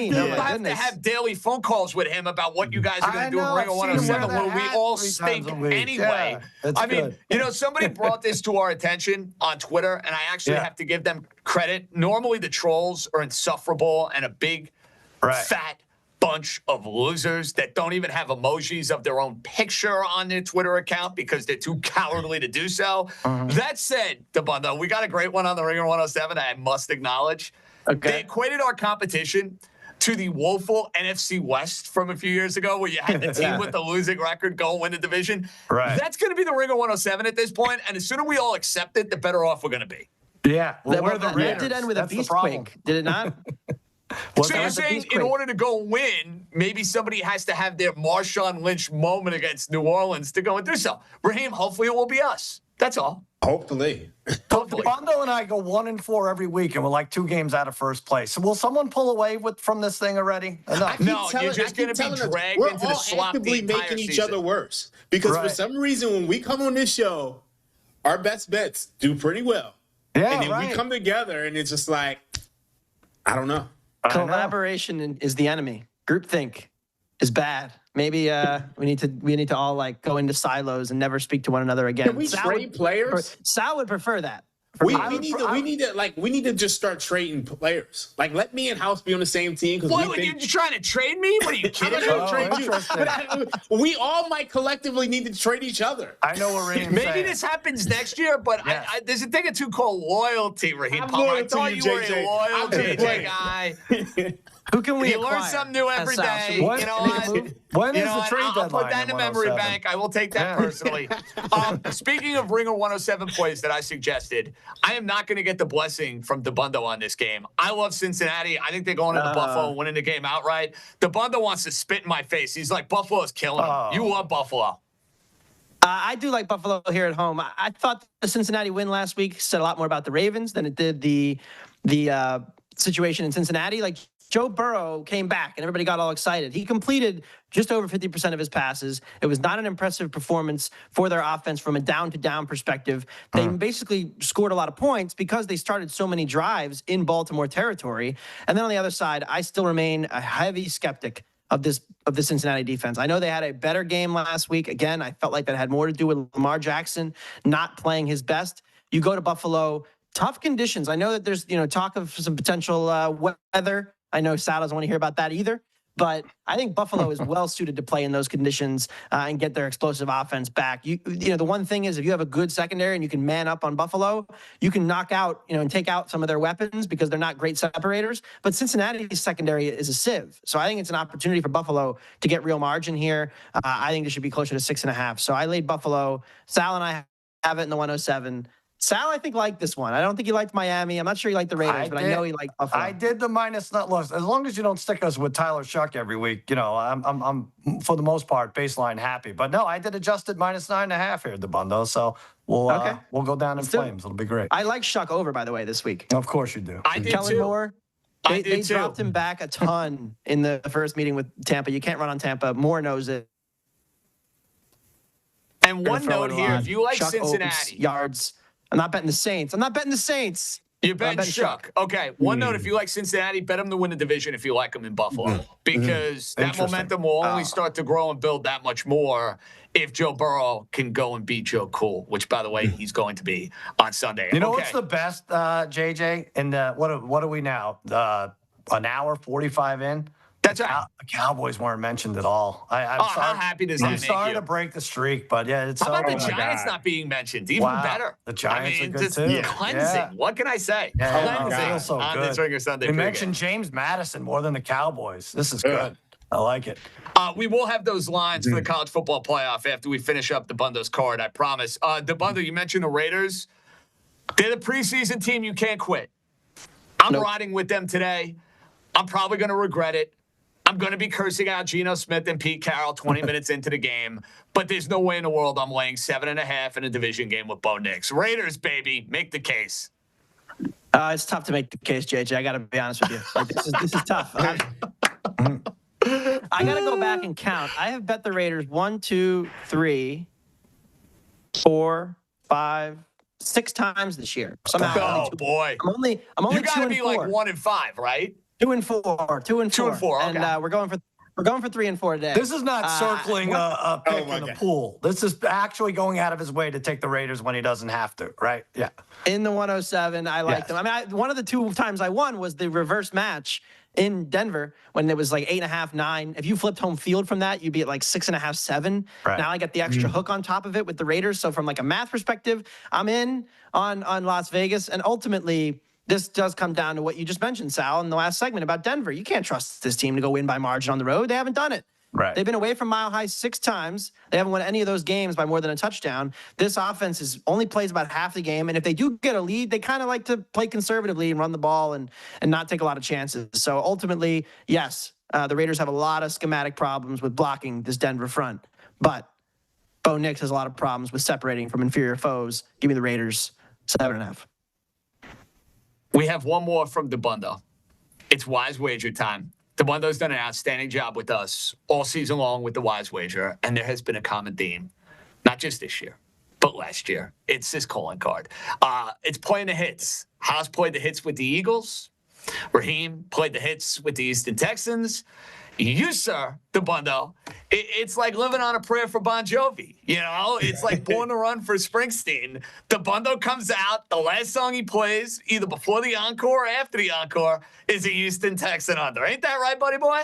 have to have daily phone calls with him about what you guys are going to do in Ringer 107 when we all stink anyway. I mean, somebody brought this to our attention on Twitter, and I actually have to give them credit. Normally, the trolls are insufferable and a big, fat bunch of losers that don't even have emojis of their own picture on their Twitter account because they're too cowardly to do so. That said, Dabbundo, we got a great one on the Ringer 107, I must acknowledge. Okay. They equated our competition to the woeful NFC West from a few years ago where you had the team with the losing record go win the division. Right. That's going to be the Ringer 107 at this point, and the sooner we all accept it, the better off we're going to be. Yeah. Well, that did end with a beast quake, did it not? So you're saying in order to go win, maybe somebody has to have their Marshawn Lynch moment against New Orleans to go and do so. Raheem, hopefully it will be us. That's all. Hopefully. Dabbundo and I go 1-4 every week, and we're like 2 games out of first place. So will someone pull away from this thing already? No, you're just going to be dragged into the slop. We're all actively making each other worse. Because for some reason, when we come on this show, our best bets do pretty well. Yeah, and then we come together, and it's just like, I don't know. Collaboration is the enemy. Groupthink is bad. Maybe we need to all like go into silos and never speak to one another again. Can we trade players? Sal would prefer that. We need to just start trading players. Like, let me and House be on the same team. What, you're trying to trade me? What are you kidding me? We all might collectively need to trade each other. I know what Raheem's Maybe saying. This happens next year, but there's a thing or two called loyalty, Raheem Palmer. I thought you were a loyal JJ guy. Who can we You learn something new every day. When is the trade deadline? I'll put that in the memory bank. I will take that personally. Speaking of Ringer 107 plays that I suggested, I am not going to get the blessing from Dabbundo on this game. I love Cincinnati. I think they're going into Buffalo and winning the game outright. Dabbundo wants to spit in my face. He's like, Buffalo's killing him. You love Buffalo. I do like Buffalo here at home. I thought the Cincinnati win last week said a lot more about the Ravens than it did the situation in Cincinnati. Like, Joe Burrow came back and everybody got all excited. He completed just over 50% of his passes. It was not an impressive performance for their offense from a down-to-down perspective. They basically scored a lot of points because they started so many drives in Baltimore territory. And then on the other side, I still remain a heavy skeptic of the Cincinnati defense. I know they had a better game last week. Again, I felt like that had more to do with Lamar Jackson not playing his best. You go to Buffalo, tough conditions. I know that there's, talk of some potential weather. I know Sal doesn't want to hear about that either. But I think Buffalo is well suited to play in those conditions and get their explosive offense back. The one thing is, if you have a good secondary and you can man up on Buffalo, you can knock out, and take out some of their weapons because they're not great separators. But Cincinnati's secondary is a sieve. So I think it's an opportunity for Buffalo to get real margin here. I think it should be closer to 6.5. So I laid Buffalo. Sal and I have it in the 107. Sal, I think, liked this one. I don't think he liked Miami. I'm not sure he liked the Raiders, but I know he liked Buffalo. I did the minus nut. Look, as long as you don't stick us with Tyler Shuck every week, I'm for the most part baseline happy. But no, I did adjusted minus 9.5 here, Dabbundo. So we'll go down in flames. It'll be great. I like Shuck over, by the way, this week. Of course you do. I did Kellen too. Moore. They dropped him back a ton in the first meeting with Tampa. You can't run on Tampa. Moore knows it. And one note here: if you like Shuck Cincinnati yards. I'm not betting the Saints. You're betting Shuck. Okay. One note: if you like Cincinnati, bet them to win the division if you like them in Buffalo, because that momentum will only start to grow and build that much more if Joe Burrow can go and beat Joe Cool, which, by the way, he's going to be on Sunday. You know what's the best, JJ? And what are we now? An hour 45 in. That's right. The Cowboys weren't mentioned at all. I'm sorry. How happy does that I'm make sorry you? to break the streak, but yeah, it's How about the so. Giants not being mentioned? Even better. The Giants are good just too. Cleansing. Yeah. What can I say? Cleansing. Cleansing So on good. this Ringer Sunday They pregame. mentioned James Madison more than the Cowboys. This is good. I like it. We will have those lines for the college football playoff after we finish up Dabundo's card, I promise. Dabbundo, you mentioned the Raiders. They're the preseason team you can't quit. I'm riding with them today. I'm probably going to regret it. I'm going to be cursing out Geno Smith and Pete Carroll 20 minutes into the game, but there's no way in the world I'm laying 7.5 in a division game with Bo Nix. Raiders, baby, make the case. It's tough to make the case, JJ. I got to be honest with you. This is tough. I got to go back and count. I have bet the Raiders 1, 2, 3, 4, 5, 6 times this year. Somehow. Oh boy! I'm only you got 2 to and be 4. like 1 and 5, right? 2 and 4. 2 and 4. 2 and 4. Okay. And we're going for 3 and 4 today. This is not circling a pick in the pool. This is actually going out of his way to take the Raiders when he doesn't have to, right? Yeah. In the 107, I liked them. I mean, one of the 2 times I won was the reverse match in Denver when it was like 8.5, 9. If you flipped home field from that, you'd be at like 6.5, 7. Right. Now I got the extra hook on top of it with the Raiders. So from like a math perspective, I'm in on Las Vegas. And ultimately, this does come down to what you just mentioned, Sal, in the last segment about Denver. You can't trust this team to go win by margin on the road. They haven't done it. Right. They've been away from Mile High 6 times. They haven't won any of those games by more than a touchdown. This offense only plays about half the game. And if they do get a lead, they kind of like to play conservatively and run the ball and not take a lot of chances. So ultimately, yes, the Raiders have a lot of schematic problems with blocking this Denver front. But Bo Nix has a lot of problems with separating from inferior foes. Give me the Raiders 7.5. We have one more from Dabbundo. It's Wise Wager time. Dabundo's done an outstanding job with us all season long with the Wise Wager, and there has been a common theme, not just this year, but last year. It's this calling card. It's playing the hits. Haas played the hits with the Eagles. Raheem played the hits with the Houston Texans. You, sir, Dabbundo, it's like living on a prayer for Bon Jovi. You know, it's like Born to Run for Springsteen. Dabbundo comes out. The last song he plays, either before the encore or after the encore, is a Houston Texan under. Ain't that right, buddy boy?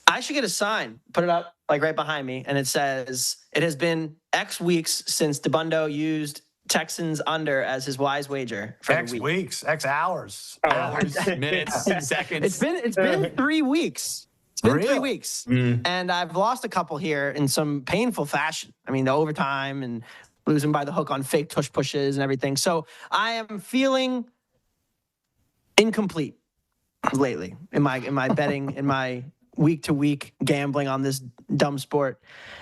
I should get a sign, put it up like right behind me, and it says, it has been X weeks since Dabbundo used Texans under as his Wise Wager for X the week. weeks, X hours. Minutes, seconds. It's been 3 weeks. It's been Really? 3 weeks. And I've lost a couple here in some painful fashion. I mean, the overtime and losing by the hook on fake tush pushes and everything. So I am feeling incomplete lately in my betting, in my week-to-week gambling on this dumb sport.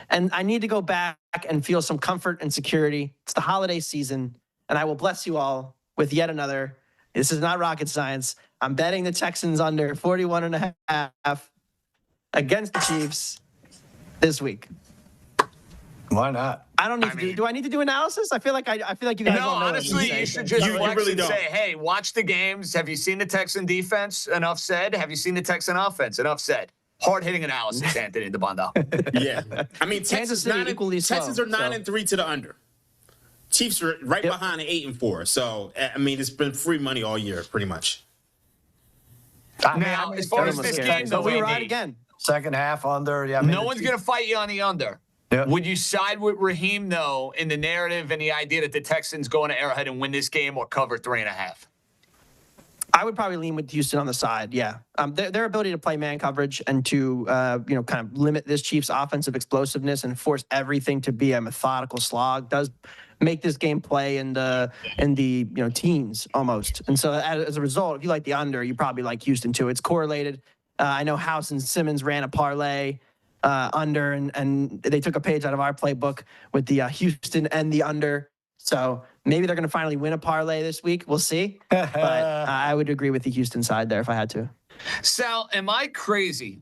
And I need to go back and feel some comfort and security. It's the holiday season, and I will bless you all with yet another. This is not rocket science. I'm betting the Texans under 41.5 against the Chiefs this week. Why not? I don't need to do I need to do analysis? I feel like you guys No, don't know. honestly, you should just You flex really and don't. say, hey, watch the games. Have you seen the Texan defense? Enough said. Have you seen the Texan offense? Enough said. Hard-hitting analysis, Anthony Dabbundo. Yeah. I mean, Kansas City equally slow, Texans are 9 so. and 3 to the under. Chiefs are right behind at 8-4. So I mean, it's been free money all year, pretty much. Now, as far as this game, though, we ride again. Second half under. Yeah, no one's going to fight you on the under. Yep. Would you side with Raheem, though, in the narrative and the idea that the Texans go into Arrowhead and win this game or cover 3.5? I would probably lean with Houston on the side. Yeah, their ability to play man coverage and to kind of limit this Chiefs' offensive explosiveness and force everything to be a methodical slog does make this game play in the teens almost. And so as a result, if you like the under, you probably like Houston too. It's correlated. I know House and Simmons ran a parlay under, and they took a page out of our playbook with the Houston and the under. So maybe they're going to finally win a parlay this week. We'll see. But I would agree with the Houston side there if I had to. Sal, am I crazy?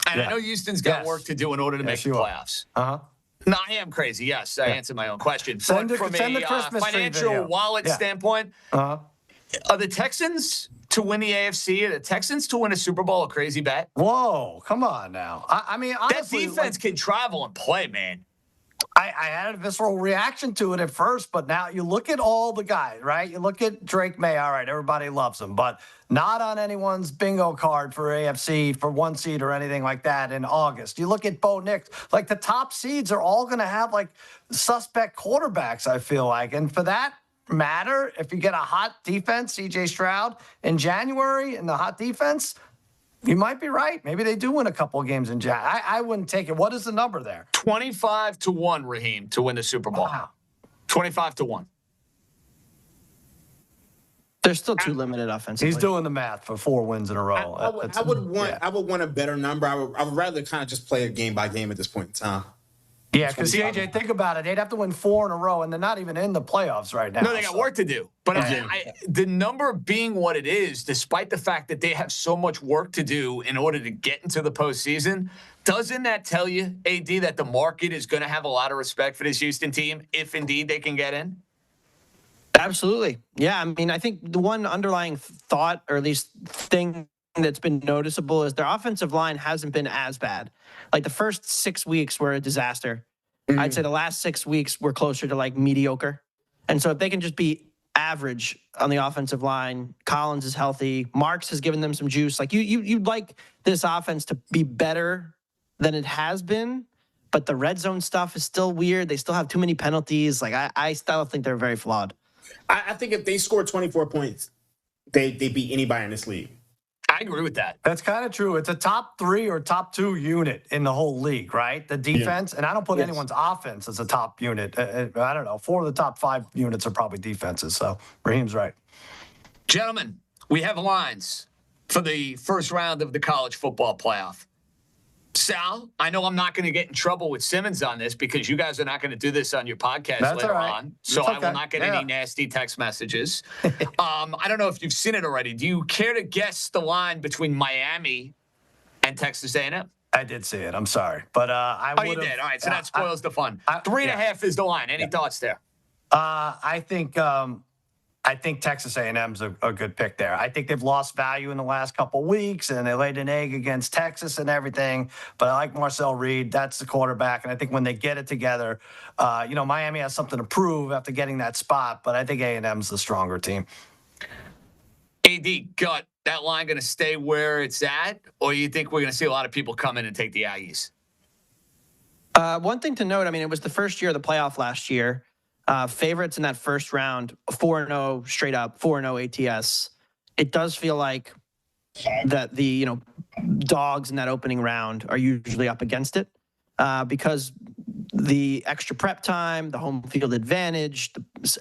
And I know Houston's got work to do in order to make the playoffs. No, I am crazy. Yes, I answered my own question. Send from a financial wallet standpoint, are the Texans to win the AFC? Are the Texans to win a Super Bowl a crazy bet? Whoa, come on now. I mean, honestly, that defense can travel and play, man. I had a visceral reaction to it at first, but now you look at all the guys, right? You look at Drake May, all right, everybody loves him, but not on anyone's bingo card for AFC for 1 seed or anything like that in August. You look at Bo Nix, like the top seeds are all going to have like suspect quarterbacks, I feel like. And for that matter, if you get a hot defense, CJ Stroud in January and the hot defense, you might be right. Maybe they do win a couple of games in January. I wouldn't take it. What is the number there? 25-1, Raheem, to win the Super Bowl. Wow. 25-1. They're still too limited offensively. He's doing the math for 4 wins in a row. I would want a better number. I would rather kind of just play it game by game at this point in time. Yeah, because AJ, think about it. They'd have to win 4 in a row, and they're not even in the playoffs right now. No, they got work to do. But the number being what it is, despite the fact that they have so much work to do in order to get into the postseason, doesn't that tell you, AD, that the market is going to have a lot of respect for this Houston team if indeed they can get in? Absolutely. Yeah, I mean, I think the one underlying thought, or at least thing that's been noticeable, is their offensive line hasn't been as bad. Like the first 6 weeks were a disaster. I'd say the last 6 weeks were closer to like mediocre. And so if they can just be average on the offensive line, Collins is healthy, Marks has given them some juice. Like you'd like this offense to be better than it has been, but the red zone stuff is still weird. They still have too many penalties. Like I still think they're very flawed. I think if they score 24 points, they beat anybody in this league. I agree with that. That's kind of true. It's a top 3 or top 2 unit in the whole league, right? The defense, and I don't put anyone's offense as a top unit. I don't know. 4 of the top 5 units are probably defenses. So Raheem's right. Gentlemen, we have lines for the first round of the college football playoff. Sal, I know I'm not going to get in trouble with Simmons on this because you guys are not going to do this on your podcast later on. So I will not get any nasty text messages. I don't know if you've seen it already. Do you care to guess the line between Miami and Texas A&M? I did see it. I'm sorry. But I would. Oh, you did? All right. So that spoils the fun. 3.5 is the line. Any thoughts there? I think Texas A&M's a good pick there. I think they've lost value in the last couple weeks, and they laid an egg against Texas and everything. But I like Marcel Reed. That's the quarterback. And I think when they get it together, Miami has something to prove after getting that spot. But I think A&M's the stronger team. AD, gut, that line going to stay where it's at? Or you think we're going to see a lot of people come in and take the Aggies? One thing to note, I mean, it was the first year of the playoff last year. Favorites in that first round, 4-0 straight up, 4-0 ATS. It does feel like that the dogs in that opening round are usually up against it because the extra prep time, the home field advantage,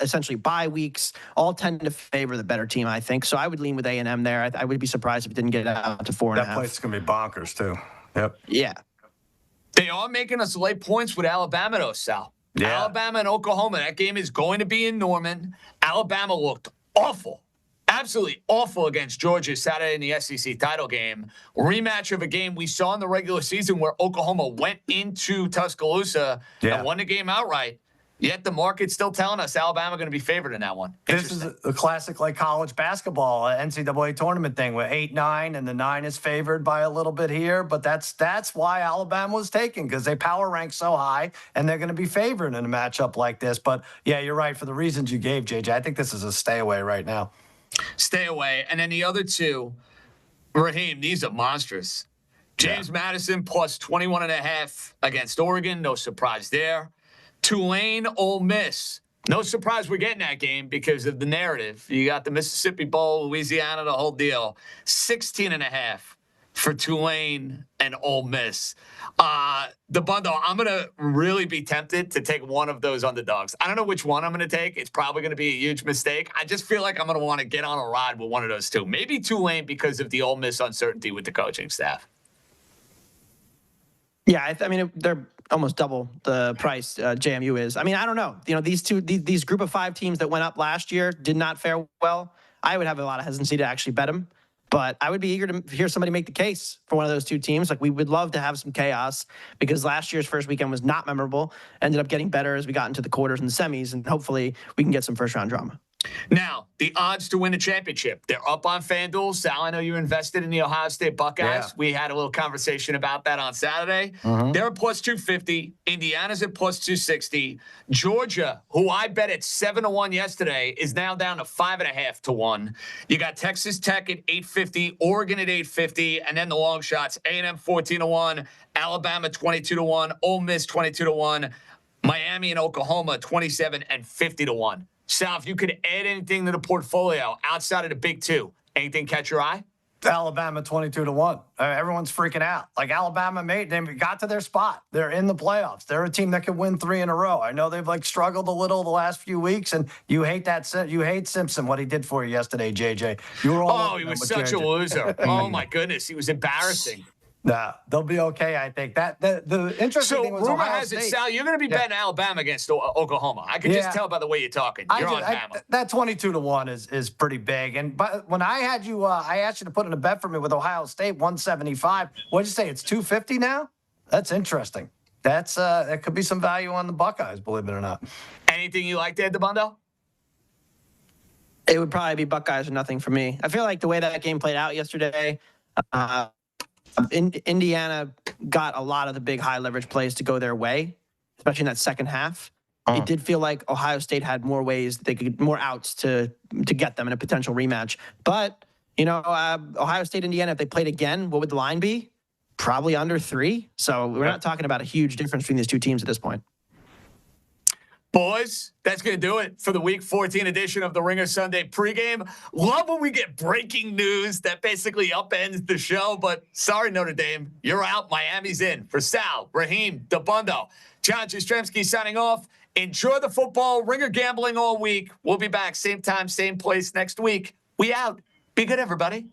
essentially bye weeks, all tend to favor the better team, I think. So I would lean with A&M there. I would be surprised if it didn't get out to 4.5. That place is going to be bonkers too. Yep. Yeah. They are making us lay points with Alabama, though, Sal. Yeah. Alabama and Oklahoma. That game is going to be in Norman. Alabama looked awful, absolutely awful against Georgia Saturday in the SEC title game. Rematch of a game we saw in the regular season where Oklahoma went into Tuscaloosa and won the game outright. Yet the market's still telling us Alabama going to be favored in that one. This is a classic like college basketball NCAA tournament thing where 8-9 and the 9 is favored by a little bit here, but that's why Alabama was taken, because they power rank so high and they're going to be favored in a matchup like this. But yeah, you're right for the reasons you gave, JJ. I think this is a stay away right now. Stay away. And then the other two, Raheem, these are monstrous. James Madison plus 21.5 against Oregon. No surprise there. Tulane, Ole Miss. No surprise we're getting that game because of the narrative. You got the Mississippi Bowl, Louisiana, the whole deal. 16.5 for Tulane and Ole Miss. Dabbundo, I'm going to really be tempted to take one of those underdogs. I don't know which one I'm going to take. It's probably going to be a huge mistake. I just feel like I'm going to want to get on a ride with one of those two. Maybe Tulane because of the Ole Miss uncertainty with the coaching staff. Yeah, I mean, they're almost double the price JMU is. I mean, I don't know. You know, these group of 5 teams that went up last year did not fare well. I would have a lot of hesitancy to actually bet them, but I would be eager to hear somebody make the case for one of those two teams. Like, we would love to have some chaos because last year's first weekend was not memorable. Ended up getting better as we got into the quarters and the semis, and hopefully we can get some first round drama. Now, the odds to win the championship. They're up on FanDuel. Sal, I know you're invested in the Ohio State Buckeyes. Yeah. We had a little conversation about that on Saturday. They're at plus 250. Indiana's at plus 260. Georgia, who I bet at 7-1 yesterday, is now down to 5.5 to 1. You got Texas Tech at 850, Oregon at 850, and then the long shots, A&M 14-1, Alabama 22-1, Ole Miss 22-1, Miami and Oklahoma 27 and 50-1. Sal, if you could add anything to the portfolio outside of the big two, anything catch your eye? Alabama 22-1. Everyone's freaking out. Like, Alabama they got to their spot. They're in the playoffs. They're a team that could win 3 in a row. I know they've struggled a little the last few weeks, and you hate that. You hate Simpson, what he did for you yesterday, JJ. You were all he was such a loser. Oh my goodness, he was embarrassing. Nah, they'll be okay, I think. The interesting thing was rumor Ohio has State. it, Sal, you're going to be betting Alabama against Oklahoma. I can just tell by the way you're talking. You're on Bama. That 22-1 is pretty big. And but when I had you, I asked you to put in a bet for me with Ohio State 175. What'd you say? It's 250 now. That's interesting. That could be some value on the Buckeyes, believe it or not. Anything you like there, Dabbundo? It would probably be Buckeyes or nothing for me. I feel like the way that game played out yesterday. Indiana got a lot of the big high leverage plays to go their way, especially in that second half. It did feel like Ohio State had more ways they could, more outs to get them in a potential rematch. But, Ohio State, Indiana, if they played again, what would the line be? Probably under 3. So we're not talking about a huge difference between these two teams at this point. Boys, that's going to do it for the Week 14 edition of the Ringer Sunday Pregame. Love when we get breaking news that basically upends the show, but sorry, Notre Dame, you're out. Miami's in. For Sal, Raheem, Dabbundo, John Jastremski signing off. Enjoy the football. Ringer gambling all week. We'll be back same time, same place next week. We out. Be good, everybody.